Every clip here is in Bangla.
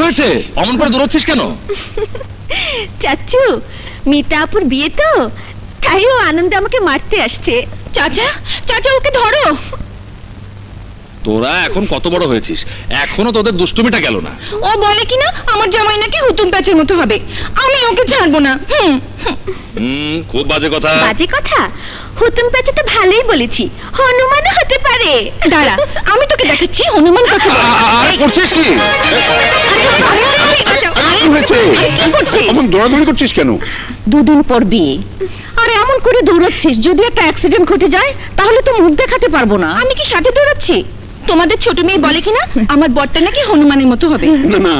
হয়েছে? অমন করে দৌড়চ্ছিস কেন? চাচু, মিতা আপুর বিয়ে তো, তাই ও আনন্দে আমাকে মারতে আসছে। চাচা, চাচা ওকে ধরো। তোরা এখন কত বড় হয়েছিস, এখনো তোদের দুষ্টুমিটা গেল না। ও বলে কিনা আমার জামাই নাকি হুতুম প্যাচের মতো হবে, আমি ওকে ছাড়বো না। খুব বাজে কথা। বাজে কথা? হুতুম প্যাচে তো ভালোই বলেছি, হনুমানও হতে পারে। দাঁড়া, আমি তোকে দেখাচ্ছি হনুমান কথা। করছিস কি? অমন দৌড়াদৌড়ি করছিস কেন? দুদিন পর বিয়ে, আর এমন করে দৌড়াচ্ছিস, যদি একটা অ্যাক্সিডেন্ট ঘটে যায় তাহলে তো মুখ দেখাতে পারবো না। আমি কি সাথে দৌড়াচ্ছি? তোমাদের ছোট মেয়ে বলে কিনা আমার বরটা নাকি হনুমানের মতো হবে। না না,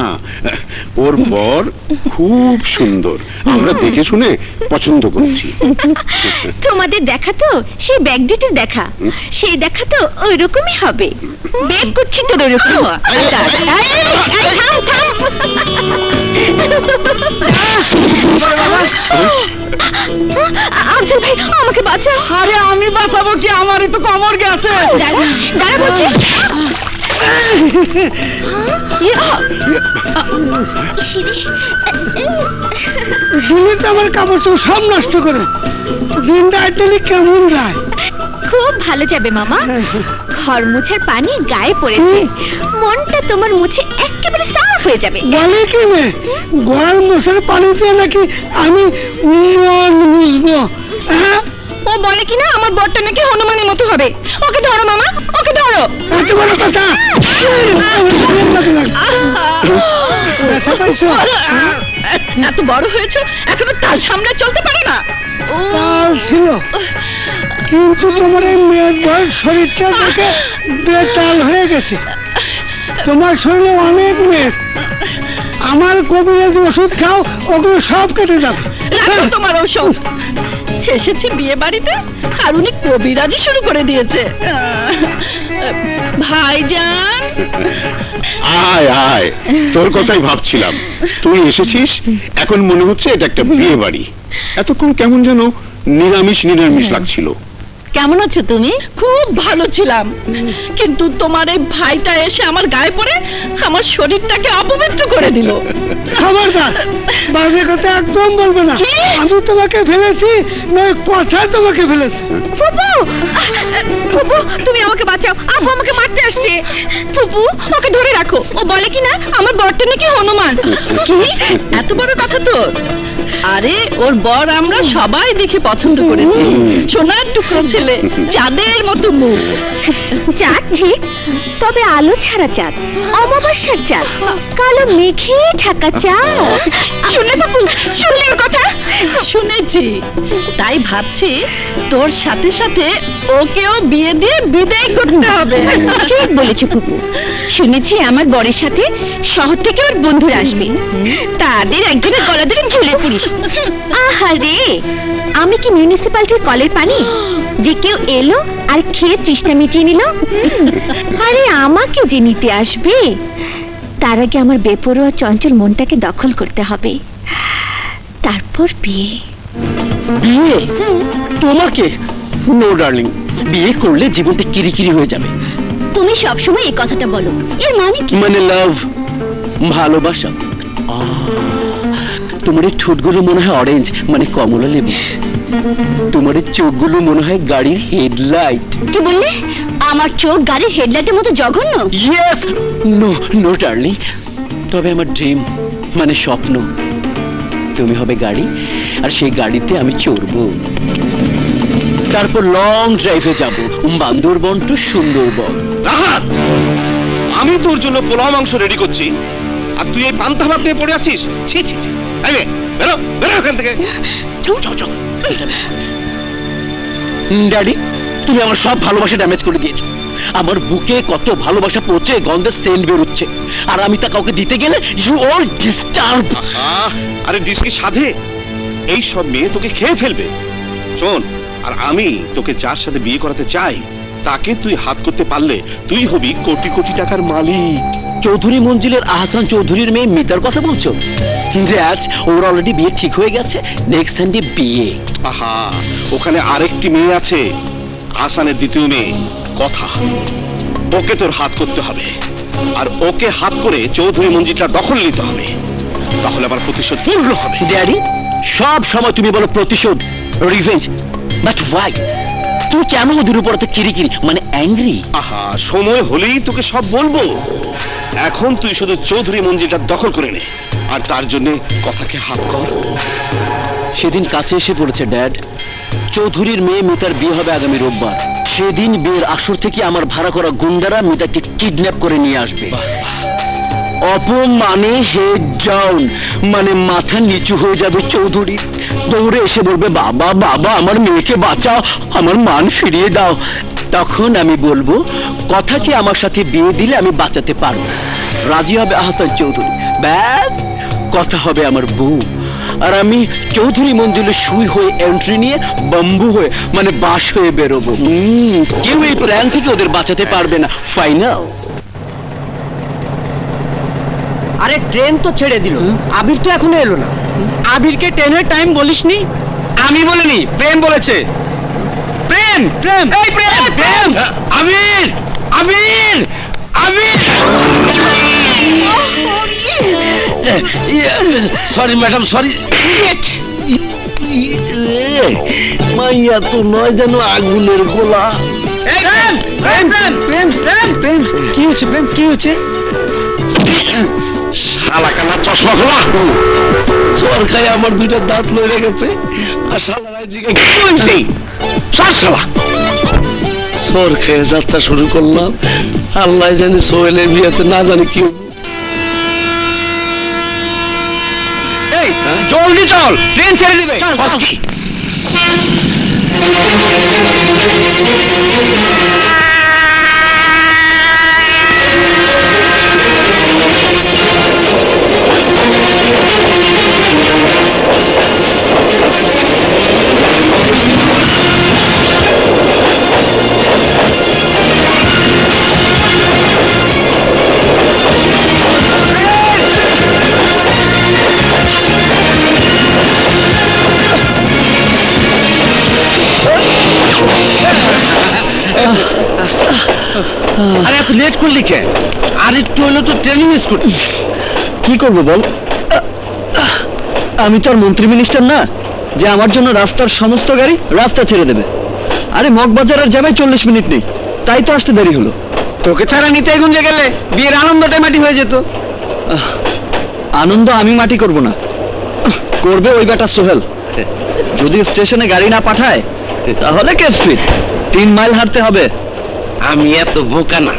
ওর বর খুব সুন্দর, আমরা দেখে শুনে পছন্দ করছি। তোমাদের দেখা তো সেই ব্যাগ দুটোর দেখা, সেই দেখা তো ওই রকমই হবে। বেগ করছি তোর ওরকম। আফজাল ভাই, আমাকে বাঁচাও। আরে আমি বাঁচাবো কি, আমারই তো কোমর গেছে। দাঁড়া বলছি। দিনে আমার কাপড় তো সব নষ্ট করে, দিন রাত কেমন যায়? খুব ভালো যাবে মামা, ঘর মুছার পানি গায়ে পড়েছে, মনটা তোমার মুছে একেবারে সাফ হয়ে যাবে। বলে কি মেয়ে, ঘর মোছার পানিতে নাকি আমি মুছবো? ও বলে কিনা আমার বরটা নাকি হনুমানের মতো হবে। ওকে ধরো মামা, ওকে ধরো। এত বড় কথা! এত বড় হয়েছো, এখনো তাল সামনে চলতে পারে না। তাল ছিল, কিন্তু তোমার এই মেয়ের বয়স শরীরটা দেখে বেতাল হয়ে গেছে। তোমার শরীরে অনেক মেয়ে, আমার কবিরাজি ওষুধ খাও, ওগুলো সব কেটে যাবে। রাখো তোমার ঔষধ। এসেছি বিয়ে বাড়িতে আর উনি কবিরাজি শুরু করে দিয়েছে। ভাইজান, আয় আয়, তোর কথাই ভাবছিলাম, তুই এসেছিস। এখন মনে হচ্ছে এটা একটা বিয়ে বাড়ি। এতক্ষণ কেমন যেন নিরামিষ নিরামিষ লাগছিল। কেমন আছো তুমি? খুব ভালো ছিলাম, কিন্তু তোমার এই ভাইটা এসে আমার গায়ে পড়ে আমার শরীরটাকে অপবিত্র করে দিল। খবরদার, বাজে কথা একদম বলবে না। আমি তোমাকে ফেলেছি, নয় কথা তোমাকে ফেলেছি। ফুপু, ফুপু তুমি আমাকে বাঁচাও, আপু আমাকে মারতে আসছে। ফুপু ওকে ধরে রাখো, ও বলে কিনা আমার বরটা নাকি হনুমান। কি এত বড় কথা তোর? আরে ওর বর আমরা সবাই দেখে পছন্দ করেছি, সোনার টুকরো ছেলে, চাঁদের মতো মুখ। চাঁদ ঠিক, তবে আলো ছাড়া চাঁদ, অমাবস্যার চাঁদ, কালো মেঘে ঢাকা চাঁদ। শুনলে বাপু, শুনলে ওর কথা? শুনেছি, তাই ভাবছি তোর সাথে সাথে ওকেও বিয়ে দিয়ে বিদায় করতে হবে। ঠিক বলেছো ফুপু, শুনেছি আমার বরের সাথে শহর থেকে ওর বন্ধুরা আসবে, তাদের একজনের গলা ধরে ঝুলে পুলিশ। আহারে, আমি কি মিউনিসিপ্যালিটির কলের পানি যে কেউ এলো আর খেয়ে তৃষ্ণা মিটিয়ে নিল? আরে আমাকে যে নিতে আসবে, তার আগে আমার বেপরোয়া চঞ্চল মনটাকে দখল করতে হবে, তারপর বিয়ে। বিয়ে? তোমাকে? নো ডার্লিং, বিয়ে করলে জীবনটা কিরিকিরি হয়ে যাবে। তুমি সবসময় এই কথাটা বলো, এর মানে কি? মানে লাভ, ভালোবাসা। তোমার এই ঠোঁটগুলো মনে হয় অরেঞ্জ, মানে কমলা লেবু। তোমার এই চোখগুলো মনে হয় গাড়ির হেডলাইট। কি বললে? আমার চোখ গাড়ির হেডলাইটের মতো জঘন্য? ইয়েস, নো নো ডার্লিং, তবে আমার ড্রিম, মানে স্বপ্ন, তুমি হবে গাড়ি আর সেই গাড়িতে আমি চড়বো, তারপর লং ড্রাইভে যাব, বান্দরবন টু সুন্দরবন। রাহাত, আমি তোর জন্য পোলাও মাংস রেডি করছি, আর তুই এই পান্তা ভাত নিয়ে পড়ে আছিস। ছি ছি ছি, আরে বেরো বেরো এখান থেকে। ড্যাডি, তুমি আমার সব ভালোবাসা ড্যামেজ করে দিয়েছো। আমার বুকে কত ভালোবাসা পড়ছে, গন্ধের সেন্ট বেরোচ্ছে, আর আমি তা কাউকে দিতে গেলে ইউ অল ডিস্টার্ব। আরে ডিস্কি সাধে, এই সব মেয়ে তোকে খেয়ে ফেলবে। শোন, আর আমি তোকে যার সাথে বিয়ে করাতে চাই, তাকে তুই হাত করতে পারলে তুই হবি কোটি কোটি টাকার মালিক। চৌধুরী মঞ্জিলের আহসান চৌধুরীর মেয়ে মিতার কথা বলছো? ড্যাড, ওর অলরেডি বিয়ে ঠিক হয়ে গেছে, নেক্সট সানডে বিয়ে। আহা, ওখানে আরেকটি মেয়ে আছে, আহসানের দ্বিতীয় মেয়ে কথা, ওকে তোর হাত করতে হবে। আর ওকে হাত করে চৌধুরী মঞ্জিলটা দখল নিতে হবে, তাহলে আমার প্রতিশোধ পূর্ণ হবে। ড্যাডি, সব সময় তুমি বলো প্রতিশোধ, রিভেঞ্জ, বাট ওয়াই? তুমি কেন ওদের উপর তো কিরিকিরি, মানে অ্যাংরি? আহা, সময় হলেই তোকে সব বলবো। এখন তুই শুধু চৌধুরী মঞ্জিলটা দখল করে নে, আর তার জন্য কথাকে হাত কর। সেদিন কাছে এসে পড়েছে ড্যাড। চৌধুরীর মেয়ে মিতার বিয়ে হবে আগামী রোববার। সেদিন বিয়ের আসর থেকে আমার ভাড়া করা গুন্ডারা মিতাকে কিডন্যাপ করে নিয়ে আসবে। অপমানে হেড ডাউন, মানে মাথা নিচু হয়ে যাবে চৌধুরী। দৌড়ে এসে বলবে, বাবা বাবা আমার মেয়েকে বাঁচাও, আমার মান ফিরিয়ে দাও। তখন আমি বলবো, কথাকে আমার সাথে বিয়ে দিলে আমি বাঁচাতে পারবো। রাজি হবে আহসান চৌধুরী, ব্যাস কথা হবে আমার বউ। আর আমি চৌধুরী মঞ্জুলে সুই হয়ে এন্ট্রি নিয়ে বাম্বু হয়ে, মানে বাঁশ হয়ে বেরোবো। কেউ এই প্ল্যান থেকে ওদের বাঁচাতে পারবে না। ফাইনাল। আরে ট্রেন তো ছেড়ে দিল, আবির তো এখনো এলো না। আবিরকে ট্রেনের টাইম বলিসনি? আমি বলিনি, প্রেম বলেছে। প্রেম প্রেম এই প্রেম প্রেম Abir Abir Abir. Sorry madam, sorry. মাইয়া তো নয় যেন আগুনের গোলা। প্রেম প্রেম প্রেম প্রেম প্রেম কি হচ্ছে? প্রেম কি হচ্ছে? শালা কানা চশমা খোলা। সরকারে আমার দুইটা দাঁত লড়ে গেছে। আর শালারাই দিকে কি বলছি? শালা সর খেয়ে যাত্রা শুরু করলাম। আল্লাহ জানি সোহেলের বিয়েতে না জানি কি। এই জলদি চল, ট্রেন ছেড়ে দিবে। আরে এত লেট করলি কে? আর একটু হলো তো ট্রেনিং মিস করতি। কি করবো বল? আমি তো আর মন্ত্রী মিনিস্টার না যে আমার জন্য রাস্তার সমস্ত গাড়ি রাস্তা ছেড়ে দেবে। আরে মগবাজারের জ্যামে 40 মিনিট নেই, তাই তো আসতে দেরি হলো। তোকে ছাড়া নিতে গুঞ্জে গেলে বিয়ের আনন্দটাই মাটি হয়ে যেত। আনন্দ আমি মাটি করব না, করবে ওই বেটা সোহেল। যদি স্টেশনে গাড়ি না পাঠায় তাহলে কে স্পিড 3 মাইল হাঁটতে হবে। আমি এত বোকা না।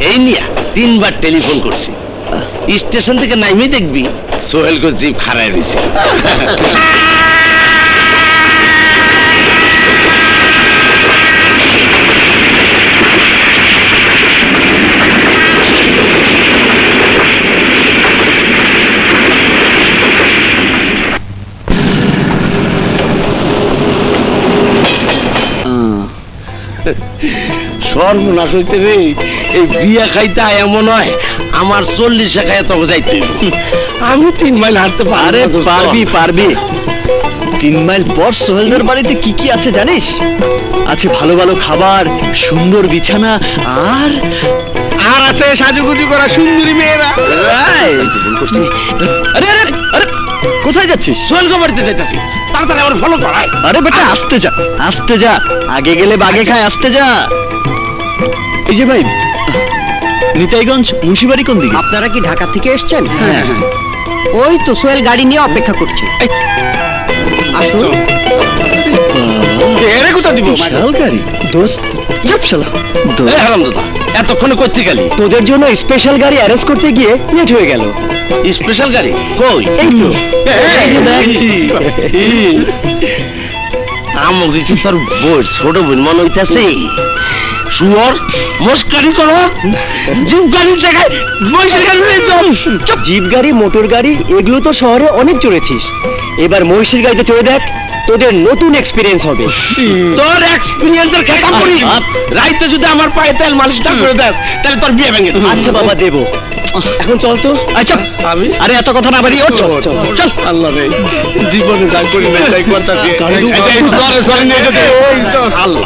এই নিয়া 3 বার টেলিফোন করছি। স্টেশন থেকে নাইমে দেখবি সোহেলকে জিপ খারায় দিছে। সর্বনাশ হইতে রে, এই বিয়া খাইতে এমন হয় আমার 40 খাইয়া তবে যাইতে হইব। আমি 3 মাইল হাঁটতে আরে পারবি পারবি। 3 মাইল পর সোহেলদের বাড়িতে কি কি আছে জানিস? আছে ভালো ভালো খাবার, সুন্দর বিছানা, আর আর আছে সাজুগুজু করা সুন্দরী মেয়েরা। আরে আরে আরে কোথায় যাচ্ছিস? সোহেলকে বাড়িতে যাইতাছি, তাড়াতাড়ি আমার ফলো করায়। আরে বেটা আস্তে যা, আস্তে যা, আগে গেলে বাগে খায়, আস্তে যা। এই যে ভাই, নিতাইগঞ্জ মুন্সিবাড়ি কোন দিকে? আপনারা কি ঢাকা থেকে এসেছেন? হ্যাঁ। ওই তো সোহেল গাড়ি নিয়ে অপেক্ষা করছে। আসুন। এরে কোথা দিব? বিশাল গাড়ি দোস্ত, যাপ শালা দোস্ত। এই হারামজাদা, এতক্ষণে কইতে গেলি? তোদের জন্য স্পেশাল গাড়ি অ্যারেঞ্জ করতে গিয়ে লেট হয়ে গেল। স্পেশাল গাড়ি কই? এই তো এই যে দেখ। আমাকে কি তোর বই ছোট বোন মনে হইতাছে? শুয়োর মস্কারি করো, জিপ গাড়ির জায়গায় মহিষের গাড়ি নিয়ে যাও। চুপ। জিপ গাড়ি, মোটর গাড়ি এগুলো তো শহরে অনেক চড়েছিস, এবার মহিষের গাড়িতে চড়ে দেখ, তোদের নতুন এক্সপিরিয়েন্স হবে। তোর এক্সপিরিয়েন্সের খেতা করি। রাইতে যদি আমার পায়ে তেল মালিশ না করে দেয় তাহলে তোর বিয়ে ভেঙে দেব। আচ্ছা বাবা দেবো, এখন চল তো। আচ্ছা আমি আরে এত কথা না বাড়িয়ে চল চল চল। আল্লাহ রে, জীবনে যাই করি না তাই করতাছি। আল্লাহ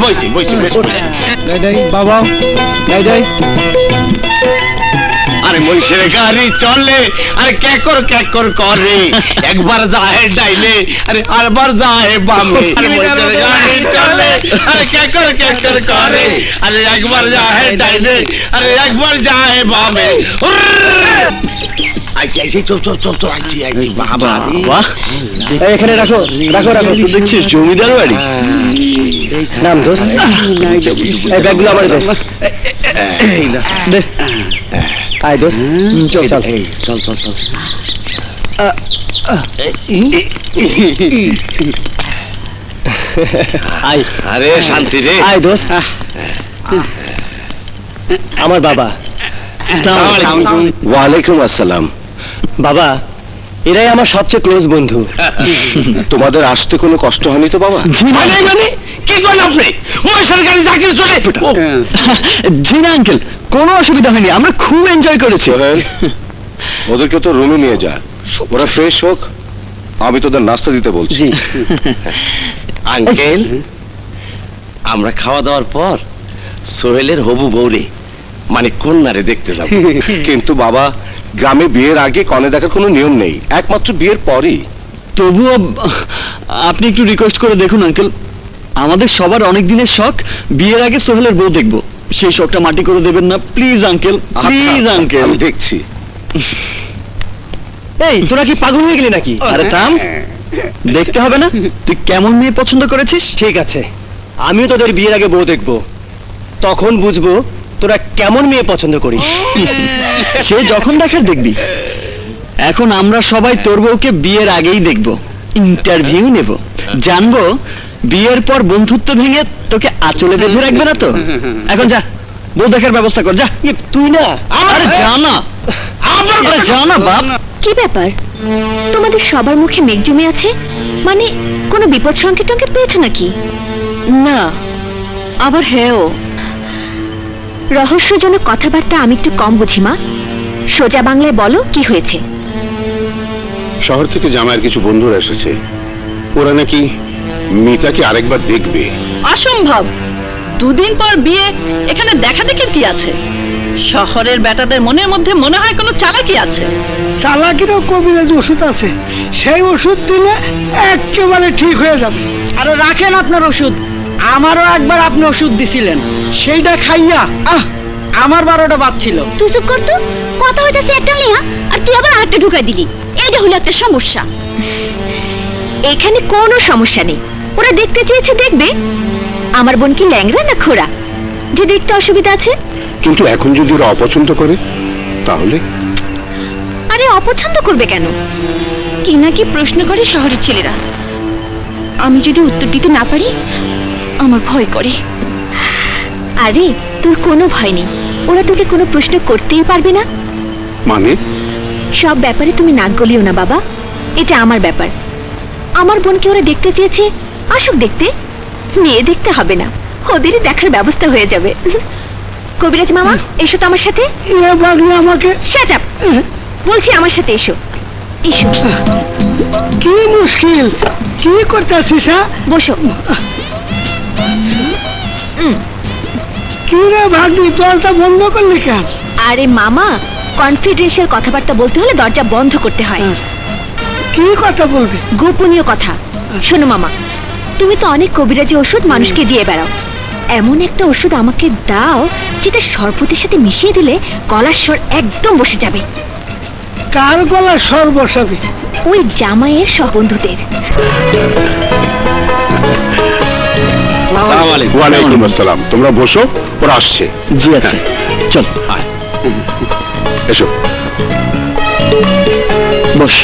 বইছি বইছি। বাবা, আরে মহিষের গাড়ি চলে, আরে ক্যাকর করে, একবার যায় ডাইলে, আরে আরবার যায় বামে। আরে মহিষের গাড়ি চলে, আরে ক্যাকর করে, আরে একবার যায় ডাইলে, আরে একবার যায় বামে। এখানে রাখো রাখো রাখো। তুই দেখছিস জমিদার বাড়ি? নাম দোষ, এই ব্যাগগুলো আমার দে। দে। আয় দোষ, চল চল চল চল চল। আয় আরে শান্তি রে। আয় দোষ। আমার বাবা। ওয়ালাইকুম আসসালাম। বাবা, এরাই আমার সবচেয়ে ক্লোজ বন্ধু। তোমাদের আসতে কোনো কষ্ট হয়নি তো বাবা? মানে কি করেন আপনি? মহিষের গাড়ি চাকরি চলে। জি না আঙ্কেল, কোনো অসুবিধা হয়নি, আমরা খুব এনজয় করেছি। সোহেল, ওদেরকে তো রুমে নিয়ে যা, ওরা ফ্রেশ হোক, আমি তোদের নাস্তা দিতে বলছি। জি। আঙ্কেল, আমরা খাওয়া দাওয়ার পর সোহেলের হবু বউরে মানে কন্যারে দেখতে যাব। কিন্তু বাবা, গ্রামে বিয়ের আগে কনে দেখার কোনো নিয়ম নেই, একমাত্র বিয়ের পরই। তবুও আপনি একটু রিকোয়েস্ট করে দেখুন আঙ্কেল, আমাদের সবার অনেক দিনের শখ বিয়ের আগে সোহেলের বউ দেখবো, সেই শখটা মাটি করে দেবেন না প্লিজ আঙ্কেল, প্লিজ আঙ্কেল। আমি দেখছি। এই তোরা কি পাগল হয়ে গেলি নাকি? আরে থাম, দেখতে হবে না তুই কেমন মেয়ে পছন্দ করেছিস? ঠিক আছে, আমিও তোদের বিয়ের আগে বউ দেখবো, তখন বুঝবো তোরা কেমন মেয়ে পছন্দ করিস। সে যখন দেখার দেখবি, এখন আমরা সবাই তোর বউকে বিয়ের আগেই দেখবো, ইন্টারভিউ নেব, জানবো বিয়ের পর বন্ধুত্ব ভেঙে তোকে আঁচলে বেঁধে রাখবে না তো। এখন যা, বউ দেখার ব্যবস্থা কর, যা। তুই না, আরে যা না, আরে যা না বাপ। কি ব্যাপার, তোমাদের সবার মুখে মেঘ জমে আছে, মানে কোনো বিপদ সংকেত টঙ্কেত পেয়েছো নাকি? না, আবার হ্যাঁ, রহস্যজনক কথাবার্তা আমি একটু কম বুঝি মা, সোজা বাংলায় বলো কি হয়েছে। শহর থেকে জামাইয়ের কিছু বন্ধুরা এসেছে, ওরা নাকি মিতাকে আরেকবার দেখবে। অসম্ভব, দুদিন পর বিয়ে, এখানে দেখা দেখির কি আছে? শহরের বেটাদের মনের মধ্যে মনে হয় কোনো চালাকি আছে। চালাকিরও কবিরাজ ওষুধ আছে, সেই ওষুধ দিলে একেবারে ঠিক হয়ে যাবে। আরে রাখেন আপনার ওষুধ, আমারও একবার আপনি ওষুধ দিছিলেন, সেইটা খাইয়া আমার 12টা বাজছিল। তুই চুপ কর তো, কথা হইতাছে একটা লিয়া আর তুই আবার আটটা ঢুকাই দিলি, এইটা হলো একটা সমস্যা। এখানে কোনো সমস্যা নেই, ওরা দেখতে চেয়েছে দেখবে। আমার বোন কি ল্যাংড়া না খোড়া যে দেখতে অসুবিধা আছে? কিন্তু এখন যদি ওরা অপছন্দ করে তাহলে? আরে অপছন্দ করবে কেন? কি না কি প্রশ্ন করে শহরের ছেলেরা, আমি যদি উত্তর দিতে না পারি আমার ভয় করে। আরে তোর কোনো ভয় নেই, ওরা তোকে কোনো প্রশ্ন করতেই পারবে না। মানে? সব ব্যাপারে তুমি নাক গলিও না বাবা, এটা আমার ব্যাপার। আমার বোনকে ওরা দেখতে চেয়েছে, আসুক দেখতে, মেয়ে দেখতে হবে না, ওদেরই দেখার ব্যবস্থা হয়ে যাবে। কবিরাজ মামা এসো তো আমার সাথে। আমাকে শাট আপ, বলছি আমার সাথে এসো, এসো। কি মুশকিল, কি করতেছিস? বসো। কি রে ভাগ্নি, দরজা বন্ধ করলি কেন? আরে মামা, কনফিডেন্সিয়াল কথাবার্তা বলতে হলে দরজা বন্ধ করতে হয়। কি কথা বলবি? গোপনীয় কথা। শোনো মামা, তুমি তো অনেক কবিরাজি ওষুধ মানুষকে দিয়ে বেড়াও, এমন একটা ওষুধ আমাকে দাও যেটা শরবতের সাথে মিশিয়ে দিলে গলার স্বর একদম বসে যাবে। কার গলার স্বর বসাবি? ওই জামাইয়ের সব বন্ধুদের। ওয়ালাইকুম আসসালাম। তোমরা বসো, ওরা আসছে। জি আছে, চল এসো। বস।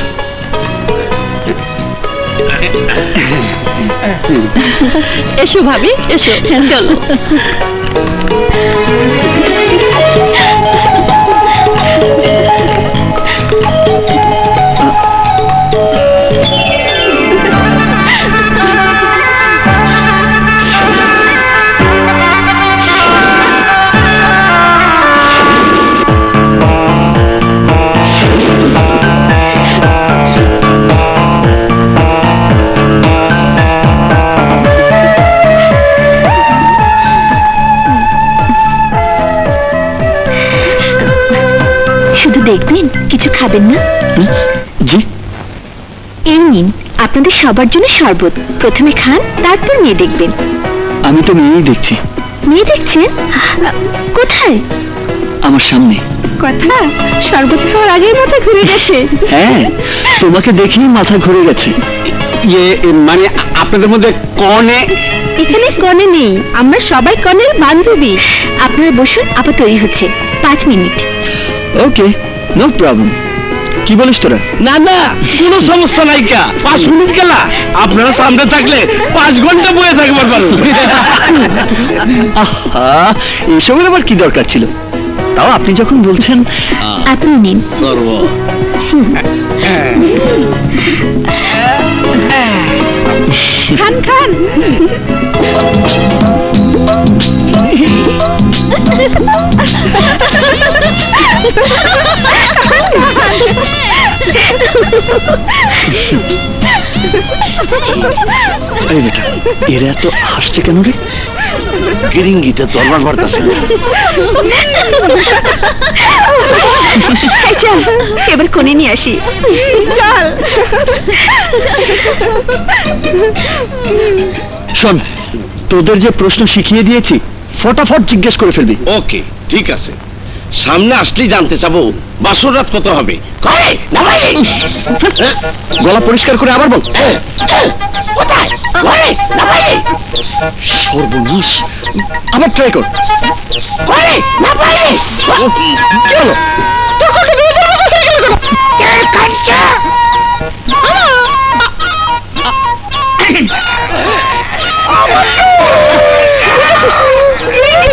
এসো ভাবি, এসো, চলো। খাবেন না? জি। এই নিন আপনাদের সবার জন্য শরবত। প্রথমে খান, তারপর মেয়ে দেখবেন। আমি তো মেয়েই দেখছি। মেয়ে দেখছেন? কোথায়? আমার সামনে। কথা শরবত খাওয়ার আগেই মাথা ঘুরে গেছে। হ্যাঁ, তোমাকে দেখেই মাথা ঘুরে গেছে। মানে আপনাদের মধ্যে কনে এখানে কনে নেই, আমরা সবাই কনের বান্ধবী। আপনারা বসুন, আপা তৈরি হচ্ছে। 5 মিনিট। ওকে, নো প্রবলেম। কি বলিস তোরা? না না কোনো সমস্যা নাই কা 5 মিনিট গেলা আপনারা সামনে থাকলে 5 ঘন্টা বয়ে থাকবার পারুন আহা, এসবের আবার কি দরকার ছিল? তাও আপনি যখন বলছেন। আপনি নিন। সর্ব খান খান। এই বেটা, এরা এত হাসছে কেন রে? গিরিঙ্গিতে তরবার করতেছে চল এবার কোণে নিয়ে আসি। চল। শোন, তোদের যে প্রশ্ন শিখিয়ে দিয়েছি ফটাফট জিজ্ঞেস করে ফেলবি। ওকে ঠিক আছে, সামনে আসলেই জানতে চাবো বাসর রাত কত হবে। কয় না ভাই গলা পরিষ্কার করে আবার বল। কোথায় কয় না ভাই সর্বনাশ, আবার ট্রাই কর। কয় না ভাই কি হলো? কে কাঁদছে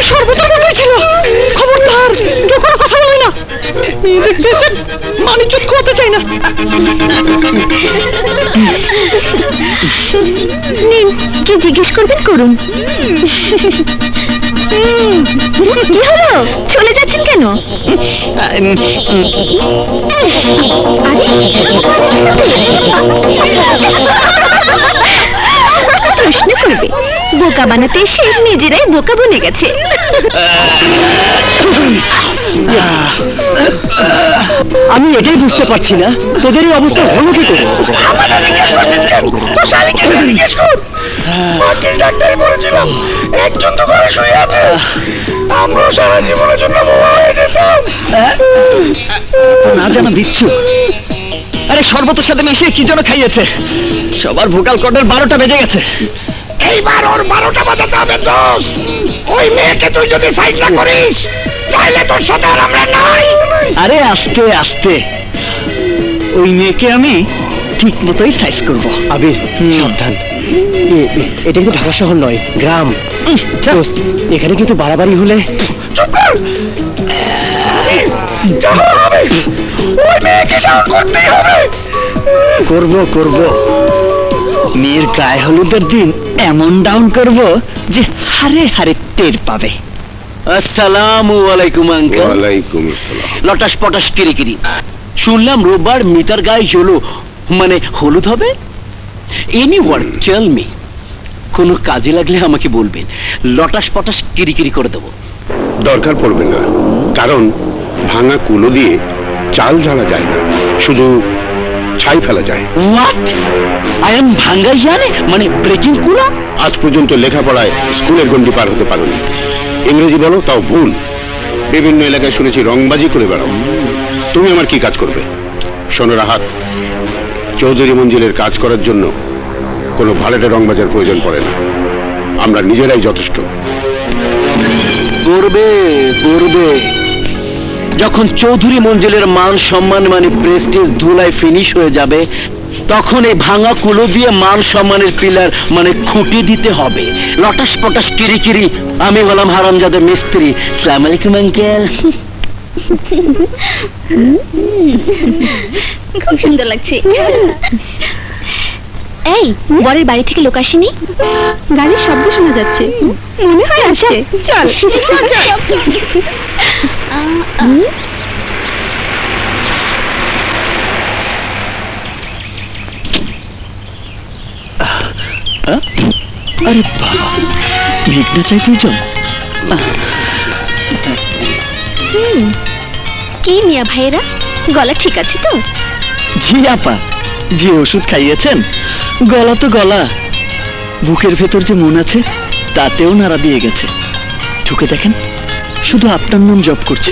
সর্বদার মতো ছিল। খবরদার কেউ কোনো কথা বলে না। মানুষ করতে চাই না। নিন, কি জিজ্ঞেস করবেন করুন। কি হলো, চলে যাচ্ছেন কেন? প্রশ্ন করবে, বোকা বানাতে এসে নিজেরাই বোকা বনে গেছে। আমি এটাই বুঝতে পারছি না, তোদের এই অবস্থা হলো কি করে? ডাক্তার বলেছিলাম একজন তো ঘরে শুয়ে আছে, আমরা সারা জীবনের জন্য বোবা হয়ে যেতাম। না জানা দিচ্ছ। আরে শরবতের সাথে মিশিয়ে কি যেন খাইয়েছে, সবার ভোকাল কর্ডের 12টা বেজে গেছে। এইবার ওর 12টা বাজাতে হবে দোষ। ওই মেয়েকে তুই যদি সাইড না করিস তাহলে তোর সাথে আর আমরা নাই। আরে আস্তে আস্তে, ওই মেয়েকে আমি ঠিক মতোই সাইজ করব। আবির সাবধান, এটা কিন্তু ঢাকা শহর নয়, গ্রাম। এখানে কিন্তু বাড়াবাড়ি হলে চুপ কর। যা হবে ওই মেয়েকে ডাউন করতেই হবে। করব করব, মেয়ের গায়ে হলুদের দিন এমন ডাউন করব যে হারে হারে টের পাবে। আসসালামু আলাইকুম আঙ্কেল। ওয়ালাইকুম আসসালাম। লটাস পটাস কিরিকিরি, শুনলাম রোববার মিতার গায়ে জলো মানে হলুদ হবে। এনি ওয়ার্ক টেল মি, কোনো কাজে লাগলে আমাকে বলবেন, লটাস পটাস কিরিকিরি করে দেবো। দরকার পড়বে না, কারণ ভাঙা কুলো দিয়ে চাল ঝাড়া যায় না, শুধু ছাই ফেলা যায়। হোয়াট? আই এম ভাঙ্গাইয়ানে মানে ব্রেকিং কুলা? আজ পর্যন্ত লেখাপড়ায় স্কুলের গণ্ডি পার হতে পারোনি, ইংরেজি বলো তাও ভুল। বিভিন্ন এলাকায় শুনেছি রংবাজি করে বেড়াও। তুমি আমার কি কাজ করবে? শোনো রাহাত, চৌধুরী মঞ্জিলের কাজ করার জন্য কোনো ভাড়াটে রংবাজার প্রয়োজন পড়ে না, আমরা নিজেরাই যথেষ্ট। করবে করবে, যখন চৌধুরী মঞ্জিলের মান সম্মান মানে প্রেস্টিজ ধুলায় ফিনিশ হয়ে যাবে, তখন এই ভাঙা কুলো দিয়ে মান সম্মানের পিলার মানে খুঁটি দিতে হবে। লটাস পটাস কিরিকিরি, আমি হলাম হারামজাদা মিস্ত্রি। আসসালামু আলাইকুম আঙ্কেল। খুব সুন্দর লাগছে। এই বরের বাড়ি থেকে লোক আসেনি? গাড়ির শব্দ শোনা যাচ্ছে, মনে হয় আসে। চল চল চল। আরে বাবা, ভিড়টা চাইতেই চল। কি মিয়া ভাইয়েরা, গলা ঠিক আছে তো? জি আপা, যে ওষুধ খাইয়েছেন গলা তো গলা, বুকের ভেতর যে মন আছে তাতেও নাড়া দিয়ে গেছে। ঢুকে দেখেন, শুধু আপনার নাম জপ করছে।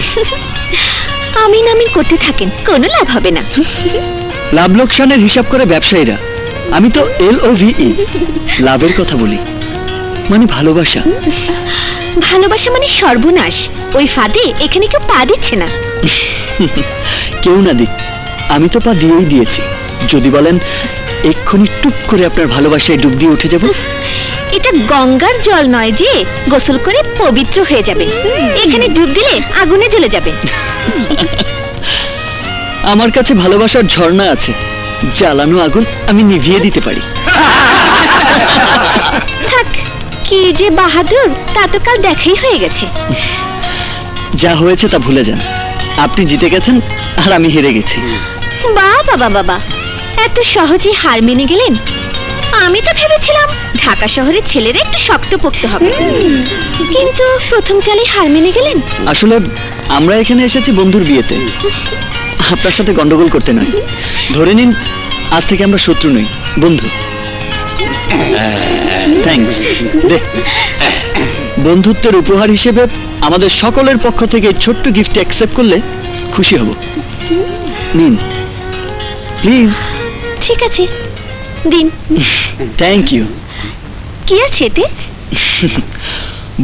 আমিন আমিন করতে থাকেন, কোনো লাভ হবে না। লাভ লোকসানের হিসাব করে ব্যবসায়ীরা, আমি তো LOVE লাভের কথা বলি, মানে ভালোবাসা। ভালোবাসা মানে সর্বনাশ, ওই ফাঁদে এখানে কেউ পা দিচ্ছে না। কেউ না দিক, আমি তো পা দিয়েই দিয়েছি। যদি বলেন এক্ষুনি টুক করে আপনার ভালোবাসায় ডুব দিয়ে উঠে যাব। এটা গঙ্গার জল নয় যে গোসল করে পবিত্র হয়ে যাবেন, এখানে ডুব দিলে আগুনে জ্বলে যাবেন। আমার কাছে ভালোবাসার ঝর্ণা আছে, জ্বালানো আগুন আমি নিভিয়ে দিতে পারি। থাক, কি যে বাহাদুর, তা তো কাল দেখাই হয়ে গেছে। যা হয়েছে তা ভুলে যান, আপনি জিতে গেছেন আর আমি হেরে গেছি। বাবা বাবা, এত সহজে হার মেনে গেলেন? আমি তো ভেবেছিলাম ঢাকা শহরের ছেলেরা একটু শক্তপোক্ত হবে, কিন্তু প্রথম চালে হার মেনে গেলেন। আসলে আমরা এখানে এসেছি বন্ধুর বিয়েতে, আপনার সাথে গন্ডগোল করতে নয়। ধরে নিন আজ থেকে আমরা শত্রু নই, বন্ধু। থ্যাঙ্কস। বন্ধুত্বের উপহার হিসেবে আমাদের সকলের পক্ষ থেকে এই ছোট্ট গিফট অ্যাকসেপ্ট করলে খুশি হব। নিন প্লিজ। ঠিক আছে, দিন। Thank you. কি আছে এতে?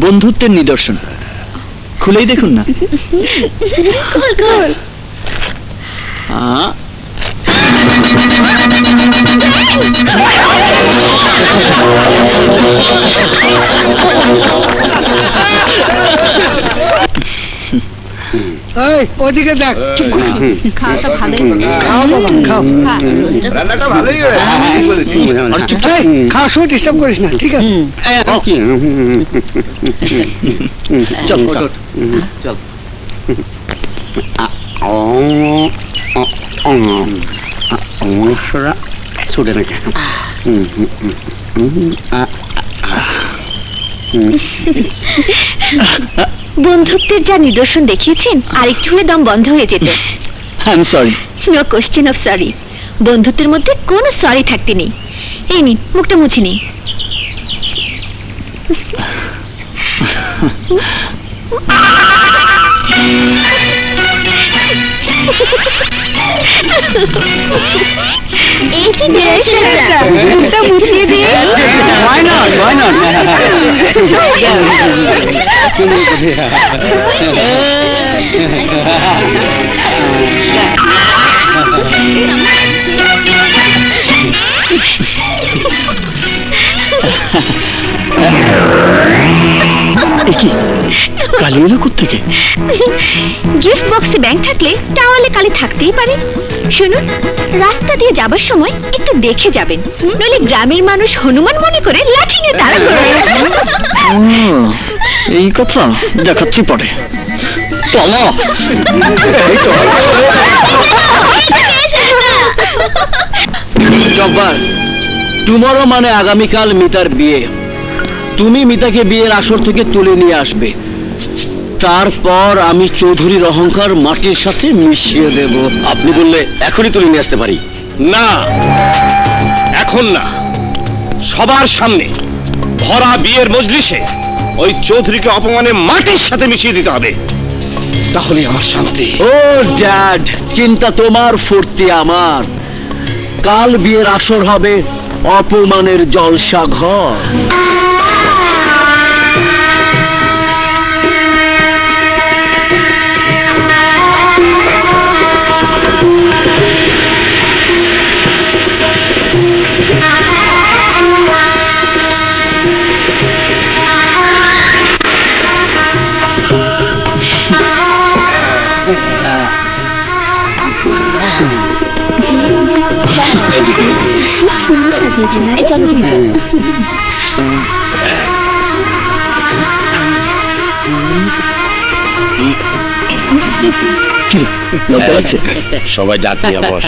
বন্ধুত্বের নিদর্শন, খুলেই দেখুন না। গোল গোল। ওদিকে দেখ। খাওয়াটা ভালোই হলো। খাও বাবা, খাও। রান্নাটা ভালোই হয়েছে। খাওয়ার সময় ডিস্টার্ব করিস না, ঠিক আছে? চল চল। সমস্যাটা ছুটে নাকি? বন্ধুত্বের যা নিদর্শন দেখিয়েছেন, আরেকটু হলে দম বন্ধ হয়ে যেত। I am sorry. No question of sorry. বন্ধুত্বের মধ্যে কোনো সরি থাকতে নেই। এই নিন, মুখটা মুছে নিন। এই কি ডিরেকশনটা? মুখটা মুছিয়ে দিন। Why not? Why not? কি কালি এলো কোত্থেকে? গিফট বক্সে ব্যাংক থাকলে টাওয়ালে কালি থাকতেই পারে। শুনুন, রাস্তা দিয়ে যাবার সময় একটু দেখে যাবেন, নইলে গ্রামের মানুষ হনুমান মনে করে লাঠি নিয়ে তাড়া করবে। এই কথা দেখাচ্ছি পরে। চলো। জব্বার, টুমরো মানে আগামীকাল মিতার বিয়ে। তুমি মিতাকে বিয়ের আসর থেকে তুলে নিয়ে আসবে, তারপর আমি চৌধুরীর অহংকার মাটির সাথে মিশিয়ে দেব। আপনি বললে এখনই তুলে নিয়ে আসতে পারি। না, এখন না, সবার সামনে ভরা বিয়ের মজলিসে ওই চৌধুরীকে অপমানে মাটির সাথে মিশিয়ে দিতে হবে, তাহলেই আমার শান্তি। ও ড্যাড, চিন্তা তোমার, ফুর্তি আমার। কাল বিয়ের আসর হবে অপমানের জলসা ঘর। লজ্জা লাগছে? সবাই ডাক নিয়ে বস।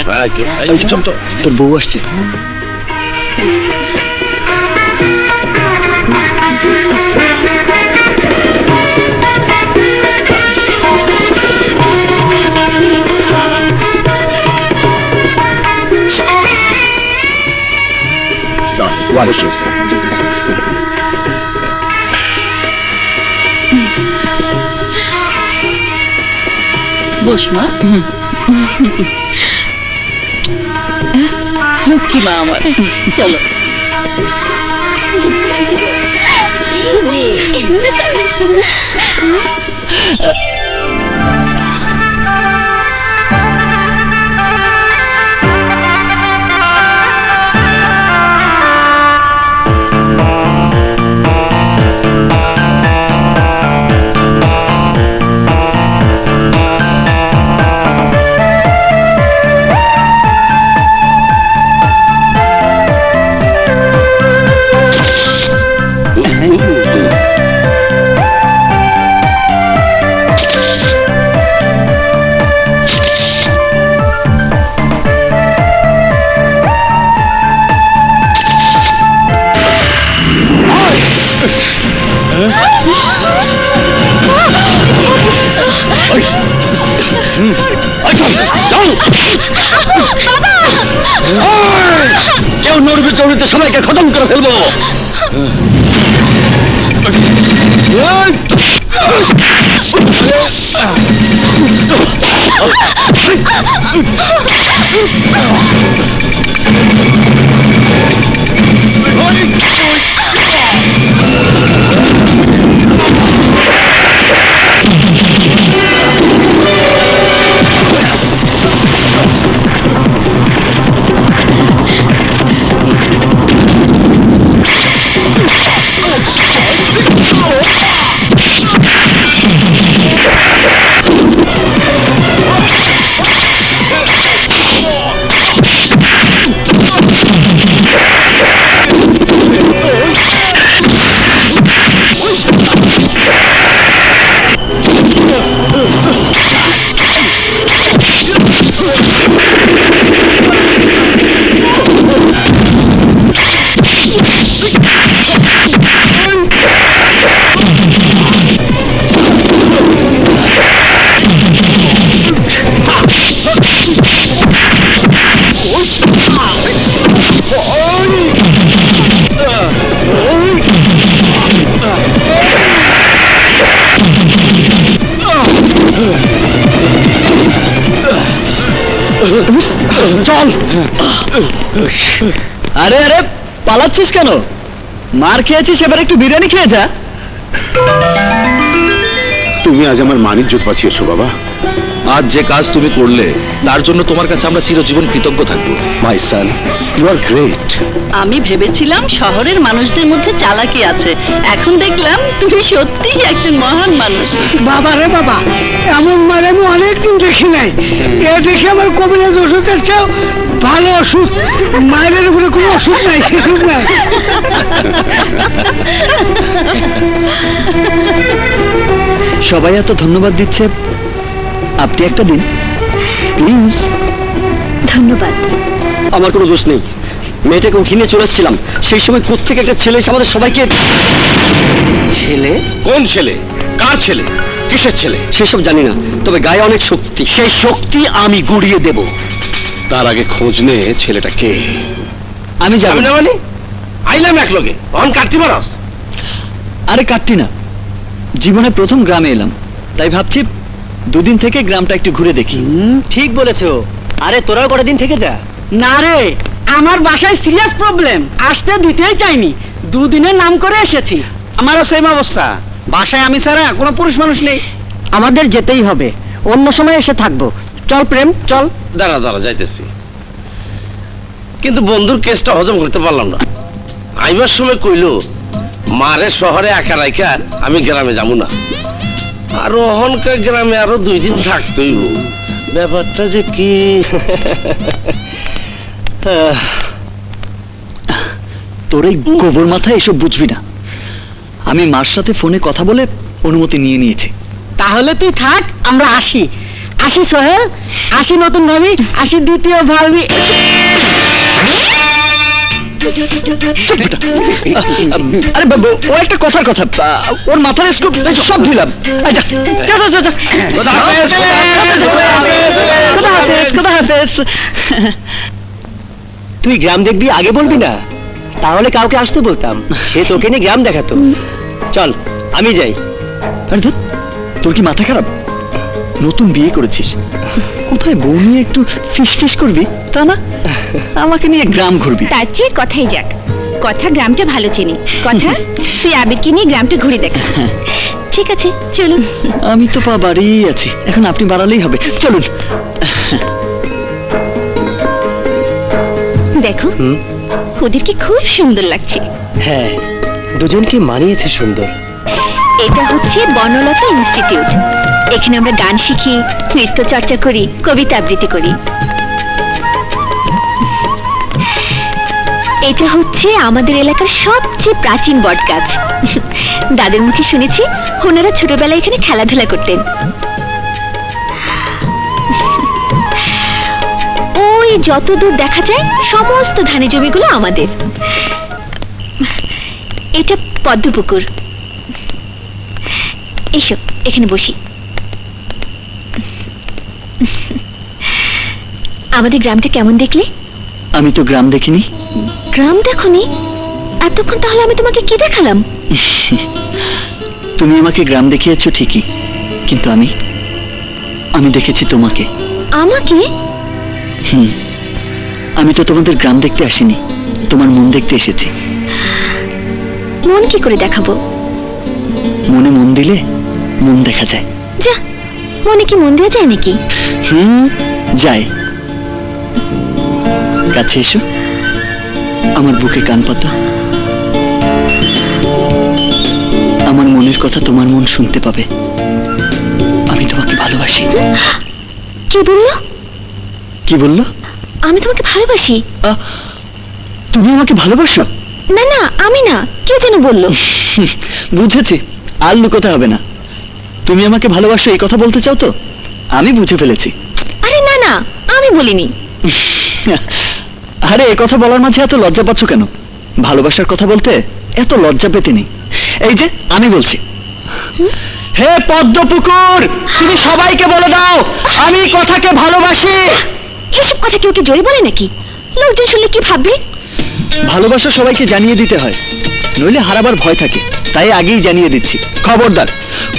এই চল তো, তোর বউ আসছে। ওয়ালাইকুম আসসালাম। বস মা লক্ষ্মী মা আমার চলো কেউ নড়বে চড়িতে সবাইকে খতম করে ফেলবো। চল। আরে আরে পালাচ্ছিস কেন? মার খেয়েছিস, এবার একটু বিরিয়ানি খেয়ে যা। তুমি আজ আমার মান ইজ্জত বাঁচিয়েছো বাবা। আজ যে কাজ তুমি করলে তার জন্য তোমার কাছে আমরা চিরজীবন কৃতজ্ঞ থাকবো। মাই সান, ইউ আর গ্রেট। আমি ভেবেছিলাম শহরের মানুষদের মধ্যে চালাকি আছে, এখন দেখলাম তুমি সত্যিই একজন মহান মানুষ। বাবা রে বাবা, এমন মার আমি অনেকদিন দেখি নাই। এ দেখে আমার কবিরাজ ওষুধের চেয়েও ভালো ওষুধ। মায়ের উপরে কোনো ওষুধ নাই, ওষুধ নাই। সবাই এত ধন্যবাদ দিচ্ছে, আপনি একটা দিন প্লিজ। ধন্যবাদ। আমার কোনো দোষ নেই, মেয়েটাকে ঘিরে চলে এসেছিলাম, সেই সময় কোত্থেকে একটা ছেলে এসে আমাদের সবাইকে। ছেলে? কোন ছেলে? কার ছেলে? কিসের ছেলে? সেসব জানি না, তবে গায়ে অনেক শক্তি, সেই শক্তি আমি গুড়িয়ে দেব। তার আগে খোঁজ নে ছেলেটা কে। আমি জানি না। মানে আইলাম এক লগে অন কাটতে পারস। আরে কাটতি না, জীবনে প্রথম গ্রামে এলাম, তাই ভাবছি দুদিন থেকে গ্রামটা একটু ঘুরে দেখি। ঠিক বলেছো। আরে তোরাও কটা দিন থেকে যা। না রে, আমার বাসায় সিরিয়াস প্রবলেম, আসতে দিতেই চাইনি, দুদিনের নাম করে এসেছি। আমারও সেম অবস্থা, বাসায় আমি ছাড়া কোনো পুরুষ মানুষ নেই। আমাদের যেতেই হবে, অন্য সময় এসে থাকবো। চল প্রেম, চল। দাঁড়া দাঁড়া, যাইতেছি, কিন্তু বন্ধুর কেসটা হজম করতে পারলাম না। আইবার সময় কইলো মারে শহরে একা রাইখা আমি গ্রামে যাবো না, আর অহনকার গ্রামে আরো 2 দিন থাকতেই হোক। ব্যাপারটা যে কি। তোর এই গোবর মাথায় এসব বুঝবি না। আমি মার সাথে ফোনে কথা বলে অনুমতি নিয়ে নিয়েছি। তাহলে তুই থাক, আমরা আসি। আসি সোহেল, আসি নতুন ভাবি, আসি দ্বিতীয় ভাবি। আরে বাবু, ও একটা কথার কথা, ওর মাথায় সব দিলাম। তুই গ্রাম দেখবি, আগে বলবি না? তাহলে কাউকে আসতে বলতাম, সে তোকে নিয়ে গ্রাম দেখাতো। চল আমি যাই। আরে ধুৎ, তোর কি মাথা খারাপ? নতুন বিয়ে করেছিস, কোথায় বউ নিয়ে একটু ফিস করবি তা না, আমাকে নিয়ে গ্রাম ঘুরবি। তার চেয়ে কথাই যাক। কথা গ্রামটা ভালো চিনি। কথা তুই আবিরকে নিয়ে গ্রামটা ঘুরে দেখ। ঠিক আছে চলুন। আমি তো পা বাড়িয়েই আছি, এখন আপনি বাড়ালেই হবে, চলুন। দেখো ওদেরকে খুব সুন্দর লাগছে। হ্যাঁ, দুজনকে মানিয়েছে সুন্দর। এটা হচ্ছে বনলতা ইনস্টিটিউট। এখানে আমরা গান শিখি, নৃত্য চর্চা করি, কবিতা আবৃত্তি করি। এটা হচ্ছে আমাদের এলাকার সবচেয়ে প্রাচীন বট গাছ। দাদের মুখে শুনেছি ওনারা ছোটবেলায় এখানে খেলাধুলা করতেন। ওই যত দূর দেখা যায় সমস্ত ধানের জমিগুলো আমাদের। এটা পদ্মপুকুর। এসো এখানে বসি। আমাদের গ্রামটা কেমন দেখলে? আমি তো গ্রাম দেখিনি। গ্রাম দেখনি? এতক্ষণ তাহলে আমি তোমাকে কি দেখালাম? তুমি আমাকে গ্রাম দেখিয়েছো ঠিকই, কিন্তু আমি দেখেছি তোমাকে। আমাকে? আমি তো তোমাদের গ্রাম দেখতে আসিনি, তোমার মন দেখতে এসেছি। মন কি করে দেখাবো? মনে মন দিলে মন দেখা যায়। যা, মনে কি মন দেওয়া যায় নাকি? যায়। কাছে এসো, আমার বুকে কান পাতো। আমার মনের কথা তোমার মন শুনতে পাবে। আমি তোমাকে ভালোবাসি। কি বললো? কি বললো? আমি তোমাকে ভালোবাসি। তুমি আমাকে ভালোবাসো? না না, আমি না, কে যেন বললো। বুঝেছি, আর লুকোতে হবে না। তুমি আমাকে ভালোবাসো এই কথা বলতে চাও তো? আমি বুঝে ফেলেছি। আরে না না, আমি বলিনি। আরে এ কথা বলার মাঝে এত লজ্জা পাচ্ছ কেন? ভালোবাসার কথা বলতে এত লজ্জা পেতে নেই। এই যে আমি বলছি, হে পদ্মপুকুর, তুমি সবাইকে বলে দাও আমি কথাকে ভালোবাসি। এসব কথা কেউ কি জোরে বলে নাকি? লোকজন শুনলে কি ভাববে? ভালোবাসা সবাইকে জানিয়ে দিতে হয়, নইলে হারাবার ভয় থাকে। তাই আগেই জানিয়ে দিচ্ছি, খবরদার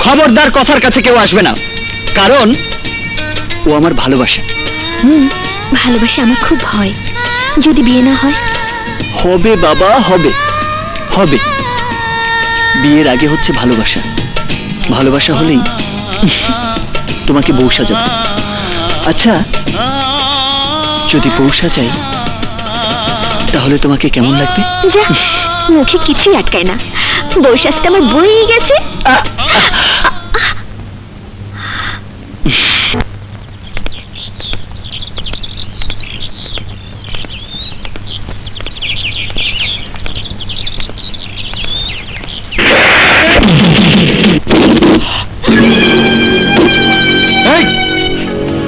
খবরদার কথার কাছে কেউ আসবে না, কারণ ও আমার ভালোবাসা। ভালোবাসা আমার খুব ভয়। যদি বিয়ে না হয়? হবে বাবা, হবে হবে। বিয়ের আগে হচ্ছে ভালোবাসা, ভালোবাসা হলেই তোমাকে বউ সাজাবো। আচ্ছা, যদি বউ সাজাই তাহলে তোমাকে কেমন লাগবে? যা, মুখে কিছুই আটকায় না। বউ সাজতে আমার বই গেছে।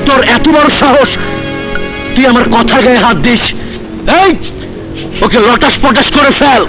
তোর এত বড় সাহস, তুই আমার কথার গায়ে হাত দিস? এই, ওকে লটাস পটাস করে ফেল।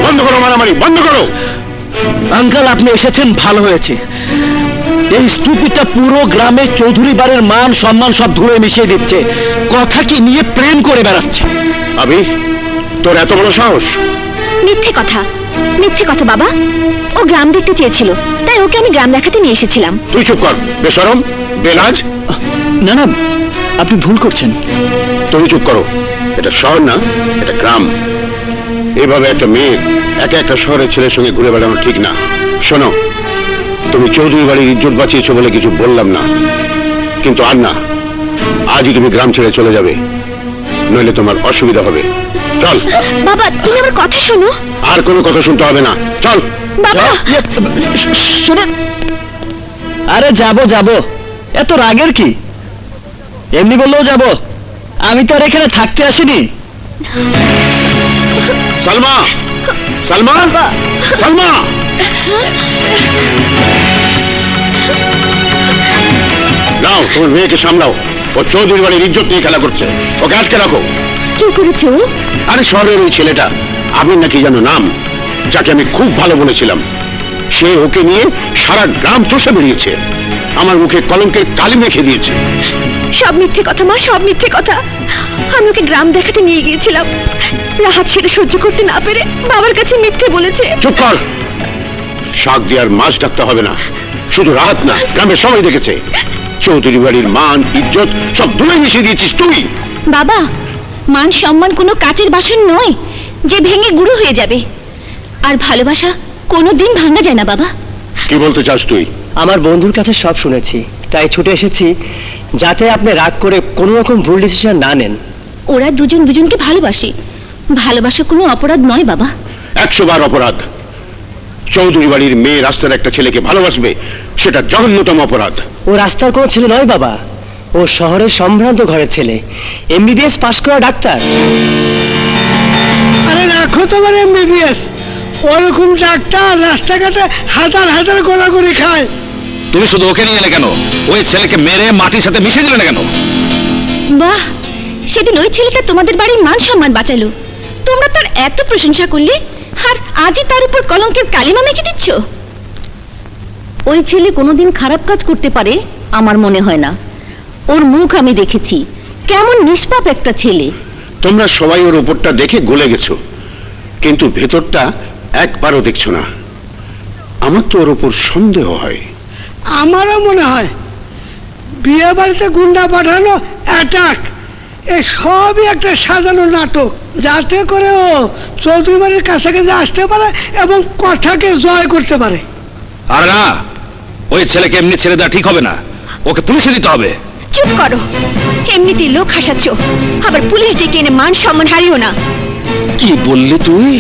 বন্ধ করো মারামারি, বন্ধ করো। আঙ্কেল, আপনি এসেছেন ভালো হয়েছে। এই স্টুপিটা পুরো গ্রামে চৌধুরী বাড়ির মান সম্মান সব ধুয়ে মিশিয়ে দিচ্ছে, কথা কি নিয়ে প্রেম করে বেড়াচ্ছে। আবি, তোর এত বড় সাহস? মিথ্যে কথা, মিথ্যে কথা বাবা। ও গ্রাম দেখতে চেয়েছিল, তাই ওকে আমি গ্রাম দেখাতে নিয়ে এসেছিলাম। তুই চুপ কর, বেশরম, বেলাজ। না না, আপনি ভুল করছেন। তুমি চুপ করো। এটা শহর না, এটা গ্রাম। এভাবে একটা মেয়ে একা একটা শহরের ছেলের সঙ্গে ঘুরে বেড়ানো ঠিক না। শোনো, তুমি চৌধুরী বাড়ির ইজ্জত বাঁচিয়েছো বলে কিছু বললাম না, কিন্তু আর না, আজই তুমি গ্রাম ছেড়ে চলে যাবে, নইলে তোমার অসুবিধা হবে। চল। বাবা তুমি আমার কথা শোনো। আর কোনো কথা শুনতে হবে না, চল। বাবা শুনুন, আরে যাবো যাবো, এত রাগের কি? এমনি বললেও যাবো, আমি তো আর এখানে থাকতে আসিনি। সালমা, সালমা, সালমা। নাও তোমার মেয়েকে সামলাও, ও চৌধুরী বাড়ির ইজ্জত নিয়ে খেলা করছে, ওকে আটকে রাখো। কি করেছো? আরে শহরের ওই ছেলেটা, আমি নাকি জানো নাম, যাকে আমি খুব ভালো বলেছিলাম, সে ওকে নিয়ে সারা গ্রাম চষে বেরিয়েছে, আমার মুখে কলঙ্কের কালি মেখে দিয়েছে। সব মিথ্যে কথা মা, সব মিথ্যে কথা। আমি ওকে গ্রাম দেখাতে নিয়ে গিয়েছিলাম, রাহাত সেটা সহ্য করতে না পেরে বাবার কাছে মিথ্যে বলেছে। চুপ কর, শাক দিয়ে আর মাছ ডাকতে হবে না। শুধু রাহাত না, গ্রামের সবাই দেখেছে চৌধুরী বাড়ির মান ইজ্জত সব ধুয়ে মিশিয়ে দিয়েছিস তুই। বাবা, মান সম্মান কোনো কাচের বাসন নয় যে ভেঙে গুঁড়ো হয়ে যাবে, আর ভালোবাসা কোনোদিন ভাঙা যায় না বাবা। কি বলতে চাস তুই? আমার বন্ধুর কাছে সব শুনেছি, তাই ছুটে এসেছি যাতে আপনি রাগ করে কোনো রকম ভুল ডিসিশন না নেন। ওরা দুজন দুজনকে ভালোবাসে, ভালোবাসা কোনো অপরাধ নয় বাবা। 100 বার অপরাধ। চৌধুরী বাড়ির মেয়ে রাস্তার একটা ছেলেকে ভালোবাসবে, সেটা জঘন্যতম অপরাধ। ও রাস্তার কোনো ছেলে নয় বাবা, ও শহরের সম্ভ্রান্ত ঘরের ছেলে, MBBS পাশ করা ডাক্তার। আরে রাখো তোমার MBBS, ওরকম ডাক্তার রাস্তাঘাটে হাজার হাজার গোলাগুলি খায়। তুমি শুধু ওকে নিয়ে এলে কেন? ওই ছেলেকে মেরে মাটির সাথে মিশে দিলে না কেন? বাহ, সেদিন ওই ছেলেটা তোমাদের বাড়ির মান সম্মান বাঁচালো, তোমরা তার এত প্রশংসা করলে, আর আজই তার উপর কলঙ্কের কালিমা মেখে দিচ্ছ। ওই ছেলে কোনোদিন খারাপ কাজ করতে পারে আমার মনে হয় না। ওর মুখ আমি দেখেছি, কেমন নিষ্পাপ একটা ছেলে। তোমরা সবাই ওর উপরটা দেখে গলে গেছো, কিন্তু ভেতরটা একবারও দেখছো না। আমার তো ওর উপর সন্দেহ হয়। আমারও মনে হয় বিয়ে বাড়িতে গুন্ডা পাঠানো, অ্যাটাক, এই সবই একটা সাজানো নাটক, যাতে করে ও চৌধুরী বাড়ির কাছাকাছি আসতে পারে এবং কথাকে জয় করতে পারে। আর না, ওই ছেলেকে এমনি ছেড়ে দেওয়া ঠিক হবে না, ওকে পুলিশে দিতে হবে। চুপ করো, এমনিতেই লোক হাসাচ্ছ, আবার পুলিশ ডেকে এনে মান সম্মান হারিও না। কি বললি তুই?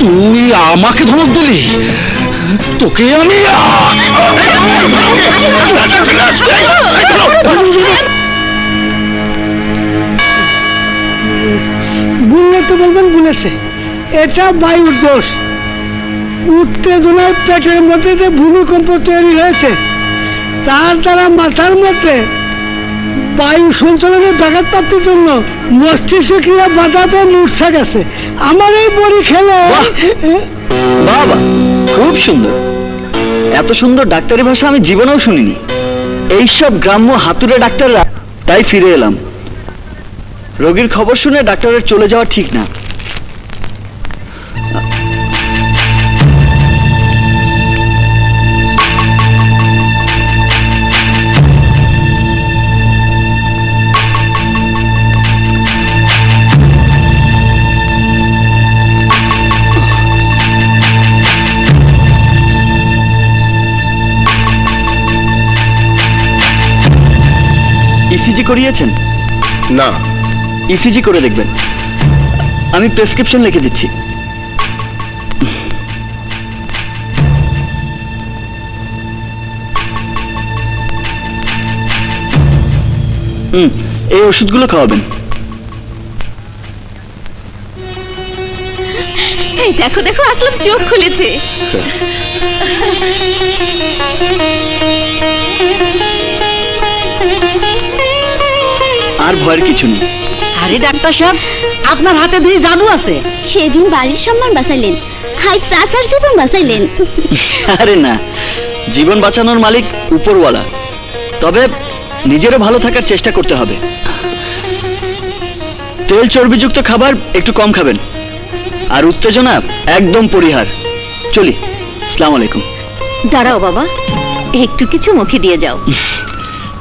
তুই আমাকে ধমক দিলি? তোকে আমি বুনলে তো বলবেন বুনেছে, এটা বায়ুর দোষ। উত্তেজনায় পেটের মধ্যে যে ভূমিকম্প তৈরি হয়েছে, তার দ্বারা মাথার মধ্যে বায়ু সঞ্চালনের ব্যাঘাত প্রাপ্তির জন্য মস্তিষ্ক ক্রিয়া বাধা পেয়ে মূর্ছা গেছে। আমার এই বড়ি খেলে বাবা, খুব সুন্দর। এত সুন্দর ডাক্তারি ভাষা আমি জীবনেও শুনিনি। এইসব গ্রাম্য হাতুড়ে ডাক্তাররা, তাই ফিরে এলাম। রোগীর খবর শুনে ডাক্তারের চলে যাওয়া ঠিক না। ইসিজি করিয়েছেন? না। ইসিজি করে দেখবেন, আমি প্রেসক্রিপশন লিখে দিচ্ছি। এই ওষুধগুলো খাওয়াবেন। এই দেখো দেখো, আসলাম চোখ খুলেছে। আর ভয়ের কিছু নেই। আরে ডাক্তার সাহেব, আপনার হাতে দিয়ে জাদু আছে। সেদিন বাড়ির সম্মান বাঁচাইলেন, হাই চাচার জীবন বাঁচাইলেন। আরে না, জীবন বাঁচানোর মালিক উপরওয়ালা, তবে নিজেরও ভালো থাকার চেষ্টা করতে হবে। তেল চর্বিযুক্ত খাবার একটু কম খাবেন, আর উত্তেজনা একদম পরিহার। চলি, আসসালামু আলাইকুম। দাঁড়াও বাবা, একটু কিছু মুখে দিয়ে যাও।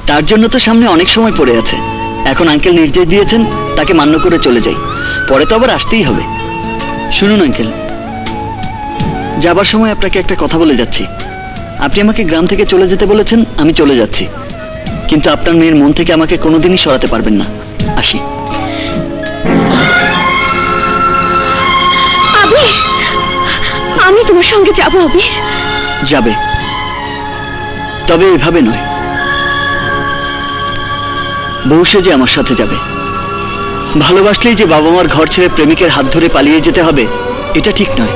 তার জন্য তো সামনে অনেক সময় পড়ে আছে। এখন আঙ্কেল নির্দেশ দিয়েছেন, তাকে মান্য করে চলে যাই, পরে তো আবার আসতেই হবে। শুনুন আঙ্কেল, যাবার সময় আপনাকে একটা কথা বলে যাচ্ছি। আপনি আমাকে গ্রাম থেকে চলে যেতে বলেছেন, আমি চলে যাচ্ছি, কিন্তু আপনার মেয়ের মন থেকে আমাকে কোনোদিনই সরাতে পারবেন না। আসি। আবির, আমি তোমার সঙ্গে যাবো। আবির যাবে, তবে এভাবে নয়। বউ সেজে আমার সাথে যাবে। ভালোবাসলেই যে বাবা মার ঘর ছেড়ে প্রেমিকের হাত ধরে পালিয়ে যেতে হবে, এটা ঠিক নয়।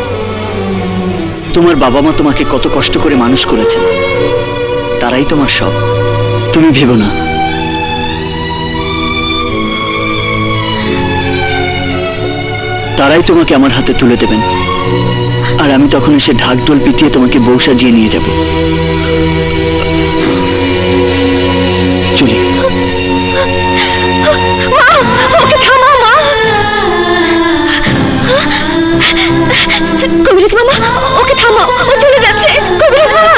তোমার বাবা মা তোমাকে কত কষ্ট করে মানুষ করেছেন, তারাই তোমার সব। তুমি ভেবো না। তারাই তোমাকে আমার হাতে তুলে দেবেন, আর আমি তখন এসে ঢাকঢোল পিটিয়ে তোমাকে বউ সাজিয়ে নিয়ে যাব। চলি। ওকে থামাও মা। কবিরাজ মামা, ওকে থামাও, ও চলে যাচ্ছে। কবিরাজ মামা,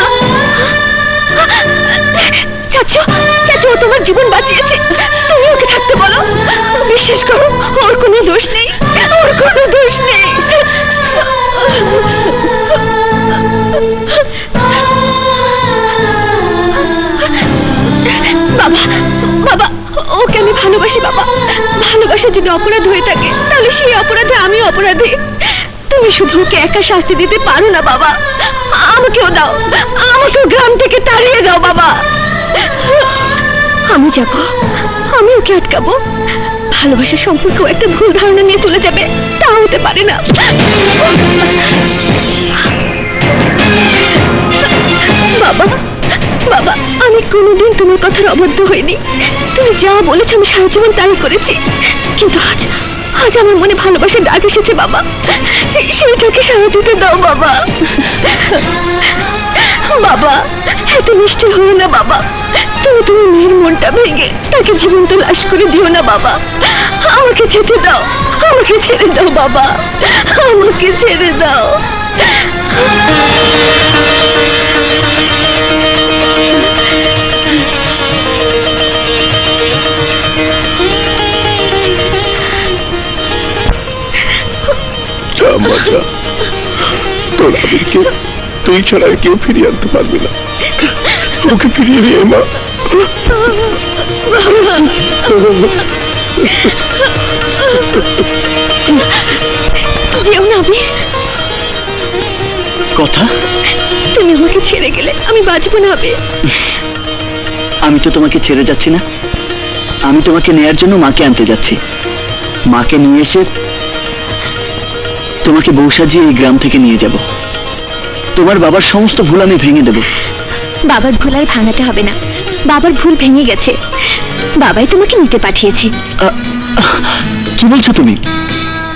চাচু চাচু, ও তোমার জীবন বাঁচিয়েছে, তুমি ওকে থাকতে বলো। বিশ্বাস করো, ওর কোনো দোষ নেই, ওর কোনো দোষ নেই। বাবা বাবা, ওকে আমি ভালোবাসি বাবা। ভালোবাসা যদি অপরাধ হয়ে থাকে, তাহলে সেই অপরাধে আমি অপরাধী। তুমি শুধু ওকে একা শাস্তি দিতে পারো না বাবা, আমাকেও দাও, আমাকেও গ্রাম থেকে তাড়িয়ে দাও বাবা। আমি যাব, আমি ওকে আটকাবো। ভালোবাসার সম্পর্কেও একটা ভুল ধারণা নিয়ে চলে যাবে, তা হতে পারে না। বাবা বাবা, আমি কোনোদিন তোমার কথার অবাধ্য হইনি। তুমি যা বলেছো আমি সারা জীবন তাই করেছি, কিন্তু আজ আজ আমার মনে ভালোবাসার ডাক এসেছে বাবা, সেইটাকে সারা দিতে দাও বাবা। বাবা, এত নিষ্ঠুর হও না বাবা। তুমি তুমি মেয়ের মনটা ভেঙে তাকে জীবন্ত লাশ করে দিও না বাবা। আমাকে যেতে দাও, আমাকে ছেড়ে দাও বাবা, আমাকে ছেড়ে দাও। তোর আবিরকে তুই ছাড়া আর কেউ ফিরিয়ে আনতে পারবে না। ওকে ফিরিয়ে নিয়ে মা। যেও না আবির। কথা? তুমি আমাকে ছেড়ে গেলে আমি বাঁচবো না আবির। আমি তো তোমাকে ছেড়ে যাচ্ছি না, আমি তোমাকে নেয়ার জন্য মাকে আনতে যাচ্ছি। মাকে নিয়ে এসে তোমাকে বউ সাজিয়ে এই গ্রাম থেকে নিয়ে যাব। তোমার বাবার সমস্ত ভুল আমি ভেঙে দেব। বাবার ভুল আর ভাঙাতে হবে না, বাবার ভুল ভেঙে গেছে, বাবাই তোমাকে নিতে পাঠিয়েছে। কি বলছো তুমি?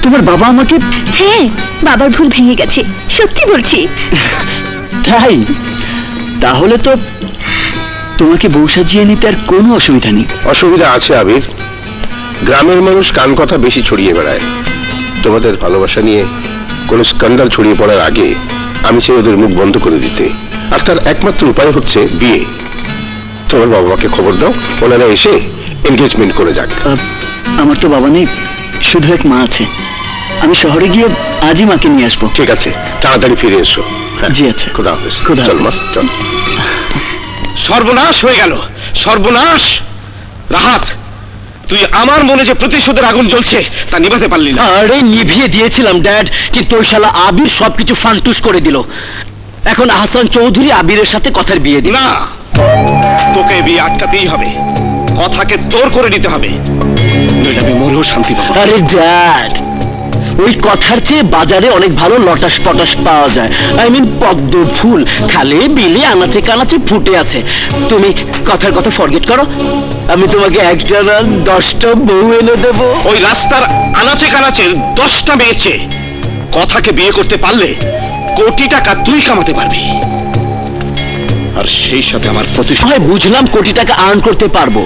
তোমার বাবা আমাকে? হ্যাঁ, বাবার ভুল ভেঙে গেছে, সত্যি বলছি। তাই? তাহলে তো তোমাকে বউ সাজিয়ে নিতে আর কোনো অসুবিধা নেই। অসুবিধা আছে আবির, গ্রামের মানুষ কান কথা বেশি ছড়িয়ে বেড়ায়। তোমাদের ভালোবাসা নিয়ে কোন স্ক্যান্ডাল ছড়িয়ে পড়ার আগে আমি চাই ওদের মুখ বন্ধ করে দিতে, আর তার একমাত্র উপায় হচ্ছে বিয়ে। তোমার বাবা মাকে খবর দাও, ওনারা এসে এনগেজমেন্ট করে যাক। আমার তো বাবা নেই, শুধু এক মা আছে। আমি শহরে গিয়ে আজই মাকে নিয়ে আসবো। ঠিক আছে, তাড়াতাড়ি ফিরে এসো। জি আচ্ছা। খোদা হাফেজ। খোদা চল মা, হাফেজ। চল। সর্বনাশ হয়ে গেল, সর্বনাশ। রাহাত, তুই আমার মনে যে প্রতিশোধের আগুন জ্বলছে তা নিভাতে পারলি না। আরে নিভিয়ে দিয়েছিলাম ড্যাড, কিন্তু ওই শালা আবির সবকিছু ফান্টুস করে দিল। এখন আহসান চৌধুরী আবিরের সাথে কথার বিয়ে দিল। না, তোকে বিয়ে আটকাতেই হবে, কথাকে তোর করে নিতে হবে, নইলে আমি মরেও শান্তি পাবো। আরে ড্যাড, ওই কথার চেয়ে বাজারে অনেক ভালো লটাস পটাস পাওয়া যায়। আই মিন পদ্ম ফুল, খালে বিলে আনাচে কানাচে ফুটে আছে। তুমি কথার কথা ফরগেট করো, আমি তোমাকে একটা না 10টা বউ এনে দেবো। ওই রাস্তার আনাচে কানাচের 10টা মেয়েছে কথাকে বিয়ে করতে পারলে কোটি টাকা তুই কামাতে পারবি, আর সেই সাথে আমার প্রতিশোধ। হয় বুঝলাম কোটি টাকা আর্ন করতে পারবো,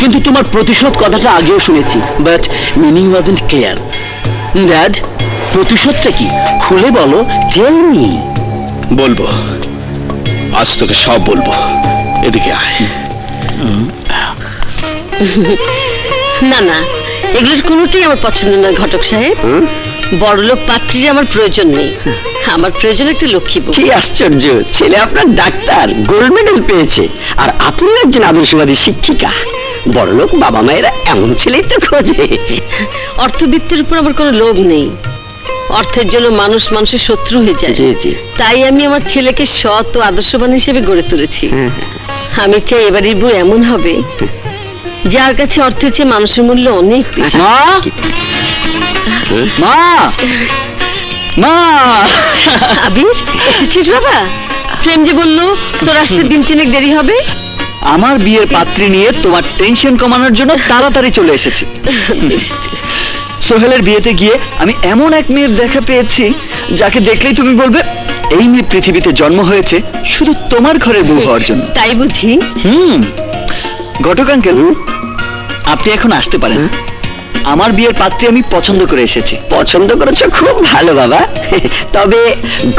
কিন্তু তোমার প্রতিশোধ কথাটা আগেও শুনেছি, but meaning wasn't clear. Dad, প্রতিশোধটা কি খুলে বলো, টেল মি। বলবো, আজ তোকে সব বলবো। এদিকে আয়। না না, এগুলোর কোনোটাই আমার পছন্দ না ঘটক সাহেব। বড়লোক পাত্রীর আমার প্রয়োজন নেই, আমার প্রয়োজন একটা লক্ষ্মী বউ। কি আশ্চর্য, ছেলে আপনার ডাক্তার, গোল্ড মেডেল পেয়েছে, আর আপনি একজন আদর্শবাদী শিক্ষিকা। বড়লোক বাবা মায়েরা এমন ছেলেই তো খোঁজে। অর্থবিত্তের উপর আমার কোনো লোভ নেই। অর্থের জন্য মানুষ মানুষের শত্রু হয়ে যায়। জি জি। তাই আমি আমার ছেলেকে সৎ ও আদর্শবান হিসেবে গড়ে তুলেছি। আমি চাই এবারের বউ এমন হবে যার কাছে অর্থের চেয়ে মানুষের মূল্য অনেক বেশি। মা, মা, মা। আবির, এসেছিস বাবা? প্রেম যে বললো তোর আসতে দিন তিনেক দেরি হবে। আমার বিয়ের পাত্রী নিয়ে তোমার টেনশন কমানোর জন্য তাড়াতাড়ি চলে এসেছি। সোহেলের বিয়েতে গিয়ে আমি এমন এক মেয়ের দেখা পেয়েছি যাকে দেখলেই তুমি বলবে এই মেয়ে পৃথিবীতে জন্ম হয়েছে শুধু তোমার ঘরের বউ হওয়ার জন্য। তাই বুঝি? ঘটক আঙ্কেল, আপনি এখন আসতে পারেন। আমার বিয়ের পাত্রী আমি পছন্দ করে এসেছি। পছন্দ করেছো, খুব ভালো বাবা। তবে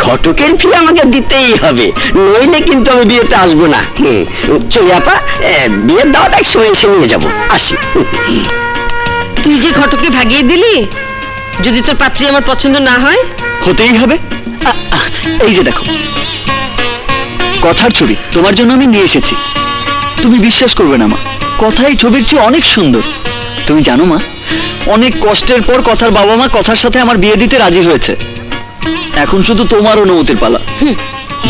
ঘটকের ফি আমাকে দিতেই হবে, নইলে কিন্তু আমি বিয়েতে আসবো না। চলি আপা, বিয়ের দাওয়াটা এক সময় এসে নিয়ে যাবো। আসি। তুই যে ঘটককে ভাগিয়ে দিলি, যদি তোর পাত্রী আমার পছন্দ না হয়? হতেই হবে। এই যে দেখো, কথার ছবি তোমার জন্য আমি নিয়ে এসেছি। তুমি বিশ্বাস করবে না মা, কথাই ছবির চেয়ে অনেক সুন্দর। তুমি জানো মা, অনেক কষ্টের পর কথার বাবা মা কথার সাথে আমার বিয়ে দিতে রাজি হয়েছে। এখন শুধু তোমার অনুমতির পালা।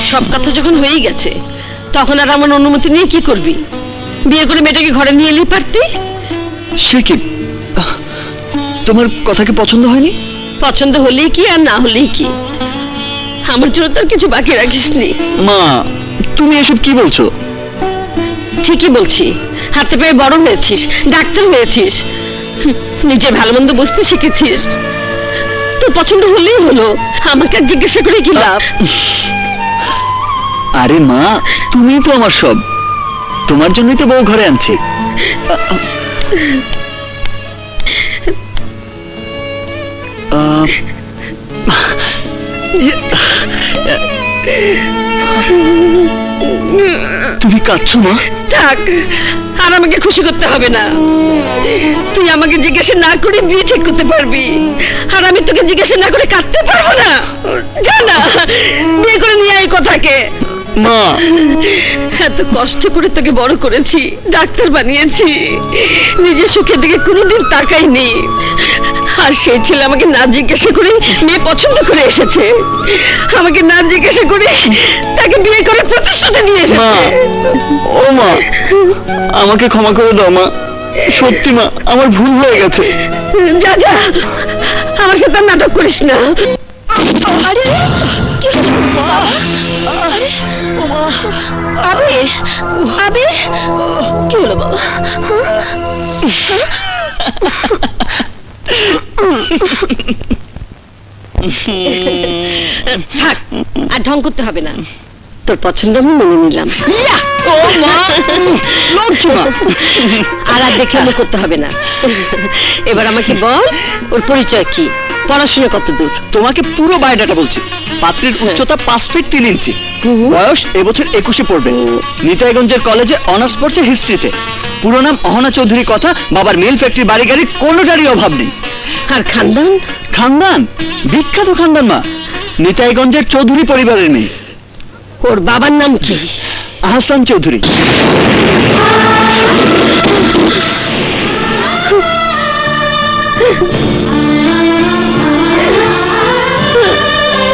সব কথা যখন হয়েই গেছে, তখন আর আমার অনুমতি নিয়ে কি করবি? বিয়ে করে মেয়েটাকে ঘরে নিয়ে এলেই পারতি। সে কি, তোমার কথা কি পছন্দ হয়নি? পছন্দ হলেই কি আর না হলেই কি, আমার জন্য তোর কিছু বাকি রাখিসনি। মা, তুমি এসব কি বলছো? ঠিকই বলছি, হাতে পায়ে বড় হয়েছিস, ডাক্তার হয়েছিস, নিজের ভালো মন্দ বুঝতে শিখেছিস। তোর পছন্দ হলেই হলো, আমাকে আর জিজ্ঞাসা করে কি লাভ? আরে মা, তুমি তো আমার সব, তোমার জন্যই তো বউ ঘরে আনছি। তুমি কাঁদছো মা? থাক, আর আমাকে খুশি করতে হবে না। তুই আমাকে জিজ্ঞাসা না করে বিয়ে ঠিক করতে পারবি, আর আমি তোকে জিজ্ঞাসা না করে কাঁদতে পারবো না? জানা, বিয়ে করে নিয়ে আয় কথাকে। মা, এত কষ্ট করে তোকে বড় করেছি, ডাক্তার বানিয়েছি, নিজের সুখের দিকে কোনোদিন তাকাইনি, আর সেই ছেলে আমাকে না জিজ্ঞাসা করে মেয়ে পছন্দ করে এসেছে, আমাকে না জিজ্ঞাসা করে তাকে বিয়ে করে প্রতিশ্রুতি দিয়ে মা, এসেছে। ও মা, আমাকে ক্ষমা করে দাও মা, সত্যি মা, আমার ভুল হয়ে গেছে। যা যা, আমার সাথে আর নাটক করিস না। আরে কি হলো বাবা? আরে আবির, আবির, কি হলো বাবা? থাক, আর ঢং করতে হবে না, তোর পছন্দ আমি মেনে নিলাম। ও মা, লক্ষ্মী মা। আর দেখে আমি করতে হবে না। এবার আমাকে বল, ওর পরিচয় কি, পড়াশোনা কত দূর? তোমাকে পুরো বায়োডাটা বলছি। পাত্রীর উচ্চতা 5 ফিট 3 ইঞ্চি, বয়স এবছর 21 পড়বে, নিতাইগঞ্জের কলেজে অনার্স পড়ছে হিস্ট্রিতে, পুরো নাম অহনা চৌধুরী। কথা, বাবার মিল ফ্যাক্টরি, বাড়ি গাড়ি কোনোটারই অভাব নেই। আর খানদান? খানদান বিখ্যাত খানদান মা, নিতাইগঞ্জের চৌধুরী পরিবারের মেয়ে। ওর বাবার নাম কি? আহসান চৌধুরী।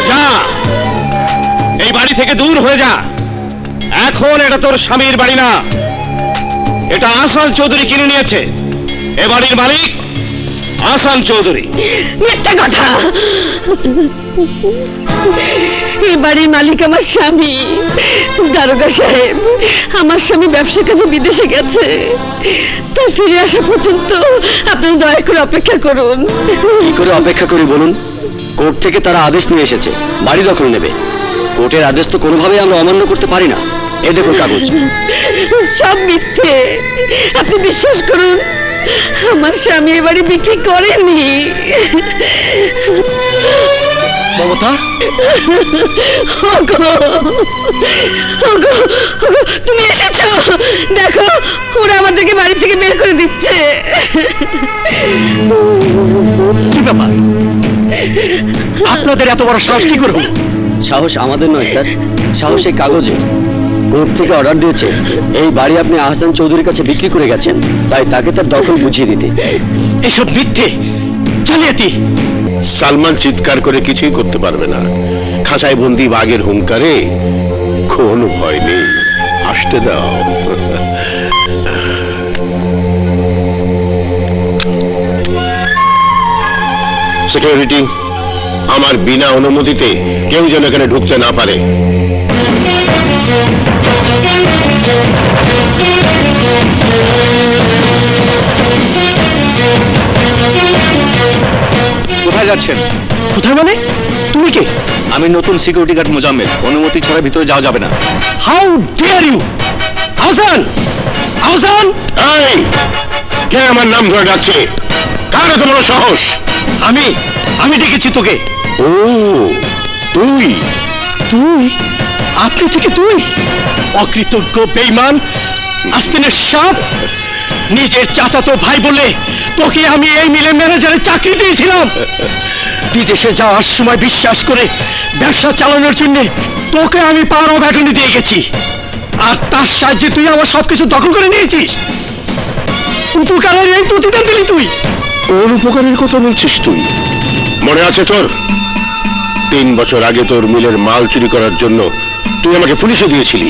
যা, এই বাড়ি থেকে দূর হয়ে যা। এখন এটা তোর স্বামীর বাড়ি না, এটা আহসান চৌধুরী কিনে নিয়েছে। এ বাড়ির মালিক আহসান চৌধুরী। মিথ্যা কথা, এই বাড়ির মালিক আমার স্বামী। দারোগা সাহেব, আমার স্বামী ব্যবসা কাজে বিদেশে গেছে, তা ফিরে আসা পর্যন্ত আপনি দয়া করে অপেক্ষা করুন। কি করে অপেক্ষা করি বলুন? কোর্ট থেকে তারা আদেশ নিয়ে এসেছে, বাড়ি দখল নেবে। কোর্টের আদেশ তো কোনোভাবেই আমরা অমান্য করতে পারি না। এই দেখুন কাগজ। সব মিথ্যে, আপনি বিশ্বাস করুন, আমার স্বামী এ বাড়ি বিক্রি করেনি। মমতা, ওগো, ওগো, ওগো, তুমি এসেছো? দেখো, ওরা আমাদেরকে বাড়ি থেকে বের করে দিচ্ছে। কি ব্যাপার? আপনাদের এত বড় সাহস কি করে হলো? সাহস আমাদের নয় স্যার, সাহস এই কাগজে। কোর্ট থেকে অর্ডার দিয়েছে এই বাড়ি আপনি আহসান চৌধুরীর কাছে বিক্রি করে গেছেন, তাই তাকে তার দখল বুঝিয়ে দিতে। এসব মিথ্যে, জালিয়াতি। সালমান চিৎকার করে কিছুই করতে পারবে না। খাঁচায় বন্দি বাঘের হুঙ্কারে কোনো ভয় নেই। আসতে দাও। সিকিউরিটি, আমার বিনা অনুমতিতে কেউ যেন এখানে ঢুকতে না পারে। কোথায় যাচ্ছেন? কোথায় মানে? তুমি কে? আমি নতুন সিকিউরিটি গার্ড মোজাম্মেল, অনুমতি ছাড়া ভিতরে যাওয়া যাবে না। How dare you! Ahsan! Ahsan! এই, কে আমার নাম ধরে ডাকছে? কার এত বড় সাহস? আমি ডেকেছি তোকে। ও, তুই? তুই? আপনি থেকে তুই? অকৃতজ্ঞ, বেঈমান, আস্তিনের সাপ! নিজের চাচাতো ভাই বলে তোকে আমি এই মিলের ম্যানেজারের চাকরি দিয়েছিলাম। বিদেশে যাওয়ার সময় বিশ্বাস করে ব্যবসা চালানোর জন্য তোকে আমি পাওয়ার অফ অ্যাটর্নি দিয়ে গেছি, আর তার সাহায্যে তুই আমার সবকিছু দখল করে নিয়েছিস। উপকারের এই প্রতিদান দিলি তুই। কোন উপকারের কথা বলছিস তুই? মনে আছে তোর? 3 বছর আগে তোর মিলের মাল চুরি করার জন্য তুই আমাকে পুলিশে দিয়েছিলি।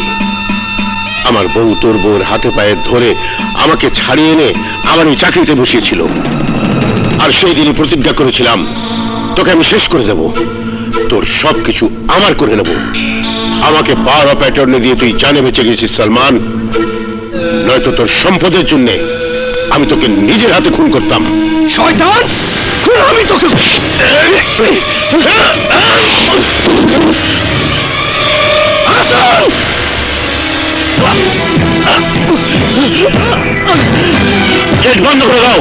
আমার বউ তোর বউর হাতে পায়ে ধরে আমাকে ছাড়িয়ে এনে আমার এই চাকরিতে বসিয়েছিল, আর সেই দিনই প্রতিজ্ঞা করেছিলাম তোকে আমি শেষ করে দেব, তোর সবকিছু আমার করে নেব। আমাকে পাওয়ার অফ অ্যাটর্নি দিয়ে তুই জানে বেঁচে গেছিস সালমান, নয়তো তোর সম্পদের জন্য আমি তোকে নিজের হাতে খুন করতাম। শয়তান! আমি তোকে গেট বন্ধ করে দাও।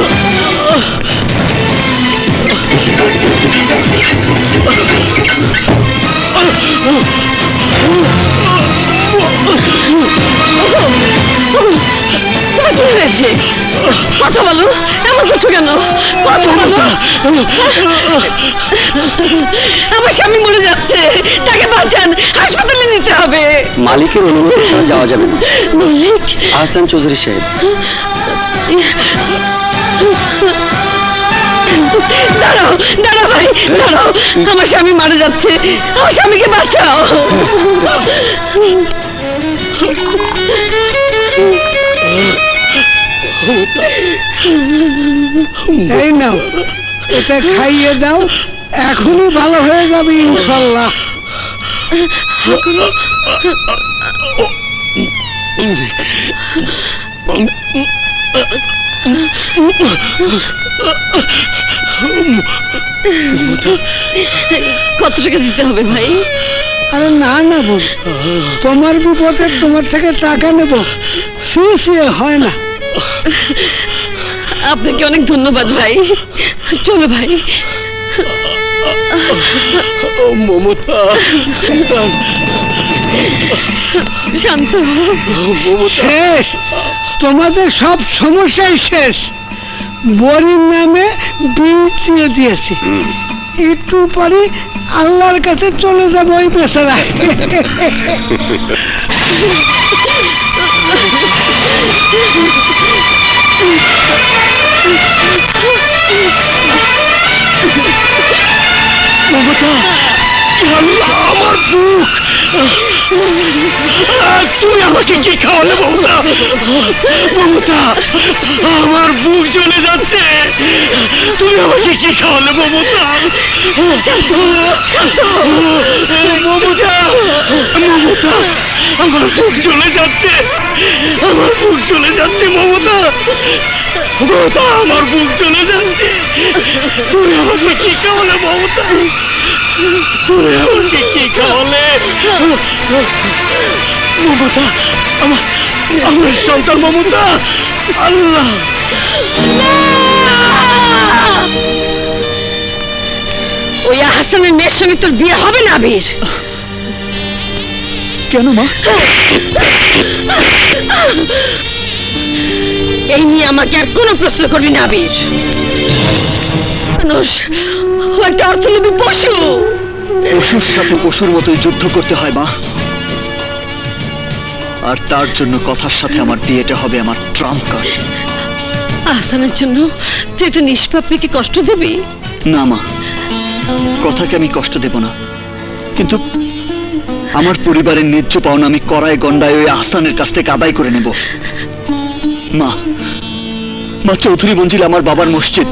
কি হয়েছে? কথা বলো, এমন কিছু কেন? কথা বলো। আমার স্বামী মরে যাচ্ছে, তাকে বাঁচান, হাসপাতালে নিতে হবে। মালিকের অনুমতি ছাড়া যাওয়া যাবে না। মালিক? আহসান চৌধুরী সাহেব। দাঁড়াও, দাঁড়াও ভাই, দাঁড়াও। আমার স্বামী মারা যাচ্ছে, আমার স্বামীকে বাঁচাও। এই নাও, এটা খাইয়ে দাও, এখনই ভালো হয়ে যাবে ইনশাল্লাহ। কত টাকা দিতে হবে ভাই? আরে না না বোন, তোমার বিপদে তোমার থেকে টাকা নেব, শুয়ে হয় না। আপনাকে অনেক ধন্যবাদ ভাই। চলো ভাই। মমতা, শান্ত শেষ, তোমাদের সব সমস্যাই শেষ। বরির নামে বিল দিয়ে দিয়েছি, একটু পরে আল্লাহর কাছে চলে যাবো ওই বেচারা। মমতা, আল্লাহ, আমার বুক! তুমি আমাকে কি খাওয়ালে মমতা? মমতা, আমার বুক জ্বলে যাচ্ছে। তুমি আমাকে কি খাওয়ালে মমতা? মমতা, মমতা, আমার বুক জ্বলে যাচ্ছে, আমার বুক জ্বলে যাচ্ছে মমতা। মমতা, আমার বুক জ্বলে যাচ্ছে। তুমি আমাকে কি খাওয়ালে মমতা? তুমি আমাকে কি খাওয়ালে মমতা? আমার সন্তান মমতা। আল্লাহ, ওই হাসানের মেয়ের সঙ্গে তোর বিয়ে হবে না আবির। কেন মা? এই নিয়ে আমাকে আর কোনো প্রশ্ন করবি না আবির। মানুষ ও একটা অর্থলোভী পশু। পশুর সাথে পশুর মতোই যুদ্ধ করতে হয় মা, আর তার জন্য কথার সাথে আমার বিয়েটা হবে আমার ট্রাম্প কার্ড। আহসানের জন্য তুই তো নিষ্পাপ মেয়েকে কষ্ট দিবি? না মা, কথাকে আমি কষ্ট দেব না, কিন্তু আমার পরিবারের ন্যায্য পাওনা আমি কড়াই গন্ডায় ওই আহসানের কাছ থেকে আদায় করে নেব। মা, মা চৌধুরী মঞ্জিল আমার বাবার মসজিদ,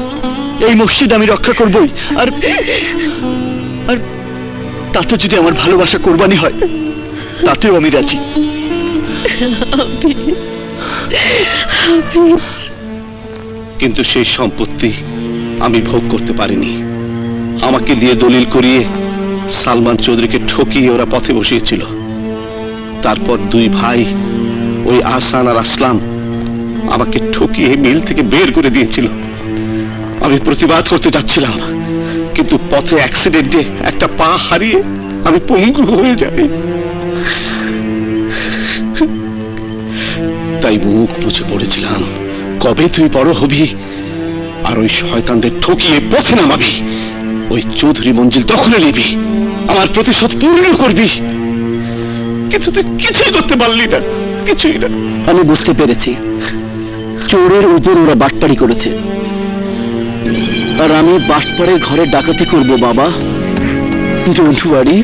এই মসজিদ আমি রক্ষা করবই। আর আর তাতে যদি আমার ভালোবাসা কোরবানি হয় তাতেও আমি রাজি। কিন্তু সেই সম্পত্তি আমি ভোগ করতে পারিনি। আমাকে দিয়ে দলিল করিয়ে সালমান চৌধুরীকে ঠকিয়ে ওরা পথে বসিয়েছিল। তারপর দুই ভাই ওই আহসান আর আসলাম আমাকে ঠকিয়ে মিল থেকে বের করে দিয়েছিল। আমি প্রতিবাদ করতে যাচ্ছিলাম, কিন্তু পথে অ্যাক্সিডেন্টে একটা পা হারিয়ে আমি পঙ্গু হয়ে যাই। তাই মুখ বুঝে পড়েছিলাম, কবে তুই বড় হবি আর ওই শয়তানদের ঠকিয়ে পথে নামাবি, ওই চৌধুরী মঞ্জিল দখলে নিবি, আমার প্রতিশোধ পূর্ণ করবি। কিন্তু তুই কিছুই করতে পারলি না, কিছুই না। আমি বুঝতে পেরেছি চোরের উপর ওরা বাটপাড়ি করেছে, আর আমি বাটপাড়ের ঘরে ডাকাতি করব বাবা। Don't worry,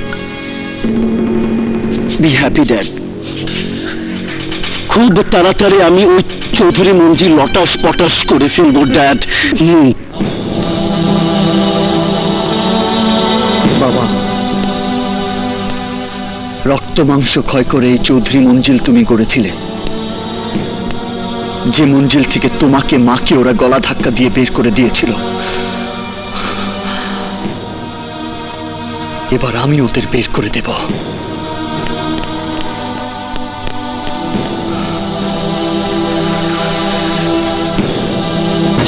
be happy dad. খুব তাড়াতাড়ি আমি ওই চৌধুরী মঞ্জিল লটাস পটাস করে ফেলবো ড্যাড। বাবা, রক্ত মাংস ক্ষয় করে এই চৌধুরী মঞ্জিল তুমি গড়েছিলে, যে মঞ্জিল থেকে তোমাকে মাকে ওরা গলা ধাক্কা দিয়ে বের করে দিয়েছিল। এবার আমি ওদের বের করে দেব।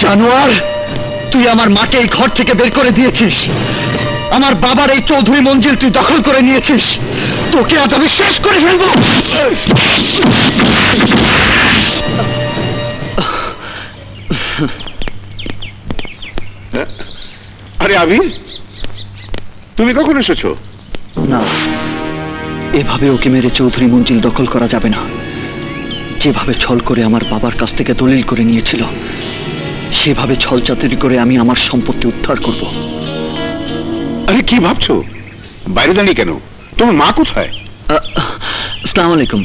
জানোয়ার, তুই আমার মাকে এই ঘর থেকে বের করে দিয়েছিস, আমার বাবার এই চৌধুরী মঞ্জিল তুই দখল করে নিয়েছিস, তোকে আজ আমি শেষ করে ফেলবো। আরে আবির, তুমি কখন এসেছো? না, এভাবে ওকে মেরে চৌধুরী মঞ্জিল দখল করা যাবে না। যেভাবে ছল করে আমার বাবার কাছ থেকে দলিল করে নিয়েছিল, সেভাবে ছল চাতুরি করে আমি আমার সম্পত্তি উদ্ধার করব। আরে কি ভাবছো? বাইরে দাঁড়িয়ে কেন? তোমার মা কোথায়? আসসালামু আলাইকুম।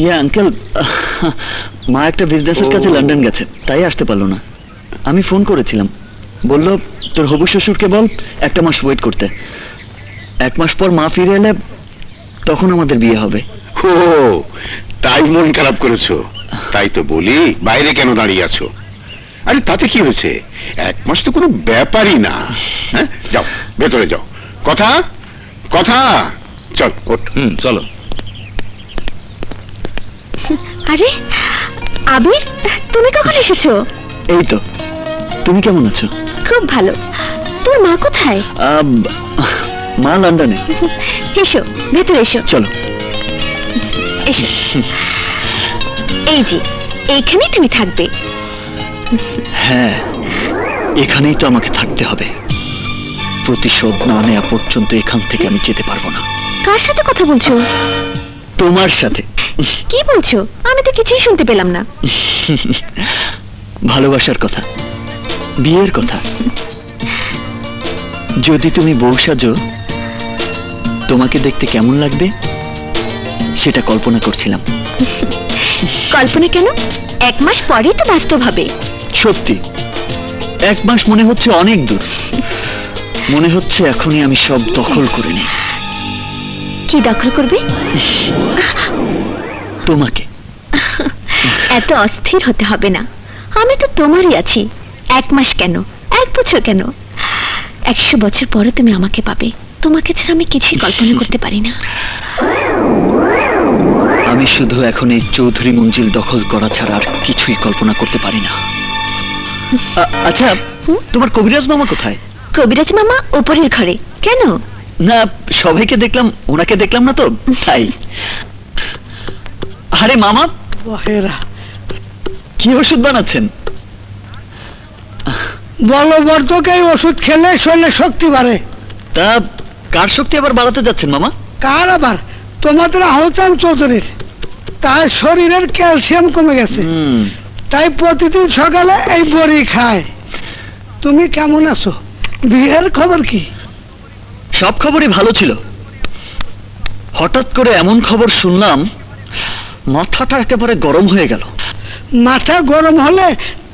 ইয়া আঙ্কেল, মা একটা বিজনেসের কাছে লন্ডন গেছে, তাই আসতে পারলো না। আমি ফোন করেছিলাম, বলল তোর হবু শ্বশুরকে বল 1 মাস ওয়েট করতে, 1 মাস পর মা ফিরে এলে তখন আমাদের বিয়ে হবে। ও, তাই মন খারাপ করেছো? তাই তো বলি, বাইরে কেন দাঁড়িয়ে আছো? আরে তাতে কি হয়েছে? 1 মাস তো কোনো ব্যাপারই না। হ্যাঁ, যাও ভেতরে যাও। কথা কথা, চল ওঠ। চলো। আরে আবির, তুমি কখন এসেছো? এই তো, তুমি কেমন আছো? খুব ভালো। তোর মা কোথায়? মা লন্ডনে। এসো, ভেতরে এসো। চলো। এসো। এই যে, এইখানেই তুমি থাকবে। হ্যাঁ, এখানেই তো আমাকে থাকতে হবে। প্রতিশোধ না নেওয়া পর্যন্ত এখান থেকে আমি যেতে পারবো না। কার সাথে কথা বলছো? তোমার সাথে। কি বলছো? আমি তো কিছুই শুনতে পেলাম না। ভালোবাসার কথা, বিয়ের কথা। যদি তুমি বউ সাজো, তোমাকে দেখতে কেমন লাগবে সেটা কল্পনা করছিলাম। কল্পনা কেন? 1 মাস পরেই তো বাস্তব হবে। সত্যি 1 মাস মনে হচ্ছে অনেক দূর। মনে হচ্ছে এখনই আমি সব দখল করে নিই। কি দখল করবে? তোমাকে। এত অস্থির হতে হবে না, আমি তো তোমারই আছি। 1 মাস কেন, 1 বছর কেন, 100 বছর পরে তুমি আমাকে পাবে। তোমাকে ছাড়া আমি কিছুই কল্পনা করতে পারি না। আমি শুধু এখন এই চৌধুরী মঞ্জিল দখল করা ছাড়া আর কিছুই কল্পনা করতে পারি না। আচ্ছা, তোমার কবিরাজ মামা কোথায়? কবিরাজ মামা উপরের ঘরে কেন? না, সবাইকে দেখলাম, ওনাকে দেখলাম না তো তাই। আরে মামা, বহেরা কি ওষুধ বানাচ্ছেন? বলবর্ধক এই ওষুধ খেলে শরীরে শক্তি বাড়ে। তা কার শক্তি আবার বাড়াতে যাচ্ছেন মামা? কার আবার? তোমাদের আহতান চৌধুরীর। তার শরীরের ক্যালসিয়াম কমে গেছে, তাই প্রতিদিন সকালে এই বড়ি খায়। তুমি কেমন আছো? বিয়ের খবর কি? সব খবরই ভালো ছিল, হঠাৎ করে এমন খবর শুনলাম মাথাটা একেবারে গরম হয়ে গেল। মাথা গরম হলে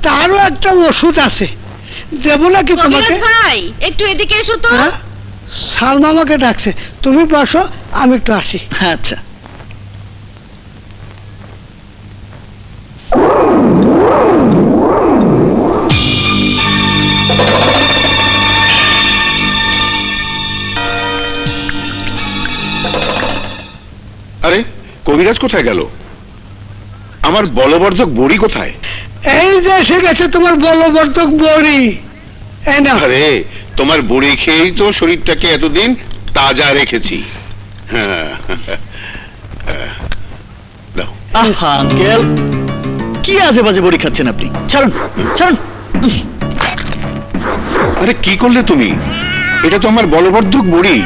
তারও একটা ওষুধ আছে, দেবো নাকি তোমাকে? ভাই একটু এদিকে এসো তো। হ্যাঁ? সালমা আমাকে ডাকছে, তুমি বসো, আমি একটু আসি। আচ্ছা। আরে কবিরাজ কোথায় গেল? আমার বলবর্ধক বড়ি কোথায়? এই যে এসে গেছে তোমার বলবর্ধক বড়ি। এই না, আরে তোমার বড়ি খেয়েই তো শরীরটাকে এতদিন তাজা রেখেছি। হ্যাঁ, দাও। আহা আঙ্কেল, কি আজে বাজে বড়ি খাচ্ছেন আপনি? ছাড়ুন ছাড়ুন। আরে কি করলে তুমি? এটা তো আমার বলবর্ধক বড়ি।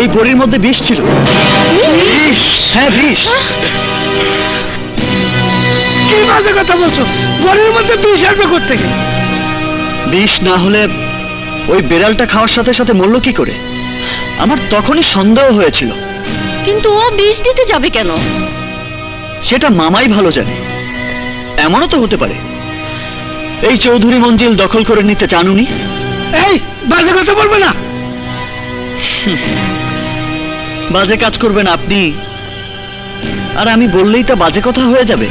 এই বড়ির মধ্যে বিষ ছিল। বিষ? হ্যাঁ বিষ। কি বাজে কথা বলছো? বড়ির মধ্যে বিষ আসবে কোত্থেকে? বিষ না হলে ওই বেড়ালটা খাওয়ার সাথে সাথে মরল কি করে? আমার তখনই সন্দেহ হয়েছিল। কিন্তু ও বিষ দিতে যাবে কেন? সেটা মামাই ভালো জানে। এমনও তো হতে পারে এই চৌধুরী মঞ্জিল দখল করে নিতে চান উনি। এই বাজে কথা বলবে না। বাজে কাজ করবেন আপনি, আর আমি বললেই তা বাজে কথা হয়ে যাবে,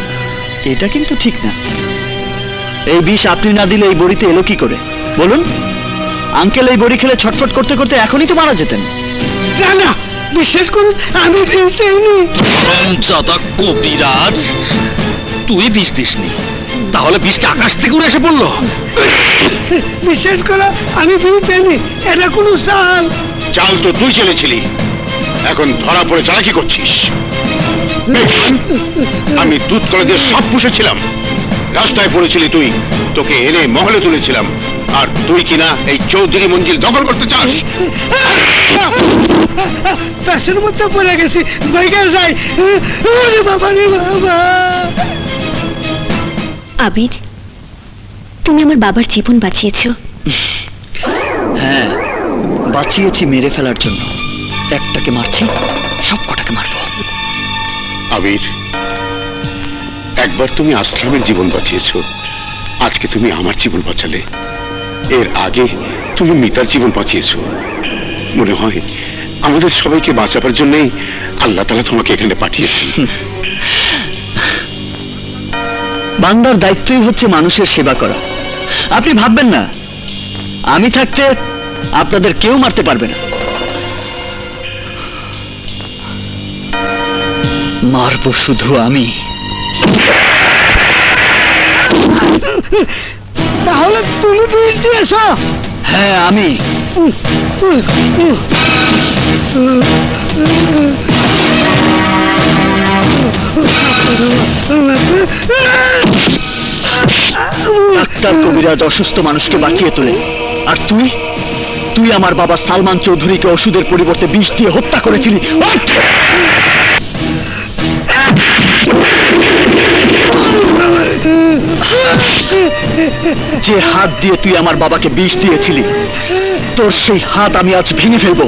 এটা কিন্তু ঠিক না। এই বিষ আপনি না দিলে এই বড়িতে এলো কি করে বলুন? আঙ্কেল এই বড়ি খেলে ছটফট করতে করতে এখনই তো মারা যেতেন। না না, বিশ্বাস করুন, আমি বিষ দিইনি। কবিরাজ, তুই বিষ দিসনি, তাহলে বিষটা আকাশ থেকে উড়ে এসে পড়লো? বিশ্বাস করো, আমি বিষ দিইনি। এটা কোনো চাল। চাল তো তুই চেলেছিলি, এখন ধরা পড়ে চালাকি করছিস। আমি দুধ কলেজে সব পুষেছিলাম, রাস্তায় পড়েছিলি তুই, তোকে এনে মহলে তুলেছিলাম, আর তুই কিনা এই চৌধুরী মঞ্জিল দখল করতে চাস? প্যাসের মধ্যে পড়ে গেছি, বাইকে যাই। ওরে বাবা রে বাবা। আবির, তুমি আমার বাবার জীবন বাঁচিয়েছো। হ্যাঁ, বাঁচিয়েছি মেরে ফেলার জন্য। একটাকে মারছি, সব কটাকে মারবো। আবির, একবার তুমি আসলামের জীবন বাঁচিয়েছ, আজকে তুমি আমার জীবন বাঁচালে। এর আগে তুমি মিতার জীবন বাঁচিয়েছ। মনে হয় আমাদের সবাইকে বাঁচাবার জন্যই আল্লাহ তাআলা তোমাকে এখানে পাঠিয়েছেন। বান্দার দায়িত্বই হচ্ছে মানুষের সেবা করা। আপনি ভাববেন না আমি থাকতে আপনাদের কেউ মারতে পারবে না। মারবো শুধু আমি। তাহলে তুমি বিষ দিয়েছ? হ্যাঁ আমি। ডাক্তার কবিরাজ অসুস্থ মানুষকে বাঁচিয়ে তোলে, আর তুই তুই আমার বাবা সালমান চৌধুরীকে ওষুধের পরিবর্তে বিষ দিয়ে হত্যা করেছিলি। যে হাত দিয়ে তুই আমার বাবাকে বিষ দিয়েছিলি, তোর সেই হাত আমি আজ ভেঙে ফেলবো।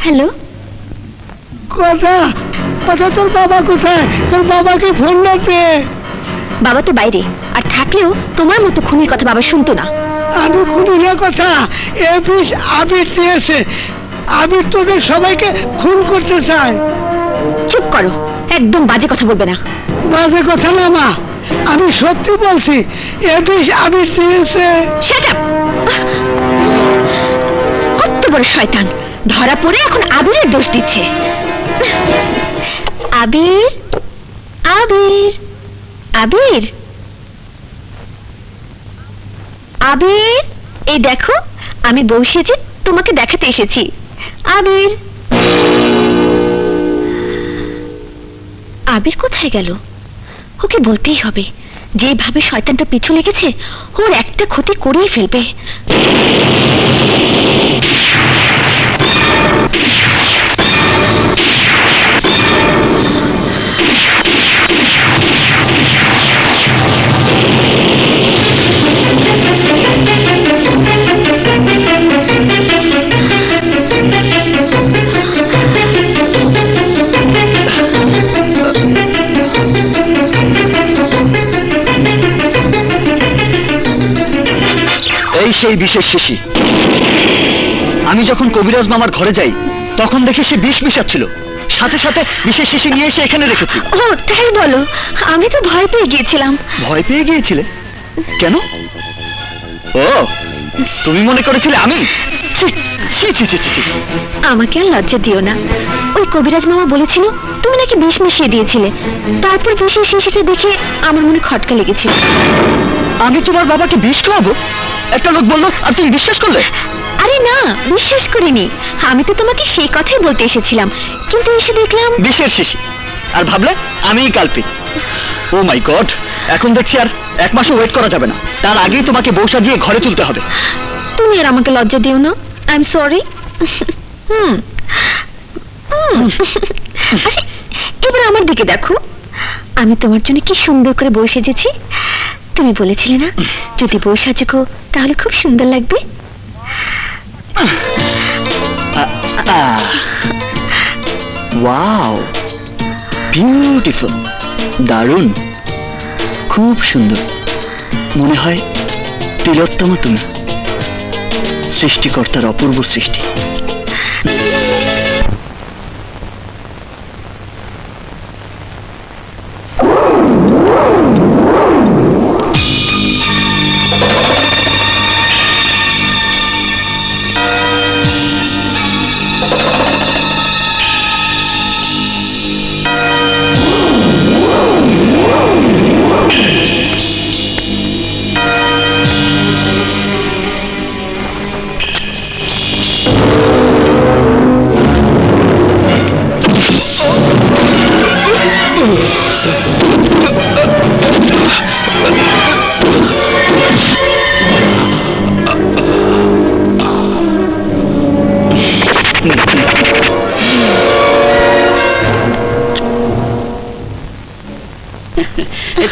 হ্যালো, কথা কথা তোর বাবা কোথায়? তোর বাবাকে ফোন না পে। বাবা তো বাইরে, আর থাকলেও তোমার মতো খুনির কথা বাবা শুনতো না। আমি খুনির কথা এফিস আবির দিয়েছে। আবির তোদের সবাইকে খুন করতে চায়। চুপ করো, একদম বাজে কথা বলবে না। বাজে কথা না মা, আমি সত্যি বলছি। এফিস আবির দিয়েছে। Shut up! কত বড় শয়তান, ধরা পড়ে এখন আবিরের দোষ দিচ্ছে। আবির, আবির, আবির, আবির, এই দেখো আমি বউ সেজে তোমাকে দেখাতে এসেছি। আবির, আবির কোথায় গেল? ওকে বলতেই হবে, যেভাবে শয়তানটা পিছু লেগেছে ওর একটা ক্ষতি করেই ফেলবে। এই সেই বিশেষ শিশি। আমি যখন কবিরাজ মামার ঘরে যাই তখন দেখি সে বিষ মিশাচ্ছিল, সাথে সাথে বিশেষ শিশি নিয়ে এসে এখানে রেখেছি। ও তাই বলো? আমি তো ভয় পেয়ে গিয়েছিলাম। ভয় পেয়ে গিয়েছিলে কেন? ও, তুমি মনে করেছিলে আমি? ছি, ছি, ছি, ছি, ছি, ছি। আমাকে আর লজ্জা দিও না। ওই কবিরাজ মামা বলেছিল তুমি নাকি বিষ মিশিয়ে দিয়েছিলে। তারপর বিষের শিশিটা দেখে আমার মনে খটকা লেগেছিল। আমি তোমার বাবাকে বিষ খাওয়াবো? একটা লোক বললো আর তুমি বিশ্বাস করলে? আরে না, বিশ্বাস করিনি। আমি তো তোমাকে সেই কথাই বলতে এসেছিলাম, কিন্তু এসে দেখলাম বিষের শিশি, আর ভাবলে আমিই কালপিট। ও মাই গড, এখন দেখছি আর এক মাসও ওয়েট করা যাবে না। তার আগেই তোমাকে বউ সাজিয়ে ঘরে তুলতে হবে। তুমি আর আমাকে লজ্জা দিও না। I am sorry. এবার আমার দিকে দেখো, আমি তোমার জন্য কি সুন্দর করে বউ সেজেছি। তুমি বলেছিলে না যদি বউ সাজুকো তাহলে খুব সুন্দর লাগবে। ওয়াও, বিউটিফুল, দারুণ, খুব সুন্দর। মনে হয় তিলোত্তমা তুমি, সৃষ্টিকর্তার অপূর্ব সৃষ্টি।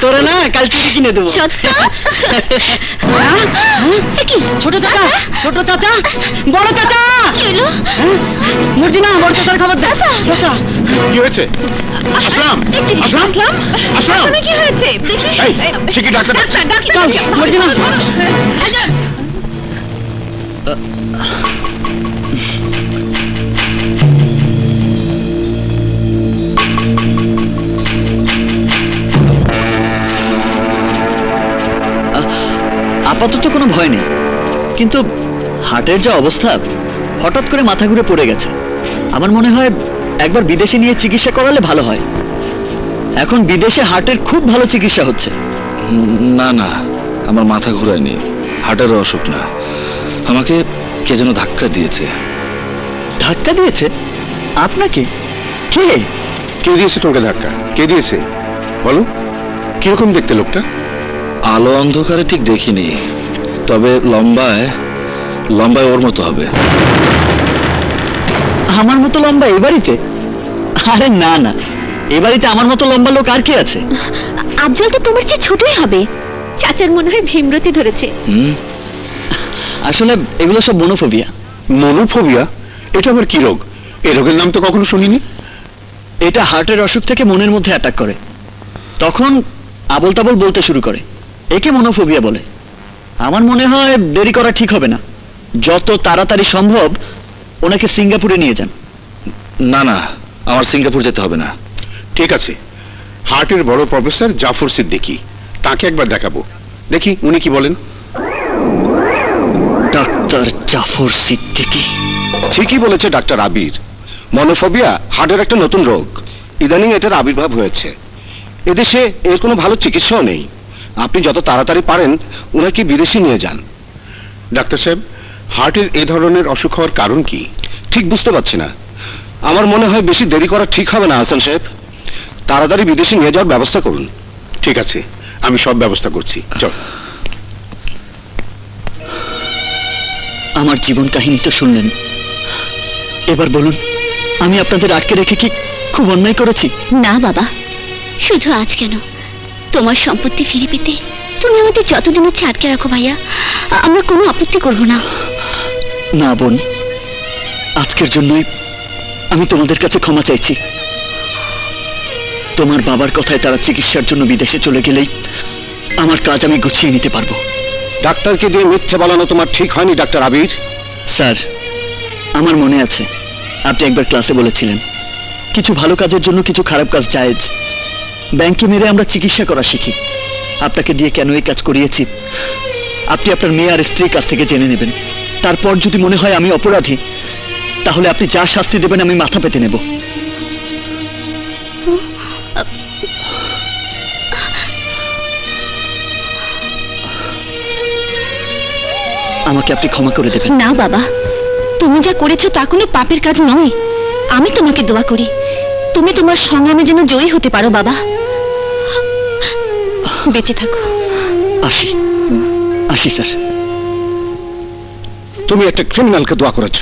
তোরা না কাল চুরি কিনে দেবো। সত্য? ছোট চাচা, ছোট চাচা, বড় চাচা। মর্জিনা, বড় চাচার খবর দে। চাচা, কি হয়েছে? আসলাম, আসলাম, আসলাম। কি হয়েছে দেখি। এই, সে কি ডাক্তার? চল, মর্জিনা। আপাতত কোনো ভয় নেই, কিন্তু হার্টের যা অবস্থা, হঠাৎ করে মাথা ঘুরে পড়ে গেছে। আমার মনে হয় একবার বিদেশে নিয়ে চিকিৎসা করালে ভালো হয়। এখন বিদেশে হার্টের খুব ভালো চিকিৎসা হচ্ছে। না না, আমার মাথা ঘুরায়নি, হার্টের অসুখ না। আমাকে কে যেন ধাক্কা দিয়েছে। ধাক্কা দিয়েছে? আপনাকে? কে? কে দিয়েছে তোমাকে ধাক্কা? কে দিয়েছে বলো? কিরকম দেখতে লোকটা? আলো অন্ধকারে ঠিক দেখিনি, তবে লম্বায় লম্বায় ওর মতো হবে। আমার মতো লম্বা এই বাড়িতে? আরে না না, এ বাড়িতে আমার মতো লম্বা লোক আর কে আছে? আফজল তো তোমার চেয়ে ছোটই হবে। চাচার মনে হয় ভীমরতি ধরেছে। আসলে এগুলো সব মনোফোবিয়া। মনোফোবিয়া? এটা আবার কি রোগ? এ রোগের নাম তো কখনো শুনিনি। এটা হার্টের অসুখ থেকে মনের মধ্যে অ্যাটাক করে, তখন আবল তাবল বলতে শুরু করে। একে মনোফোবিয়া বলে। আমার মনে হয় দেরি করা ঠিক হবে না, যত তাড়াতাড়ি সম্ভব ওনাকে সিঙ্গাপুরে নিয়ে যান। না না, আমার সিঙ্গাপুর যেতে হবে না। ঠিক আছে, হার্টের বড় প্রফেসর জাফর সিদ্দিকী, তাকে একবার দেখাবো, দেখি উনি কি বলেন। ডাক্তার জাফর সিদ্দিকী। ঠিকই বলেছে ডাক্তার আবির, মনোফোবিয়া হার্টের একটা নতুন রোগ। ইদানিং এটার আবির্ভাব হয়েছে। এদেশে এর কোনো ভালো চিকিৎসাও নেই। আপনি যত তাড়াতাড়ি পারেন ওনাকে বিদেশে নিয়ে যান। ডাক্তার সাহেব, হার্টের এ ধরনের অসুখ হওয়ার কারণ কি? ঠিক বুঝতে পারছি না। আমার মনে হয় বেশি দেরি করা ঠিক হবে না হাসান সাহেব। তাড়াতাড়ি বিদেশে নিয়ে যাওয়ার ব্যবস্থা করুন। ঠিক আছে, আমি সব ব্যবস্থা করছি, চল। আমার জীবন কাহিনী তো শুনলেন, এবার বলুন আমি আপনাদের আটকে রেখে কি খুব অন্যায় করেছি? না বাবা, শুধু আজ কেন, তোমার সম্পত্তি ফিরে পেতে তুমি আমাদের যতদিন হচ্ছে আটকে রাখো ভাইয়া, আমরা কোনো আপত্তি করব না। না বোন, আজকের জন্যই আমি তোমাদের কাছে ক্ষমা চাইছি। তোমার বাবার কথায় তারা চিকিৎসার জন্য বিদেশে চলে গেলেই আমার কাজ আমি গুছিয়ে নিতে পারবো। ডাক্তারকে দিয়ে মিথ্যে বলানো তোমার ঠিক হয়নি ডাক্তার আবির। স্যার, আমার মনে আছে আপনি একবার ক্লাসে বলেছিলেন কিছু ভালো কাজের জন্য কিছু খারাপ কাজ জায়েজ। ব্যাংকে মেরে আমরা চিকিৎসা করা শিখি। আপনাকে দিয়ে কেন এই কাজ করিয়েছি আপনি আপনার মেয়ে আর স্ত্রীর কাছ থেকে জেনে নেবেন। তারপর যদি মনে হয় আমি অপরাধী, তাহলে আপনি যা শাস্তি দেবেন আমি মাথা পেতে নেব। আমাকে আপনি ক্ষমা করে দেবেন। না বাবা, তুমি যা করেছো তা কোনো পাপের কাজ নয়। আমি তোমাকে দোয়া করি তুমি তোমার সংগ্রামে যেন জয়ী হতে পারো বাবা। বেঁচে থাকো। আসি আসি স্যার। তুমি একটা ক্রিমিনালকে দোয়া করেছ।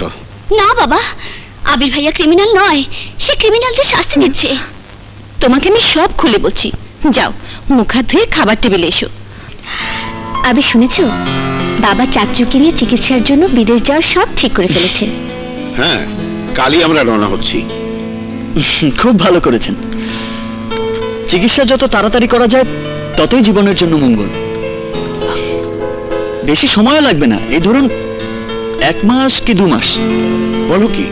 না বাবা, আবির ভাইয়া ক্রিমিনাল নয়, সে ক্রিমিনালদের শাস্তি দিচ্ছে। তোমাকে আমি সব খুলে বলছি। যাও মুখ হাত ধুয়ে খাবার টেবিলে এসো। আবির শুনেছো, বাবা চাচুকে নিয়ে চিকিৎসার জন্য বিদেশ যাওয়ার সব ঠিক করে ফেলেছে। হ্যাঁ, কালই আমরা রওনা হচ্ছি। খুব ভালো করেছেন। চিকিৎসা যত তাড়াতাড়ি করা যায় ততই জীবনের জন্য মঙ্গল। বেশি সময় লাগবে না, এই ধরুন 1 মাস কি 2 মাস। বলো কি,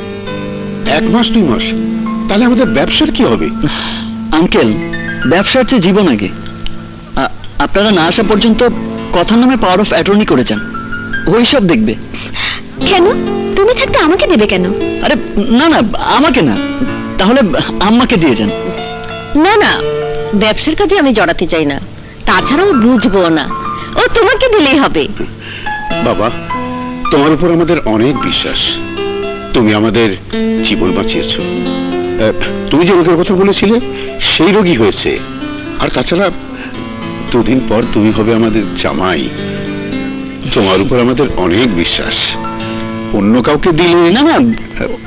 1 মাস 2 মাস? তাহলে আমাদের ব্যবসার কি হবে? আঙ্কেল, ব্যবসার চেয়ে জীবন আগে। আপনারা না আসা পর্যন্ত কথার নামে পাওয়ার অফ অ্যাটর্নি করে যান, ওই সব দেখবে। কেন তুমি থাকতে আমাকে দেবে কেন? আরে না না, আমাকে না, তাহলে আম্মাকে দিয়ে যান। না না, ব্যবসার কাজে আমি জড়াতে চাই না, তাছাড়াও বুঝবো না, ও তোমাকে দিলেই হবে। বাবা, তোমার উপর আমাদের অনেক বিশ্বাস। তুমি আমাদের জীবন বাঁচিয়েছ। তুমি যে রোগের কথা বলেছিলে সেই রোগী হয়েছে। আর তাছাড়া 2 দিন পর তুমি হবে আমাদের জামাই। তোমার উপর আমাদের অনেক বিশ্বাস। অন্য কাউকে দিলে না না,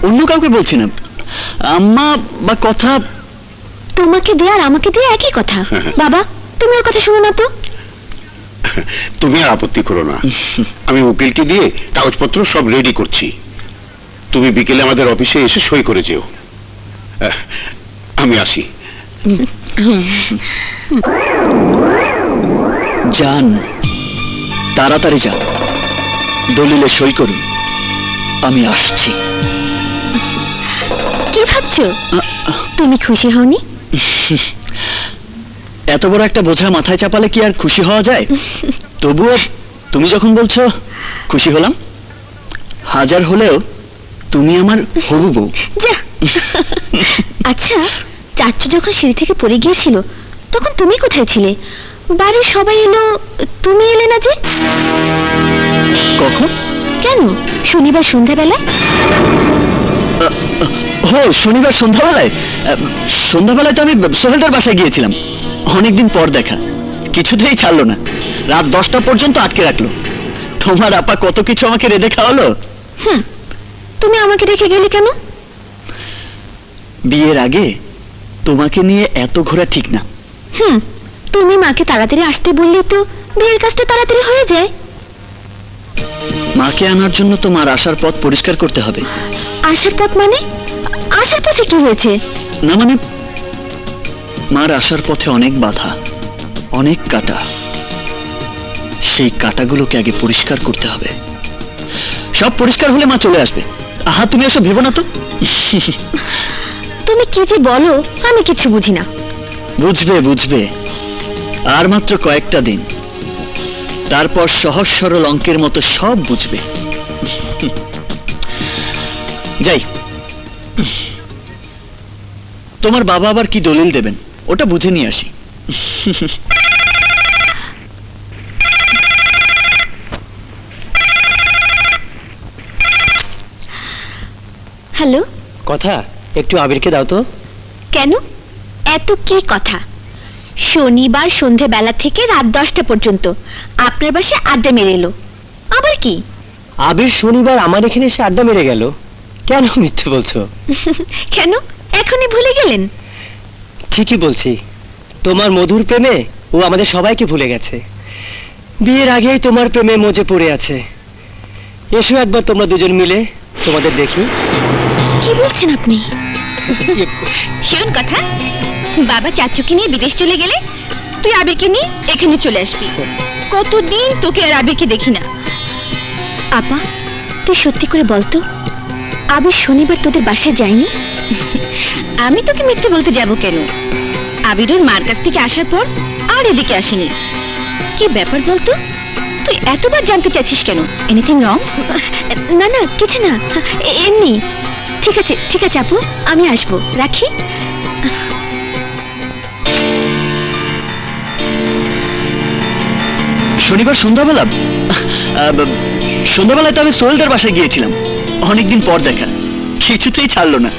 অন্য কাউকে বলছি না, আম্মা বা কথা। তোমাকে দিয়ে আর আমাকে দিয়ে একই কথা। বাবা, তুমি ওর কথা শুনো না তো। তুমি আর আপত্তি করো না। আমি উকিলকে দিয়ে কাগজপত্র সব রেডি করছি। তুমি বিকেলে আমাদের অফিসে এসে সই করে যেও। আমি আসি। যান, তাড়াতাড়ি যান, দলিলে সই করুন, আমি আসছি। কি ভাবছো, তুমি খুশি হওনি? এত বড় একটা বোঝা মাথায় চাপালে কি আর খুশি হওয়া যায়? তবুও তুমি যখন বলছো খুশি হলাম। 1000 হলেও তুমি আমার হবু বউ। যা। আচ্ছা, চাচু যখন সিঁড়ি থেকে পড়ে গিয়েছিল তখন তুমি কোথায় ছিলে? বাড়ির সবাই এলো, তুমি এলে না যে? কখন? কেন, শনিবার সন্ধ্যাবেলায়। ও, শনিবার সন্ধ্যাবেলায়? সন্ধ্যাবেলায় তো আমি সোহেলটার বাসায় গিয়েছিলাম। অনেকদিন পর দেখা, কিছুতেই ছাড়লো না, রাত 10টা পর্যন্ত আটকে রাখলো। তোমার আপা কত কিছু আমাকে রেঁধে খাওয়ালো। তুমি আমাকে রেখে গেলে কেন? বিয়ের আগে তোমাকে নিয়ে এত ঘোরা ঠিক না। তুমি মাকে তাড়াতাড়ি আসতে বললে তো বিয়ের কাজটা তাড়াতাড়ি হয়ে যায়। মাকে আনার জন্য তোমার আসার পথ পরিষ্কার করতে হবে। আসার পথ মানে? আসার পথে কি হয়েছে? না মানে, মার আসার পথে অনেক বাধা, অনেক কাঁটা। সেই কাঁটাগুলোকে আগে পরিষ্কার করতে হবে। সব পরিষ্কার হলে মা চলে আসবে। আহা, তুমি এসব ভেবো না তো। তুমি কি যে বলো, আমি কিছু বুঝি না। বুঝবে বুঝবে, আর মাত্র কয়েকটা দিন, তারপর সহজ সরল অঙ্কের মতো সব বুঝবে। যাই, তোমার বাবা আবার কি দলিল দেবেন ওটা বুঝে নিয়ে আসি। হ্যালো, কথা একটু আবিরকে দাও তো। কেন? এত কি কথা? শনিবার সন্ধেবেলা থেকে রাত 10টা পর্যন্ত আপনার বাসায় আড্ডা মেরে এলো। আবার কি? আবির শনিবার আমার এখানে এসে আড্ডা মেরে গেল। কেন মিথ্যে বলছো? কেন এখনই ভুলে গেলেন? ঠিকই বলছি, তোমার মধুর প্রেমে ও আমাদের সবাইকে ভুলে গেছে। বিয়ের আগেই তোমার প্রেমে মজে পড়ে আছে। এসো একবার তোমরা দুজন মিলে তোমাদের দেখি। কি বলছেন আপনি? শোন কথা, বাবা চাচুকে নিয়ে বিদেশ চলে গেলে তুই আবিরকে নিয়ে এখানে চলে আসবি। কতদিন তোকে আর আবিরকে দেখি না। আপা, তুই সত্যি করে বলতো, আবির শনিবার তোদের বাসায় যায়নি? আমি তোকে মিথ্যে বলতে যাব কেন? আবির ওর মার কাছ থেকে আসার পর আর এদিকে আসেনি। কি ব্যাপার বলতো? তুই এতবার জানতে চাচ্ছিস কেন? Anything wrong? না না, কিছু না, এমনি। ঠিক আছে ঠিক আছে আপু, আমি আসবো, রাখি। শনিবার সন্ধ্যাবেলা? সন্ধ্যাবেলায় তো আমি সোহেলদার বাসায় গিয়েছিলাম, অনেকদিন পর দেখা। কিছুতেই ছাড়লো না,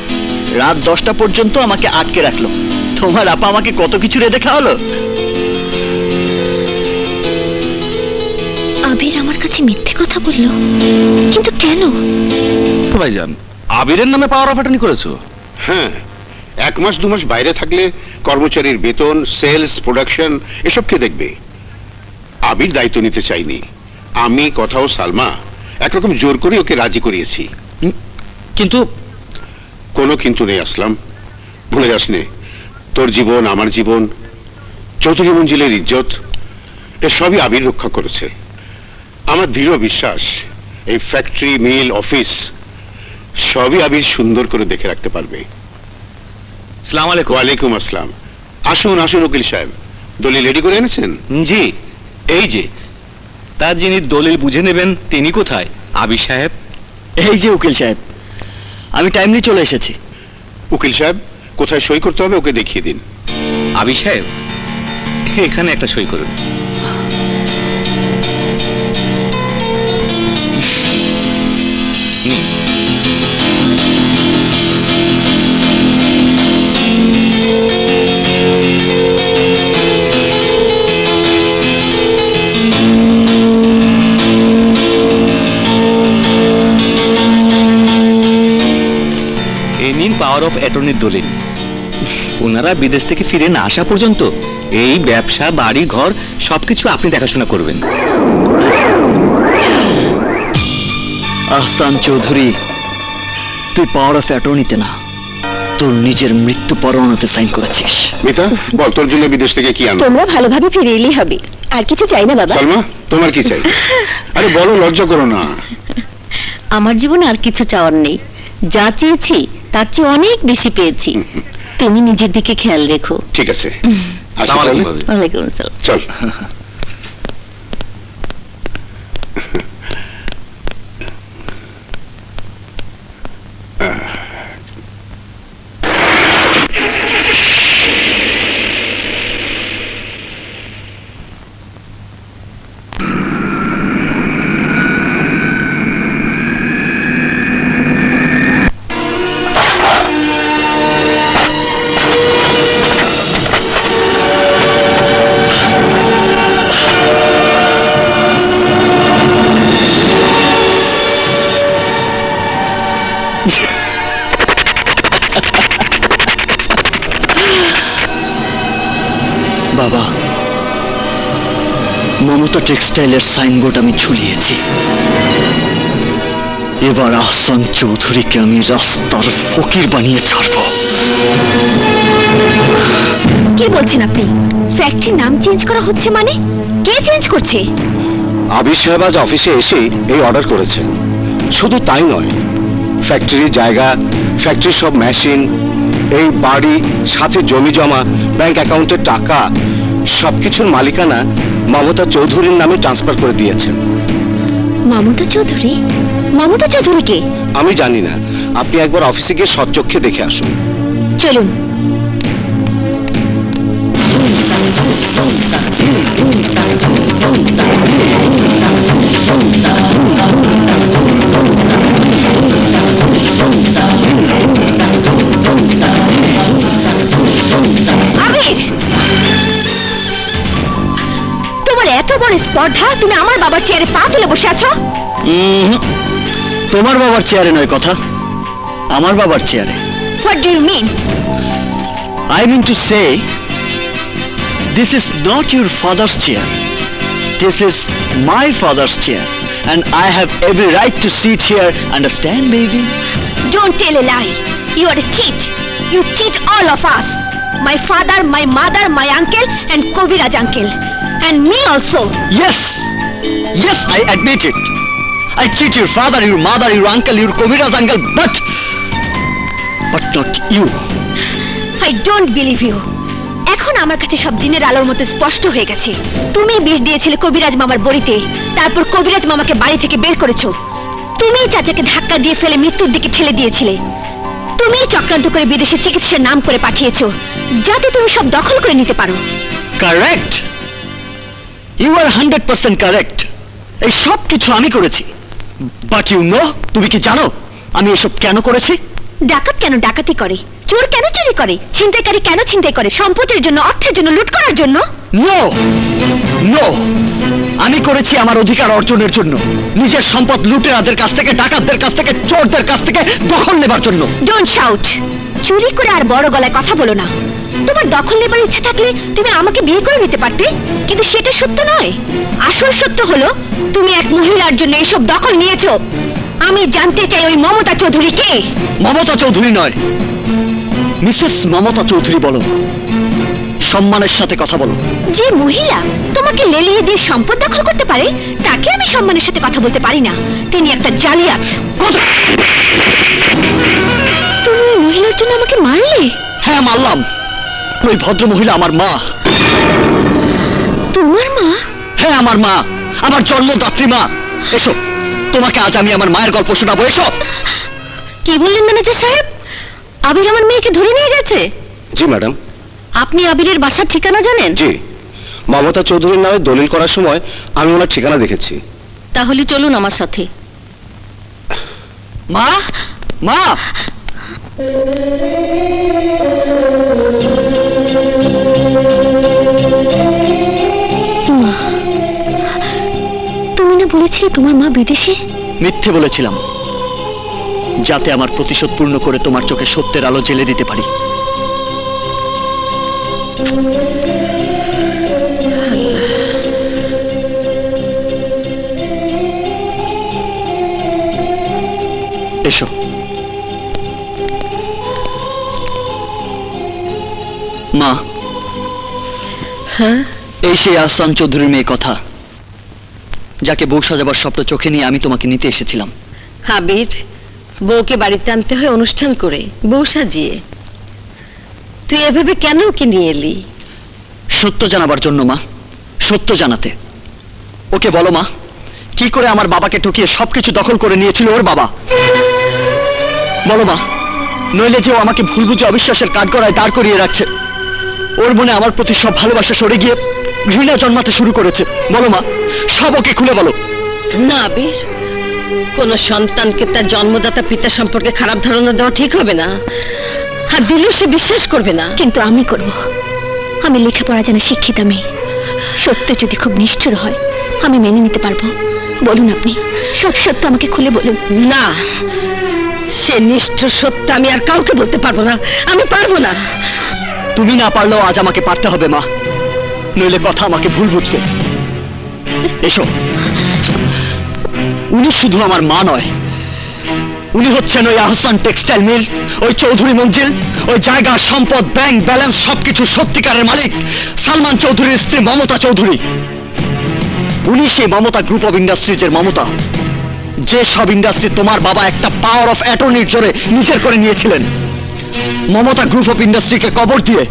রাত 10টা পর্যন্ত আমাকে আটকে রাখলো। তোমার আপা আমাকে কত কিছু রেঁধে খাওয়ালো। আবির আমার কাছে মিথ্যে কথা বললো, কিন্তু কেন? ভাইজান, আবিরের নামে পাওয়ার অফ অ্যাটর্নি করেছো? হ্যাঁ, 1 মাস 2 মাস বাইরে থাকলে কর্মচারীর বেতন, সেলস, প্রোডাকশন এসব কে দেখবে? আবির দায়িত্ব নিতে চাইনি। আমি কথাও সালমা একরকম জোর করে ওকে রাজি করিয়েছি। কিন্তু কোনো কিন্তু নেই আসলাম, ভুলে যাস নে। তোর জীবন, আমার জীবন, চৌধুরী মঞ্জিলের ইজ্জত, এসবই আবির রক্ষা করেছে। আমার দৃঢ় বিশ্বাস এই ফ্যাক্টরি, মিল, অফিস সবই আবির সুন্দর করে দেখে রাখতে পারবে। সালাম আলাইকুম। ওয়ালাইকুম আসসালাম। আসুন আসুন উকিল সাহেব, দলিল রেডি করে এনেছেন? জি, এই যে। তার যিনি দলিল বুঝে নেবেন তিনি কোথায়? আবির সাহেব। এই যে উকিল সাহেব, আমি টাইমলি চলে এসেছি। উকিল সাহেব, কোথায় সই করতে হবে ওকে দেখিয়ে দিন। আবির সাহেব, এখানে একটা সই করুন। নিন। এই নিন পাওয়ার অফ অ্যাটর্নির দলিল। ওনারা বিদেশ থেকে ফিরে না আসা পর্যন্ত এই ব্যবসা, বাড়ি, ঘর সবকিছু আপনি দেখাশোনা করবেন। আহসান চৌধুরী, তুই পাওয়ার অফ অ্যাটর্নিতে না, তোর নিজের মৃত্যু পরোয়ানাতে সাইন করেছিস। মিতা, বল তোর জন্য বিদেশ থেকে কি আনবো? তোমরা ভালোভাবে ফিরে এলেই হবে, আর কিছু চাই না বাবা। সালমা, তোমার কি চাই? আরে বলো, লজ্জা করো না। আমার জীবনে আর কিছু চাওয়ার নেই। যা চেয়েছি তার চেয়ে অনেক বেশি পেয়েছি। তুমি নিজের দিকে খেয়াল রেখো। ঠিক আছে, আসি আসসালামু তাহলে। আলাইকুম। ওয়ালাইকুম আসসালাম। চল। বাবা, মমতা টেক্সটাইলের সাইনবোর্ড আমি ঝুলিয়েছি। এবার আহসান চৌধুরীকে আমি রাস্তার ফকির বানিয়ে ছাড়বো। কি বলছেন আপনি? ফ্যাক্টরির নাম চেঞ্জ করা হচ্ছে মানে? কে চেঞ্জ করছে? আবির সাহেব আজ অফিসে এসে এই অর্ডার করেছেন। শুধু তাই নয়, ফ্যাক্টরির জায়গা, ফ্যাক্টরির সব মেশিন, এই বাড়ি, সাথে জমি জমা, ব্যাংক অ্যাকাউন্টের টাকা, সবকিছুর মালিকানা মমতা চৌধুরীর নামে ট্রান্সফার করে দিয়েছেন। মমতা চৌধুরী? মমতা চৌধুরী কে? আমি জানি না, আপনি একবার অফিসে গিয়ে সচক্ষে দেখে আসুন। চলুন। আবির, তোমার এত বড় স্পর্ধা, তুমি আমার বাবার চেয়ারে পা তুলে বসে আছো? তোমার বাবার চেয়ারে নয় কথা, আমার বাবার চেয়ারে। What do you mean? I mean to say, this is not your father's chair. This is my father's chair. And I have every right to sit here. Understand, baby? Don't tell a lie. You are a cheat. You cheat all of us. My father, my mother, my uncle, and Koviraj uncle. And me also. Yes. Yes, I admit it. I cheat your father, your mother, your uncle, your Koviraj uncle, but not you. I don't believe you. এখন আমার কাছে সব দিনের আলোর মতো স্পষ্ট হয়ে গেছে। তুমি বিষ দিয়েছিলে কবিরাজ মামার বড়িতে, তারপর কবিরাজ মামাকে বাড়ি থেকে বের করেছো। তুমি চাচাকে ধাক্কা দিয়ে ফেলে মৃত্যুর দিকে ঠেলে দিয়েছিলে। তুমি চক্রান্ত করে বিদেশে চিকিৎসার নাম করে পাঠিয়েছো, যাতে তুমি সব দখল করে নিতে পারো। Correct. You are 100% correct. এই সব কিছু আমি করেছি। But you know, তুমি কি জানো আমি এসব কেন করেছি? ডাকাত কেন ডাকাতি করে? চোর কেন চুরি করে? ছিনতাইকারী কেন ছিনতাই করে? সম্পদের জন্য, অর্থের জন্য, লুট করার জন্য? নো নো, আমি করেছি আমার অধিকার অর্জনের জন্য, নিজের সম্পদ লুটেরাদের কাছ থেকে, ডাকাতদের কাছ থেকে, চোরদের কাছ থেকে দখল নেবার জন্য। Don't shout. চুরি করে আর বড় গলায় কথা বলো না। তোমার দখল নেবার ইচ্ছা থাকলে তুমি আমাকে বিয়ে করে নিতে পারতে, কিন্তু সেটা সত্য নয়। আসল সত্য হলো তুমি এক মহিলার জন্য এসব দখল নিয়েছো। আমি জানতে চাই ওই মমতা চৌধুরী কে? মমতা চৌধুরী নয়, মিসেস মমতা চৌধুরী বলো। সম্মানের সাথে কথা বলো। যে মহিলা তোমাকে লেলিয়ে দিয়ে সম্পদ দখল করতে পারে, তাকে আমি সম্মানের সাথে কথা বলতে পারি না। তিনি একটা জালিয়াত। তুমি ওই মহিলার জন্য আমাকে মারলে? হ্যাঁ, মারলাম। ওই ভদ্র মহিলা আমার মা। তোমার মা? হ্যাঁ, আমার মা, আমার জন্মদাত্রী মা। এসো, তোমাকে আজ আমি আমার মায়ের গল্প শোনাবো। এসো। কি বললেন ম্যানেজার সাহেব? আবির আমার মেয়েকে ধরে নিয়ে গেছে? জি ম্যাডাম। আপনি আবিরের বাসার ঠিকানা জানেন? জি, মমতা চৌধুরীর নামে দলিল করার সময় আমি ওনার ঠিকানা দেখেছি। তাহলে চলুন আমার সাথে। মা, মা। তুমি না বলেছিলে তোমার মা বিদেশে? মিথ্যে বলেছিলাম, যাতে আমার প্রতিশোধ পূর্ণ করে তোমার চোখে সত্যের আলো জ্বেলে দিতে পারি। এসো। মা। হ্যাঁ? এই সেই আহসান চৌধুরীর মেয়ে কথা, যাকে বউ সাজাবার স্বপ্ন চোখে নিয়ে আমি তোমাকে নিতে এসেছিলাম। আবির, বউকে বাড়িতে আনতে হয় অনুষ্ঠান করে, বউ সাজিয়ে। তুই এভাবে কেন ওকে নিয়ে এলি? সত্য জানাবার জন্য মা, সত্য জানাতে। ওকে বলো মা, কি করে আমার বাবাকে ঠকিয়ে সবকিছু দখল করে নিয়েছিল ওর বাবা। বলো মা, নইলে যে ও আমাকে ভুল বুঝে অবিশ্বাসের কাঠগড়ায় দাঁড় করিয়ে রাখছে। ওর মনে আমার প্রতি সব ভালোবাসা সরে গিয়ে ঘৃণা জন্মাতে শুরু করেছে। বলো মা, সব ওকে খুলে বলো। না আবির, কোন সন্তানকে তার জন্মদাতা পিতা সম্পর্কে খারাপ ধারণা দেওয়া ঠিক হবে না, আর দিলেও সে বিশ্বাস করবে না। কিন্তু আমি করব। আমি লেখাপড়া জানা শিক্ষিত মেয়ে। সত্য যদি খুব নিষ্ঠুর হয়, আমি মেনে নিতে পারবো। বলুন আপনি, সব সত্য আমাকে খুলে বলুন। না, সে নিষ্ঠুর সত্য আমি আর কাউকে বলতে পারবো না। আমি পারবো না। তুমি না পারলেও আজ আমাকে পারতে হবে মা, নইলে কথা আমাকে ভুল বুঝবে। এসো। উনি শুধু আমার মা নয়, উনি হচ্ছেন ওই আহসান টেক্সটাইল মিল, ওই চৌধুরী মঞ্জিল, ওই জায়গা, সম্পদ, ব্যাংক ব্যালেন্স সবকিছু সত্যিকারের মালিক সালমান চৌধুরীর স্ত্রী মমতা চৌধুরী। উনি সেই মমতা গ্রুপ অফ ইন্ডাস্ট্রিজের মমতা, যে সব ইন্ডাস্ট্রি তোমার বাবা একটা পাওয়ার অফ অ্যাটর্নির জোরে নিজের করে নিয়েছিলেন। মমতা গ্রুপ অফ ইন্ডাস্ট্রিকে কবর দিয়ে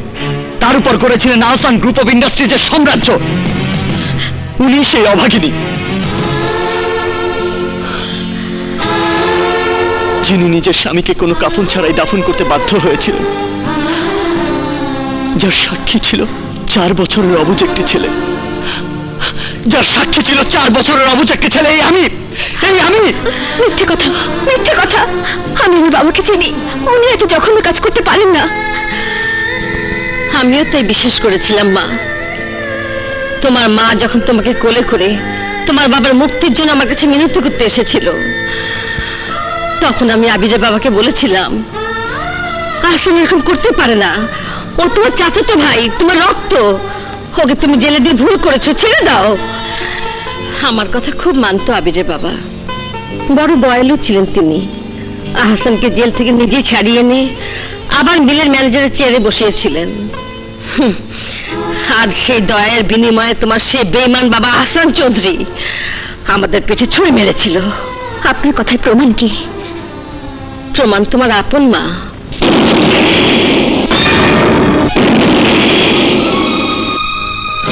তার উপর করেছিলেন আহসান গ্রুপ অফ ইন্ডাস্ট্রিজের সাম্রাজ্য। উনি সেই অভাগিনী যিনি নিজের স্বামীকে কোনো কাফন ছাড়াই দাফন করতে বাধ্য হয়েছিলেন, যার সাক্ষী ছিল 4 বছরের অবুঝ একটি ছেলে, যার সাক্ষী ছিল 4 বছরের অবুঝ একটি ছেলে। এই আমি মিথ্যে কথা, মিথ্যে কথা। আমি আমার বাবাকে চিনি, উনি এত জঘন্য কাজ করতে পারেন না। আমিও তাই বিশ্বাস করেছিলাম মা। তোমার মা যখন তোমাকে কোলে করে তোমার বাবার মুক্তির জন্য আমার কাছে মিনতি করতে এসেছিল, তখন আমি আবিরের বাবাকে বলেছিলাম আহসান এরকম করতে পারে না, ও তোমার চাচাতো ভাই, তোমার রক্ত, ওকে তুমি জেলে দিয়ে ভুল করেছো, ছেড়ে দাও। আমার কথা খুব মানতো আবিরের বাবা, বড় দয়ালু ছিলেন তিনি। আহসানকে জেল থেকে নিজেই ছাড়িয়ে এনে আবার মিলের ম্যানেজারের চেয়ারে বসিয়েছিলেন। আজ সেই দয়ার বিনিময়ে তোমার সেই বেঈমান বাবা আহসান চৌধুরী আমাদের পেটে ছুঁড়ে মেরেছিল। আপনার কথায় প্রমাণ কি? প্রমাণ তোমার আপন মা।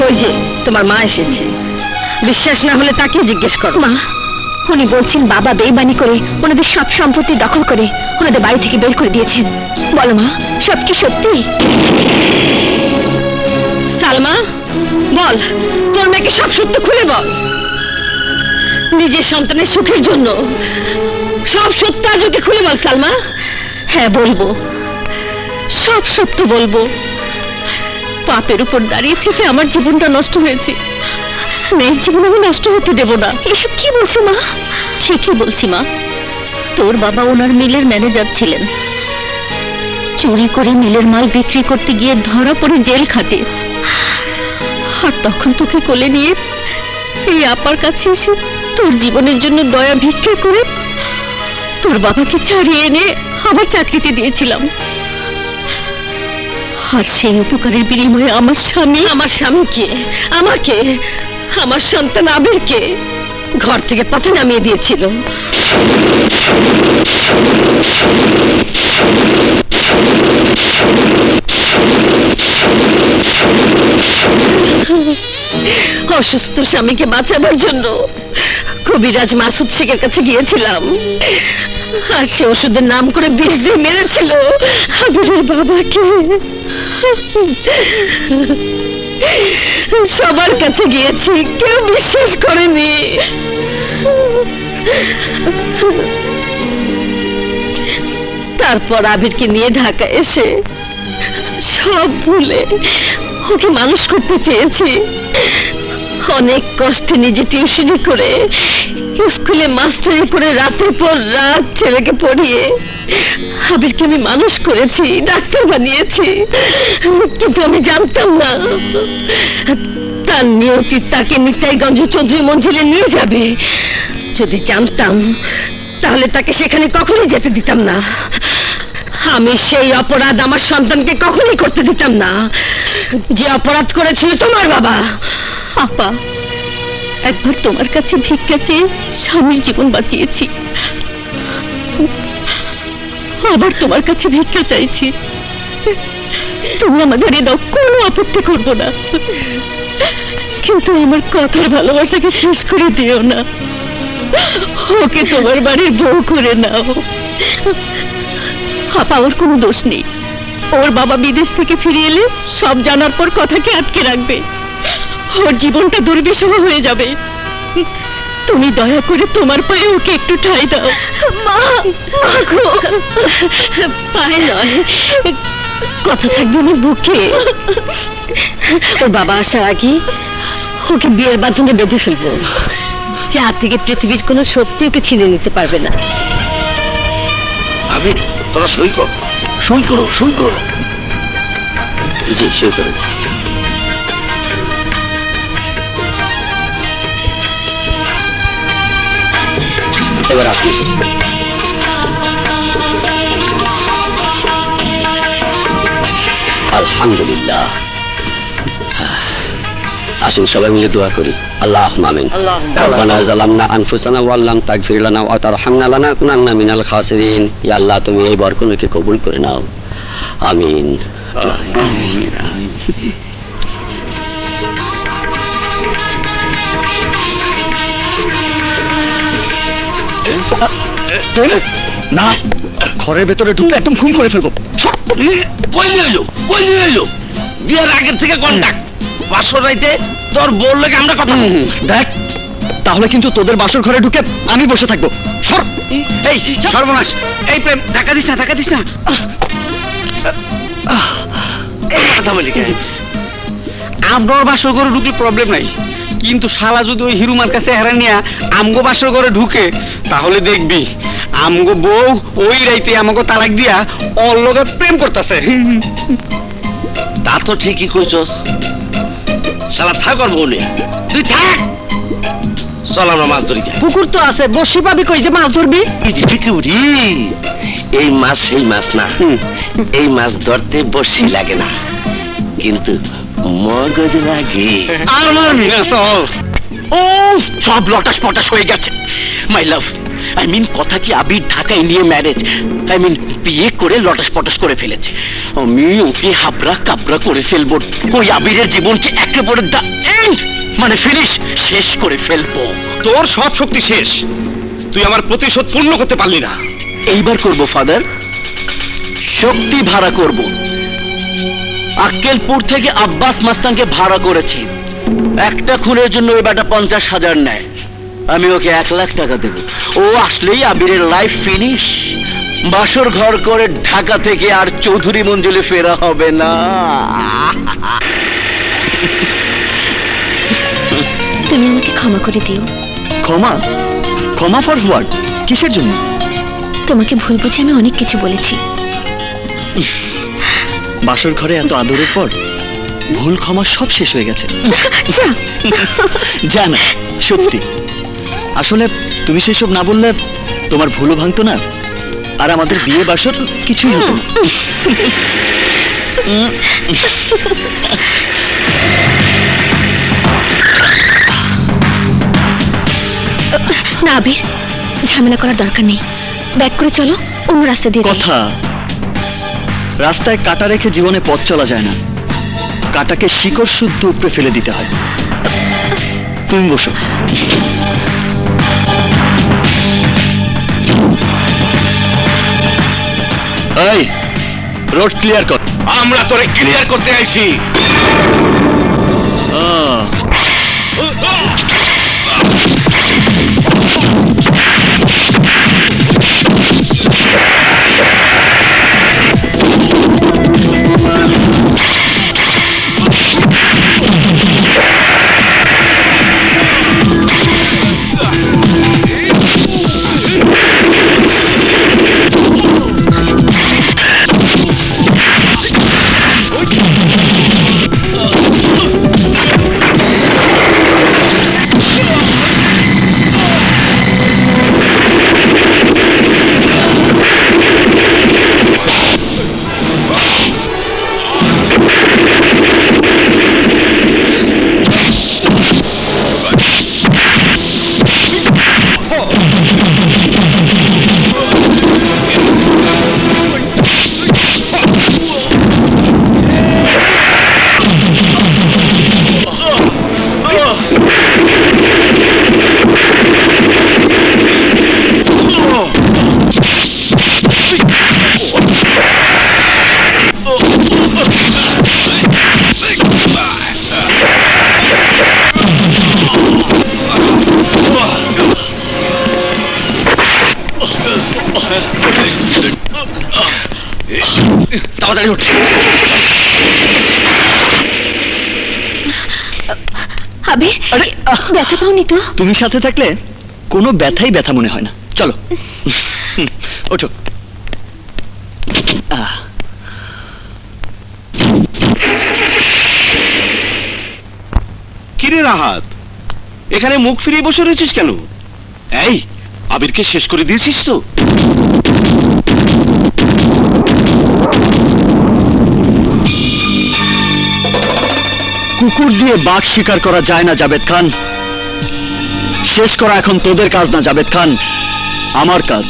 ওই যে তোমার মা এসেছে, বিশ্বাস না হলে তাকে জিজ্ঞেস করো। মা, উনি বলছেন বাবা বেইমানি করে ওনাদের সব সম্পত্তি দখল করে ওনাদের বাড়ি থেকে বের করে দিয়েছেন। বলো মা, সব কি সত্যি? সালমা, বল, তোর মেয়েকে সব সত্য খুলে বল। নিজের সন্তানের সুখের জন্য সব সত্য আজ ওকে খুলে বল সালমা। হ্যাঁ বলবো, সব সত্য বলবো। পাপের উপর দাঁড়িয়ে থেকে আমার জীবনটা নষ্ট হয়েছে, মেয়ের জীবন আমি নষ্ট হতে দেব না। এসব কি বলছো মা? ঠিকই বলছি মা, তোর বাবা ওনার মিলের ম্যানেজার ছিলেন, চুরি করে মিলের মাল বিক্রি করতে গিয়ে ধরা পড়ে জেল খাটে। আর তখন তোকে কোলে নিয়ে এই আপার কাছে এসে তোর জীবনের জন্য দয়া ভিক্ষা করে তোর বাবাকে ছাড়িয়ে এনে আমার চাকরিতে দিয়েছিলাম। আর সেই উপকারের বিনিময়ে আমার স্বামীকে, আমাকে, আমার সন্তান আবিরকে ঘর থেকে পথে নামিয়ে দিয়েছিল। অসুস্থ স্বামীকে বাঁচাবার জন্য কবিরাজ মাসুদ শেখের কাছে গিয়েছিলাম, আর সে ওষুধের নাম করে বিষ দিয়ে মেরেছিল আবিরের বাবাকে। সবার কাছে গিয়েছি, কেউ বিশ্বাস করেনি। তারপর আবিরকে নিয়ে ঢাকা এসে সব ভুলে ওকে মানুষ করতে চেয়েছি। অনেক কষ্টে নিজে টিউশনি করে স্কুলে মাস্টারি করে রাতের পর রাত ছেলেকে পড়িয়ে আবিরকে আমি মানুষ করেছি, ডাক্তার বানিয়েছি। কিন্তু আমি জানতাম না তার নিয়তি তাকে নিতাইগঞ্জ চৌধুরী মঞ্জিলে নিয়ে যাবে। যদি জানতাম তাহলে তাকে সেখানে কখনোই যেতে দিতাম না। আমি সেই অপরাধ আমার সন্তানকে কখনোই করতে দিতাম না, যে অপরাধ করেছিল তোমার বাবা। আপা, একবার তোমার কাছে ভিক্ষা চেয়ে স্বামীর জীবন বাঁচিয়েছি, আবার তোমার কাছে ভিক্ষা চাইছি। তুমি আমাদের এ দাও, কোনো আপত্তি করবো না, কিন্তু আমার কথার ভালোবাসাকে শেষ করে দিও না। ওকে তোমার বাড়ির বউ করে নাও। আপা, ওর কোনো দোষ নেই। ওর বাবা বিদেশ থেকে ফিরে এলে সব জানার পর কথাকে আটকে রাখবে, ওর জীবনটা দুর্বিষহ হয়ে যাবে। তুমি দয়া করে তোমার পায়ে ওকে একটু ঠাঁই দাও। মা, পায়ে নয়, কথা থাকবে আমার বুকে। ওর বাবা আসার আগে ওকে বিয়ের বাঁধনে বেঁধে ফেলবো, যা থেকে পৃথিবীর কোনো শক্তি ওকে ছিনে নিতে পারবে না। আবির, তোরা সই কর, সই করো, সই করো। জি, সই করো। এবার আপনি আলহামদুলিল্লাহ। আসুন সবাই মিলে দোয়া করি। আল্লাহুম্মা আমিন। রব্বানা যালামনা আনফুসানা ওয়া লাম তাগফির লানা ওয়া তারহামনা লানাকুনান্না মিনাল খাসিরিন। ইয়া আল্লাহ, তুমি এই বরকতকে কবুল করে নাও। আমিন। না, ঘরের ভেতরে ঢুকে একদম খুন করে ফেলবো। বিয়ের আগের থেকে কন্টাক্ট, বাসর রাইতে তোর বললে আমরা কথা দেখ, তাহলে কিন্তু তোদের বাসর ঘরে ঢুকে আমি বসে থাকবো। সর। এই সর্বনাশ, এই প্রেম টাকা দিস না, টাকা দিস না। এই কথা বলি কেন? আমগো বাসর ঘরে ঢুকলে প্রবলেম নাই, কিন্তু শালা যদি ওই হিরুমার কাছে হেরা নিয়া আমগো বাসর ঘরে ঢুকে, তাহলে দেখবি আমগো বউ ওই রাইতে আমাকে তালাক দিয়া ওর লগে প্রেম করতেছে। তা তো ঠিকই কইছস, শালা থাক আর বউ নিয়া, তুই থাক। চল আমরা মাছ ধরি। পুকুর তো আছে, বসি পাবি কই যে মাছ ধরবি? এই মাছ সেই মাছ না, এই মাছ ধরতে বসি লাগে না, কিন্তু মগজ লাগে। আর মারবি না, চল। ও সব লটাস পটাস হয়ে গেছে। মাই লাভ, আই মিন কথা কি আবির ঢাকায় নিয়ে ম্যারেজ, আই মিন বিয়ে করে লটাস পটাস করে ফেলেছে। আমি ওকে হাবড়া কাবড়া করে ফেলবো। ওই আবিরের জীবনকে একেবারে দা এন্ড, মানে ফিনিশ, শেষ করে ফেলবো। তোর সব শক্তি শেষ, তুই আমার প্রতিশোধ পূর্ণ করতে পারলি না। এইবার করব ফাদার, শক্তি ভাড়া করব। আক্কেলপুর থেকে আব্বাস মাস্তানকে ভাড়া করেছি। একটা খুনের জন্য ওই বেটা 50,000 নেয়, আমি ওকে 1 লাখ টাকা দেব। ও আসলেই আবিরের লাইফ ফিনিশ। বাসর ঘর করে ঢাকা থেকে আর চৌধুরী মঞ্জিলে ফেরা হবে না। তুমি আমাকে ক্ষমা করে দিও। ক্ষমা? ক্ষমা ফর হোয়াট? কিসের জন্য? তোমাকে ভুল বুঝে আমি অনেক কিছু বলেছি। বাসর ঘরে এত আদরের পর ভুল ক্ষমা সব শেষ হয়ে গেছে। জানা সত্যি, আসলে তুমি সেসব না বললে তোমার ভুলও ভাঙতো না, আর আমাদের বিয়ে বাসর কিছুই হতো না। না আবির, ঝামেলা করার দরকার নেই। ব্যাক করে চলো, অন্য রাস্তা দিয়ে যাই। কথা, রাস্তায় কাটা রেখে জীবনে পথ চলা যায় না, কাটাকে শিকড় শুদ্ধ উপরে ফেলে দিতে হয়। তুমি বসো। এই রোড ক্লিয়ার কর। আমরা তোরে ক্লিয়ার করতে আইছি। তাড়াতাড়ি উঠ। আবির, ব্যথা পাওনি তো? তুমি সাথে থাকলে কোনো ব্যথাই ব্যথা মনে হয় না। চলো ওঠো। কিরে রাহাত, এখানে মুখ ফিরিয়ে বসে রয়েছিস কেন? এই আবিরকে শেষ করে দিয়েছিস তো? কুকুর দিয়ে বাঘ শিকার করা যায় না জাবেদ খান। শেষ করা এখন তোদের কাজ না জাবেদ খান, আমার কাজ।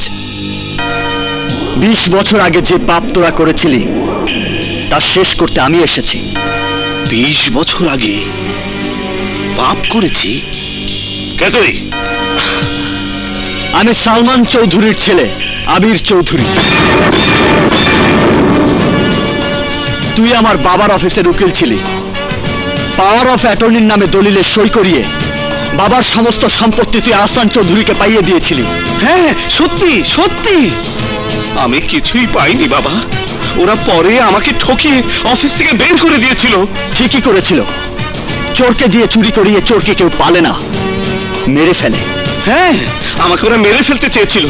20 বছর আগে যে পাপ তোরা করেছিলি তা শেষ করতে আমি এসেছি। 20 বছর আগে পাপ করেছি? কে তুই? আমি সালমান চৌধুরীর ছেলে আবির চৌধুরী। তুই আমার বাবার অফিসের উকিল ছিলি। পাওয়ার অফ অ্যাটর্নির নামে দলিলে সই করিয়ে বাবার সমস্ত সম্পত্তি তুই আহসান চৌধুরীকে পাইয়ে দিয়েছিলি। হ্যাঁ, সত্যি সত্যি। আমি কিছুই পাইনি বাবা। ওরা পরে আমাকে ঠকিয়ে অফিস থেকে বের করে দিয়েছিল। ঠিকই করেছিল। চোরকে দিয়ে চুরি করিয়ে চোরকে কেউ পালে না, মেরে ফেলে। হ্যাঁ, আমাকে ওরা মেরে ফেলতে চেয়েছিল।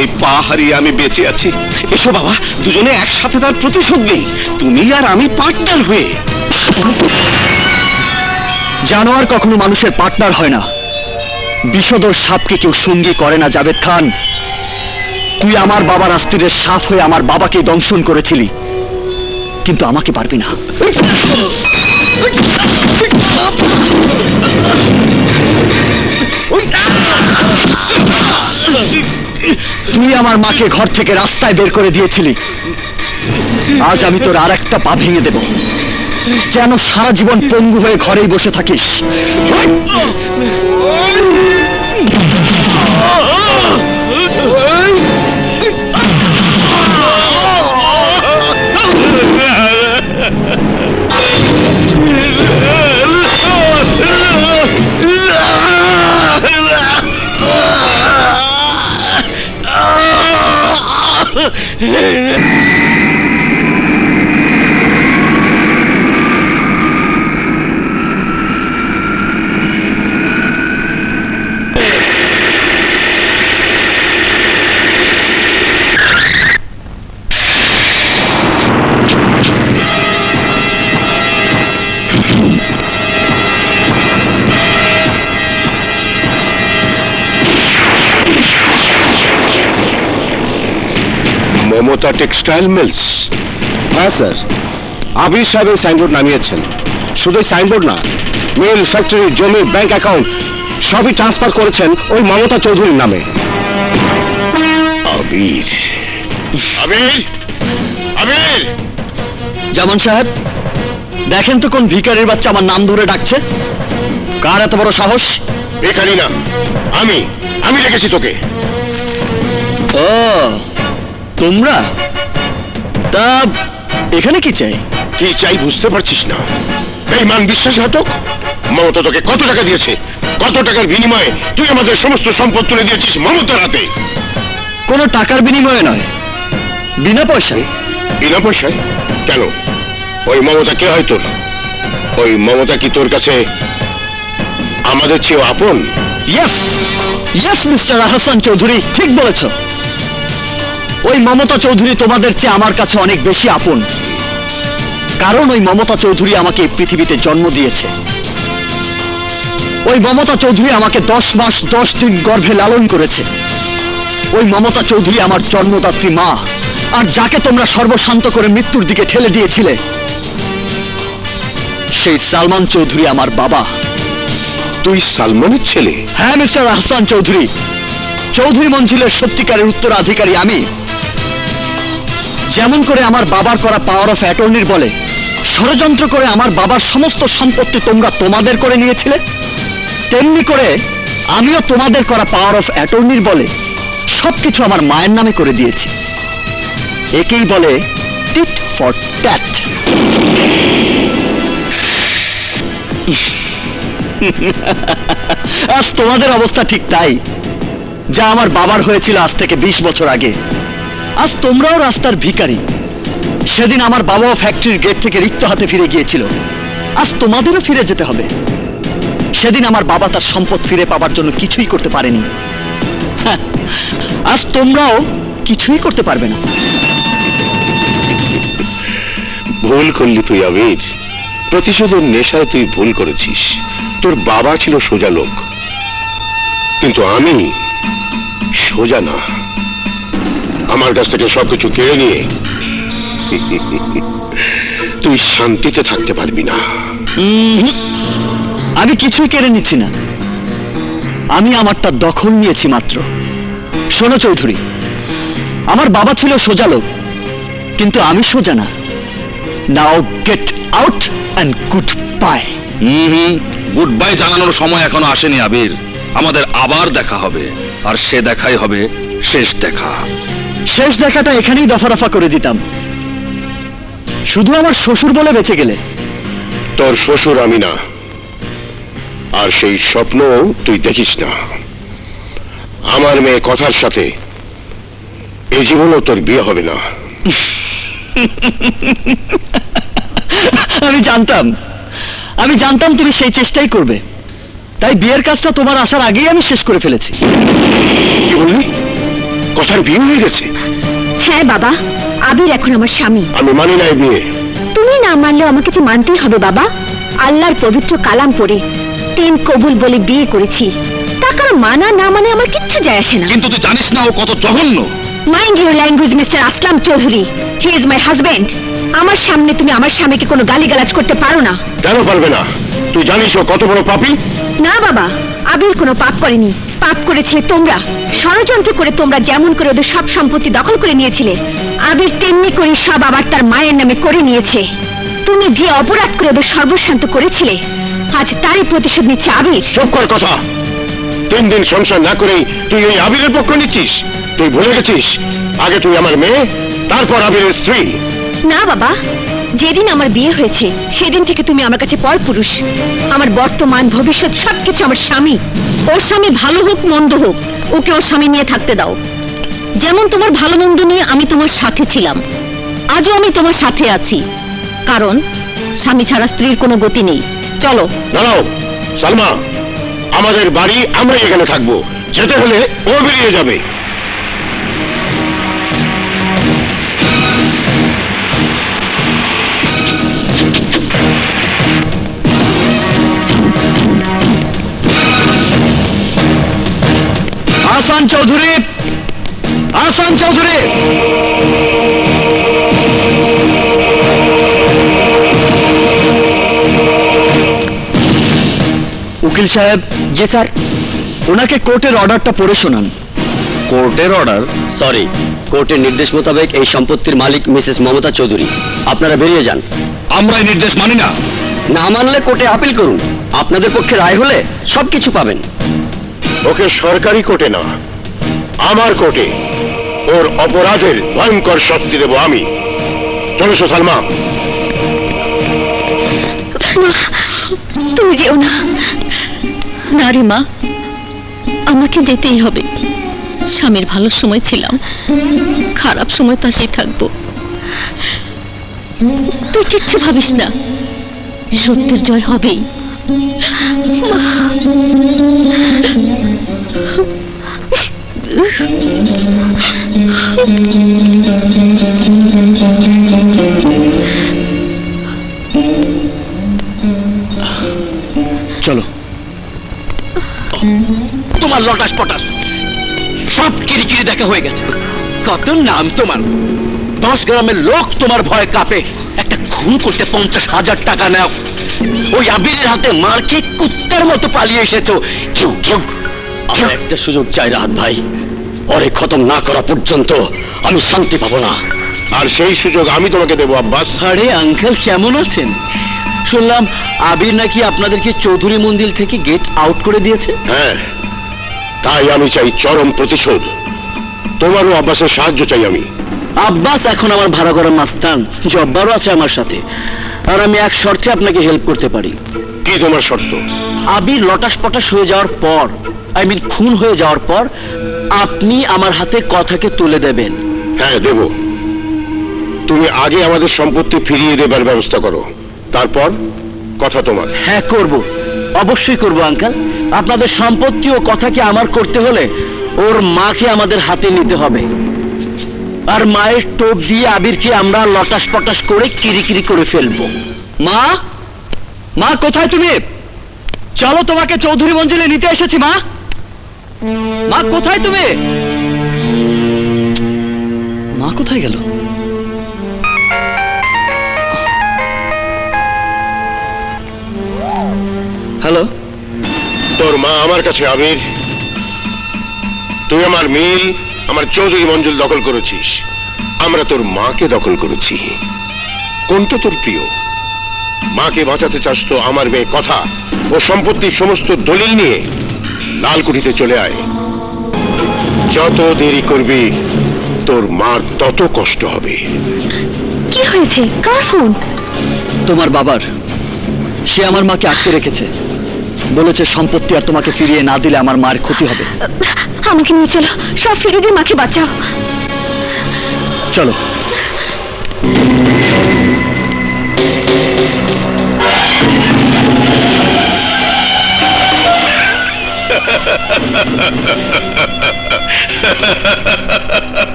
এই পা হারিয়ে আমি বেঁচে আছি। এসো বাবা, দুজনে একসাথে তার প্রতিশোধ নেই, তুমি আর আমি পার্টনার হয়ে। জানোয়ার কখনো মানুষের পার্টনার হয় না। বিষধর সাপকে কেউ সঙ্গী করে না জাবেদ খান। তুই আমার বাবার আস্তিরের সাপ হয়ে আমার বাবাকে দংশন করেছিলি, কিন্তু আমাকে পারবি না। তুই আমার মাকে ঘর থেকে রাস্তায় বের করে দিয়েছিলি। আজ আমি তোর আর একটা পা ভেঙে দেব, যেন সারা জীবন পঙ্গু হয়ে ঘরেই বসে থাকিস। Mamata textile mills? হ্যাঁ স্যার, আবির সাহেব এই সাইনবোর্ড নামিয়েছেন। শুধু সাইনবোর্ড না, মিল, ফ্যাক্টরি, জমি, ব্যাংক অ্যাকাউন্ট সবই ট্রান্সফার করেছেন ওই মমতা চৌধুরীর নামে। আবির, আবির, আবির! জামান সাহেব, দেখেন তো কোন ভিখারির বাচ্চা আমার নাম ধরে ডাকছে। কার এত বড় সাহস? বেকারি না, আমি রেখেছি তোকে। ও, তোমরা? তা এখানে কি চাই? কি চাই বুঝতে পারছিস না? বেঈমান বিশ্বাসঘাতক! মমতা তোকে কত টাকা দিয়েছে? কত টাকার বিনিময়ে তুই আমাদের সমস্ত সম্পদ তুলে দিয়েছিস মমতার হাতে? কোনো টাকার বিনিময়ে নয়, বিনা পয়সায়। বিনা পয়সায়? কেন? ওই মমতা কে হয় তোর? ওই মমতা কি তোর কাছে আমাদের চেয়েও আপন? Yes, yes mister Ahsan Chowdhury, ঠিক বলেছ। ওই মমতা চৌধুরী তোমাদের চেয়ে আমার কাছে অনেক বেশি আপন। কারণ ওই মমতা চৌধুরী আমাকে এই পৃথিবীতে জন্ম দিয়েছে। ওই মমতা চৌধুরী আমাকে 10 মাস 10 দিন গর্ভে লালন করেছে। ওই মমতা চৌধুরী আমার জন্মদাত্রী মা। আর যাকে তোমরা সর্বশান্ত করে মৃত্যুর দিকে ঠেলে দিয়েছিলে, সেই সালমান চৌধুরী আমার বাবা। তুই সালমানের ছেলে? হ্যাঁ মিস্টার আহসান চৌধুরী, চৌধুরী মঞ্জিলের সত্যিকারের উত্তরাধিকারী আমি। যেমন করে আমার বাবার করা পাওয়ার অফ অ্যাটর্নির বলে ষড়যন্ত্র করে আমার বাবার সমস্ত সম্পত্তি তোমরা তোমাদের করে নিয়েছিলে, তেমনি করে আমিও তোমাদের করা পাওয়ার অফ অ্যাটর্নির বলে সবকিছু আমার মায়ের নামে করে দিয়েছি। একেই বলে টিট ফর ট্যাট। আজ তোমাদের অবস্থা ঠিক তাই, যা আমার বাবার হয়েছিল আজ থেকে 20 বছর আগে। আজ তোমরাও রাস্তার ভিখারি। সেদিন আমার বাবাও ফ্যাক্টরির গেট থেকে রিক্ত হাতে ফিরে গিয়েছিল, আজ তোমাদেরও ফিরে যেতে হবে। সেদিন আমার বাবা তার সম্পদ ফিরে পাবার জন্য কিছুই করতে পারেনি, আজ তোমরাও কিছুই করতে পারবে না। ভুল করলি তুই আবির, প্রতিশোধের নেশায় তুই ভুল করেছিস। তোর বাবা ছিল সোজা লোক, কিন্তু আমি সোজা না। আমার কাছ থেকে সবকিছু কেড়ে নিয়ে তুই শান্তিতে থাকতে পারবি না। আমি কিছুই কেড়ে নিচ্ছি না, আমি আমারটা দখল নিয়েছি মাত্র। শোনো চৌধুরী, আমার বাবা ছিল সোজা লোক, কিন্তু আমি সোজা না। নাও get out and good bye. Good bye জানানোর সময় এখনো আসেনি আবির। আমাদের আবার দেখা হবে, আর সে দেখাই হবে শেষ দেখা। শেষ দেখাটা এখানেই দফা রফা করে দিতাম, শুধু আমার শ্বশুর বলে বেঁচে গেলে। তোর শ্বশুর আমি না, আর সেই স্বপ্ন তুই দেখিস না। আমার মেয়ে কথার সাথে এই জীবনও তোর বিয়ে হবে না। আমি জানতাম তুমি সেই চেষ্টাই করবে, তাই বিয়ের কাজটা তোমার আসার আগেই আমি শেষ করে ফেলেছি। কি বললি? কথার বিয়ে হয়ে গেছে? হ্যাঁ বাবা, আবির এখন আমার স্বামী। আমি মানি না এই বিয়ে। তুমি না মানলেও আমাকে তো মানতেই হবে বাবা। আল্লাহর পবিত্র কালাম পড়ে 3 কবুল বলে বিয়ে করেছি, তা কারো মানা না মানে আমার কিচ্ছু যায় আসে না। কিন্তু তুই জানিস না ও কত জঘন্য। Mind your language mister Aslam Chowdhury, he is my husband. আমার সামনে তুমি আমার স্বামীকে কোনো গালিগালাজ করতে পারো না। কেন পারবে না? তুই জানিস ও কত বড় পাপী? না বাবা, আবির কোনো পাপ করেনি, পাপ করেছিলে তোমরা। ষড়যন্ত্র করে তোমরা যেমন করে ওদের সব সম্পত্তি দখল করে নিয়েছিলে, আবির তেমনি করে সব আবার তার মায়ের নামে করে নিয়েছে। তুমি যে অপরাধ করে ওদের সর্বশান্ত করেছিলে, আজ তারই প্রতিশোধ নিচ্ছে আবির। চুপ কর কথা। 3 দিন সংসার না করেই তুই এই আবিরের পক্ষ নিচ্ছিস? তুই ভুলে গেছিস আগে তুই আমার মেয়ে, তারপর আবিরের স্ত্রী। না বাবা, যেদিন আমার বিয়ে হয়েছে সেদিন থেকে তুমি আমার কাছে পরপুরুষ। আমার বর্তমান ভবিষ্যৎ সবকিছু আমার স্বামী। ওর স্বামী ভালো হোক মন্দ হোক, ওকে ওর স্বামী নিয়ে থাকতে দাও। যেমন তোমার ভালো মন্দ নিয়ে আমি তোমার সাথে ছিলাম, আজও আমি তোমার সাথে আছি, কারণ স্বামী ছাড়া স্ত্রীর কোনো গতি নেই। চলো। দাঁড়াও সালমা, আমাদের বাড়ি আমরাই এখানে থাকবো, যেতে হলে ও বেরিয়ে যাবে। আহসান চৌধুরী, আহসান চৌধুরী। উকিল সাহেব। জি স্যার। ওনাকে কোর্টের অর্ডারটা পড়ে শোনান। কোর্টের অর্ডার? সরি, কোর্টের নির্দেশ মোতাবেক এই সম্পত্তির মালিক মিসেস মমতা চৌধুরী। আপনারা বেরিয়ে যান। আমরা এই নির্দেশ মানি না। না মানলে কোর্টে আপিল করুন, আপনাদের পক্ষে রায় হলে সবকিছু পাবেন। ওকে সরকারি কোর্টে না, আমার কোর্টে ওর অপরাধের ভয়ঙ্কর শাস্তি দেব আমি। চলো সালমা। তুমি যেও না। না রে মা, আমাকে যেতেই হবে। স্বামীর ভালো সময় ছিলাম, খারাপ সময় পাশেই থাকবো। তুই কিচ্ছু ভাবিস না, সত্যের জয় হবেই। চলো। তোমার লটাস পটাস সব কিরিকিরি দেখা হয়ে গেছে। কত নাম তোমার, 10 গ্রামের লোক তোমার ভয়ে কাঁপে। একটা খুন করতে 50,000 টাকা নাও। ওই আবিরের হাতে মার খেয়ে কুত্তার মতো পালিয়ে এসেছো। কেউ কেউ আমার একটা সুযোগ চাই রাহাত ভাই, পরে খতম না করা পর্যন্ত আমি শান্তি পাবো না। আর সেই সুযোগ আমি তোমাকে দেবো আব্বাস। আরে আঙ্কেল কেমন আছেন? শুনলাম আবির নাকি আপনাদেরকে চৌধুরী মন্দির থেকে গেট আউট করে দিয়েছে। হ্যাঁ, তাই আমি চাই চরম প্রতিশোধ। তোমারও আব্বাসের সাহায্য চাই আমি। আব্বাস এখন আমার ভাড়া করা মাস্তান, জব্বারও আছে আমার সাথে, আর আমি এক শর্তে আপনাকে হেল্প করতে পারি। কি তোমার শর্ত? আবির লটাস পটাস হয়ে যাওয়ার পর, খুন হয়ে যাওয়ার পর আপনি আমার হাতে কথাকে তুলে দেবেন। হ্যাঁ দেব। তুমি আগে আমাদের সম্পত্তি ফিরিয়ে দেবার ব্যবস্থা করো, তারপর কথা তোমার। হ্যাঁ করব, অবশ্যই করব আঙ্কেল। আপনাদের সম্পত্তি ও কথাকে আমার করতে হলে ওর মাকে আমাদের হাতে নিতে হবে, আর মায়ের টোপ দিয়ে আবিরকে আমরা লটাস পটাস করে কিরিকিরি করে ফেলবো। মা, মা কোথায় তুমি? চলো, তোমাকে চৌধুরী মঞ্জিলে নিতে এসেছি। মা, মা কোথায় তুমি? মা কোথায় গেল? আমার কাছে আবির, তুই আমার মিল, আমার চৌধুরী মঞ্জুল দখল করেছিস, আমরা তোর মাকে দখল করেছি। কোনটা তোর প্রিয়? মাকে বাঁচাতে চাস তো আমার মেয়ে কথা ও সম্পত্তির সমস্ত দলিল নিয়ে লালকুঠিতে চলে আয়। যত দেরি করবি তোর মার তত কষ্ট হবে। কি হয়েছে? কার ফোন? তোমার বাবার। সে আমার মাকে আটকে রেখেছে, বলেছে সম্পত্তি আর তোমাকে ফিরিয়ে না দিলে আমার মায়ের ক্ষতি হবে। আমাকে নিয়ে চলো, সব ফিরিয়ে দিয়ে মাকে বাঁচাও। চলো।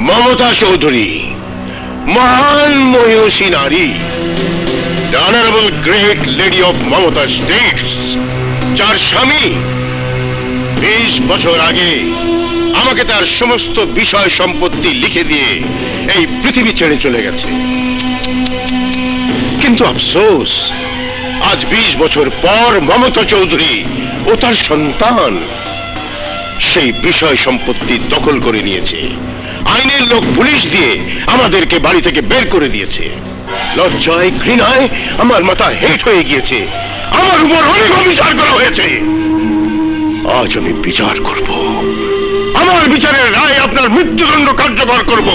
মমতা চৌধুরী, মহান মহিষী নারী, the honorable great lady of Mamata states, যার স্বামী 20 বছর আগে আমাকে তার সমস্ত বিষয় সম্পত্তি লিখে দিয়ে এই পৃথিবী ছেড়ে চলে গেছে। কিন্তু আফসোস, আজ 20 বছর পর মমতা চৌধুরী ও তার সন্তান সেই বিষয় সম্পত্তি দখল করে নিয়েছে। আইনের লোক পুলিশ দিয়ে আমাদেরকে বাড়ি থেকে বের করে দিয়েছে। লজ্জায় ঘৃণায় আমার মাথা হেট হয়ে গিয়েছে। আমার উপর অনেক অবিচার করা হয়েছে। আজ আমি বিচার করব। আমার বিচারের রায় আপনার মৃত্যুদণ্ড কার্যকর করব।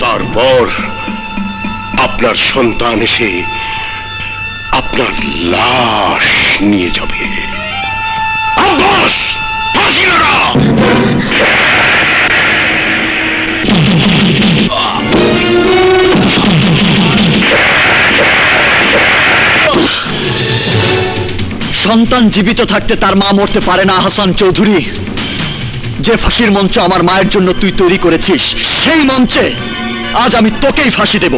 তারপর আপনার সন্তান এসে আপনার লাশ নিয়ে যাবে। আব্বাস, ফাঁসি লাগা! সন্তান জীবিত থাকতে তার মা মরতে পারে না হাসান চৌধুরী। যে ফাঁসির মঞ্চ আমার মায়ের জন্য তুই তৈরি করেছিস, সেই মঞ্চে আজ আমি তোকেই ফাঁসি দেব।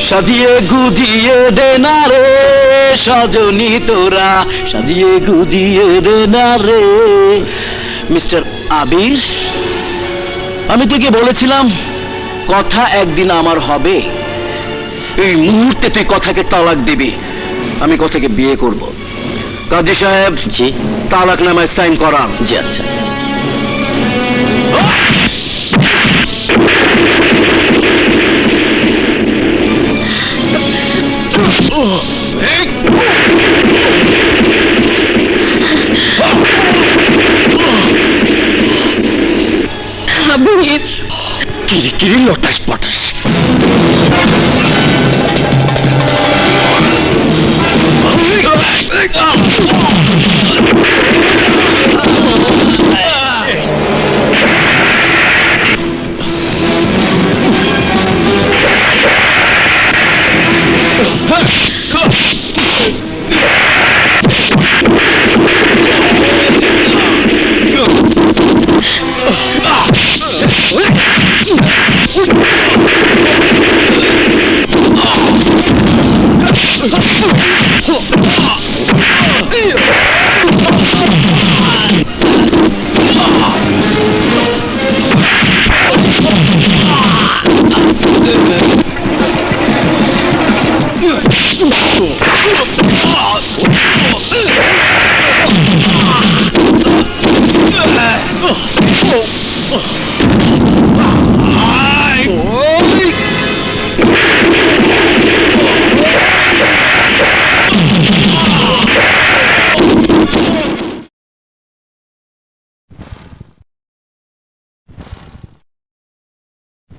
সাজিয়ে গুজিয়ে দে না রে সজনী তোরা, সাজিয়ে গুজিয়ে দে না রে। মিস্টার আবির, আমি তোকে বলেছিলাম কথা একদিন আমার হবে। এই মুহূর্তে তুই কথাকে তালাক দিবি। আমি কথাকে বিয়ে করব। কাজী সাহেব, জি, তালাক নামায় সাইন করান। জি আচ্ছা। আবির, কিরি কিরি লটাস পটাস।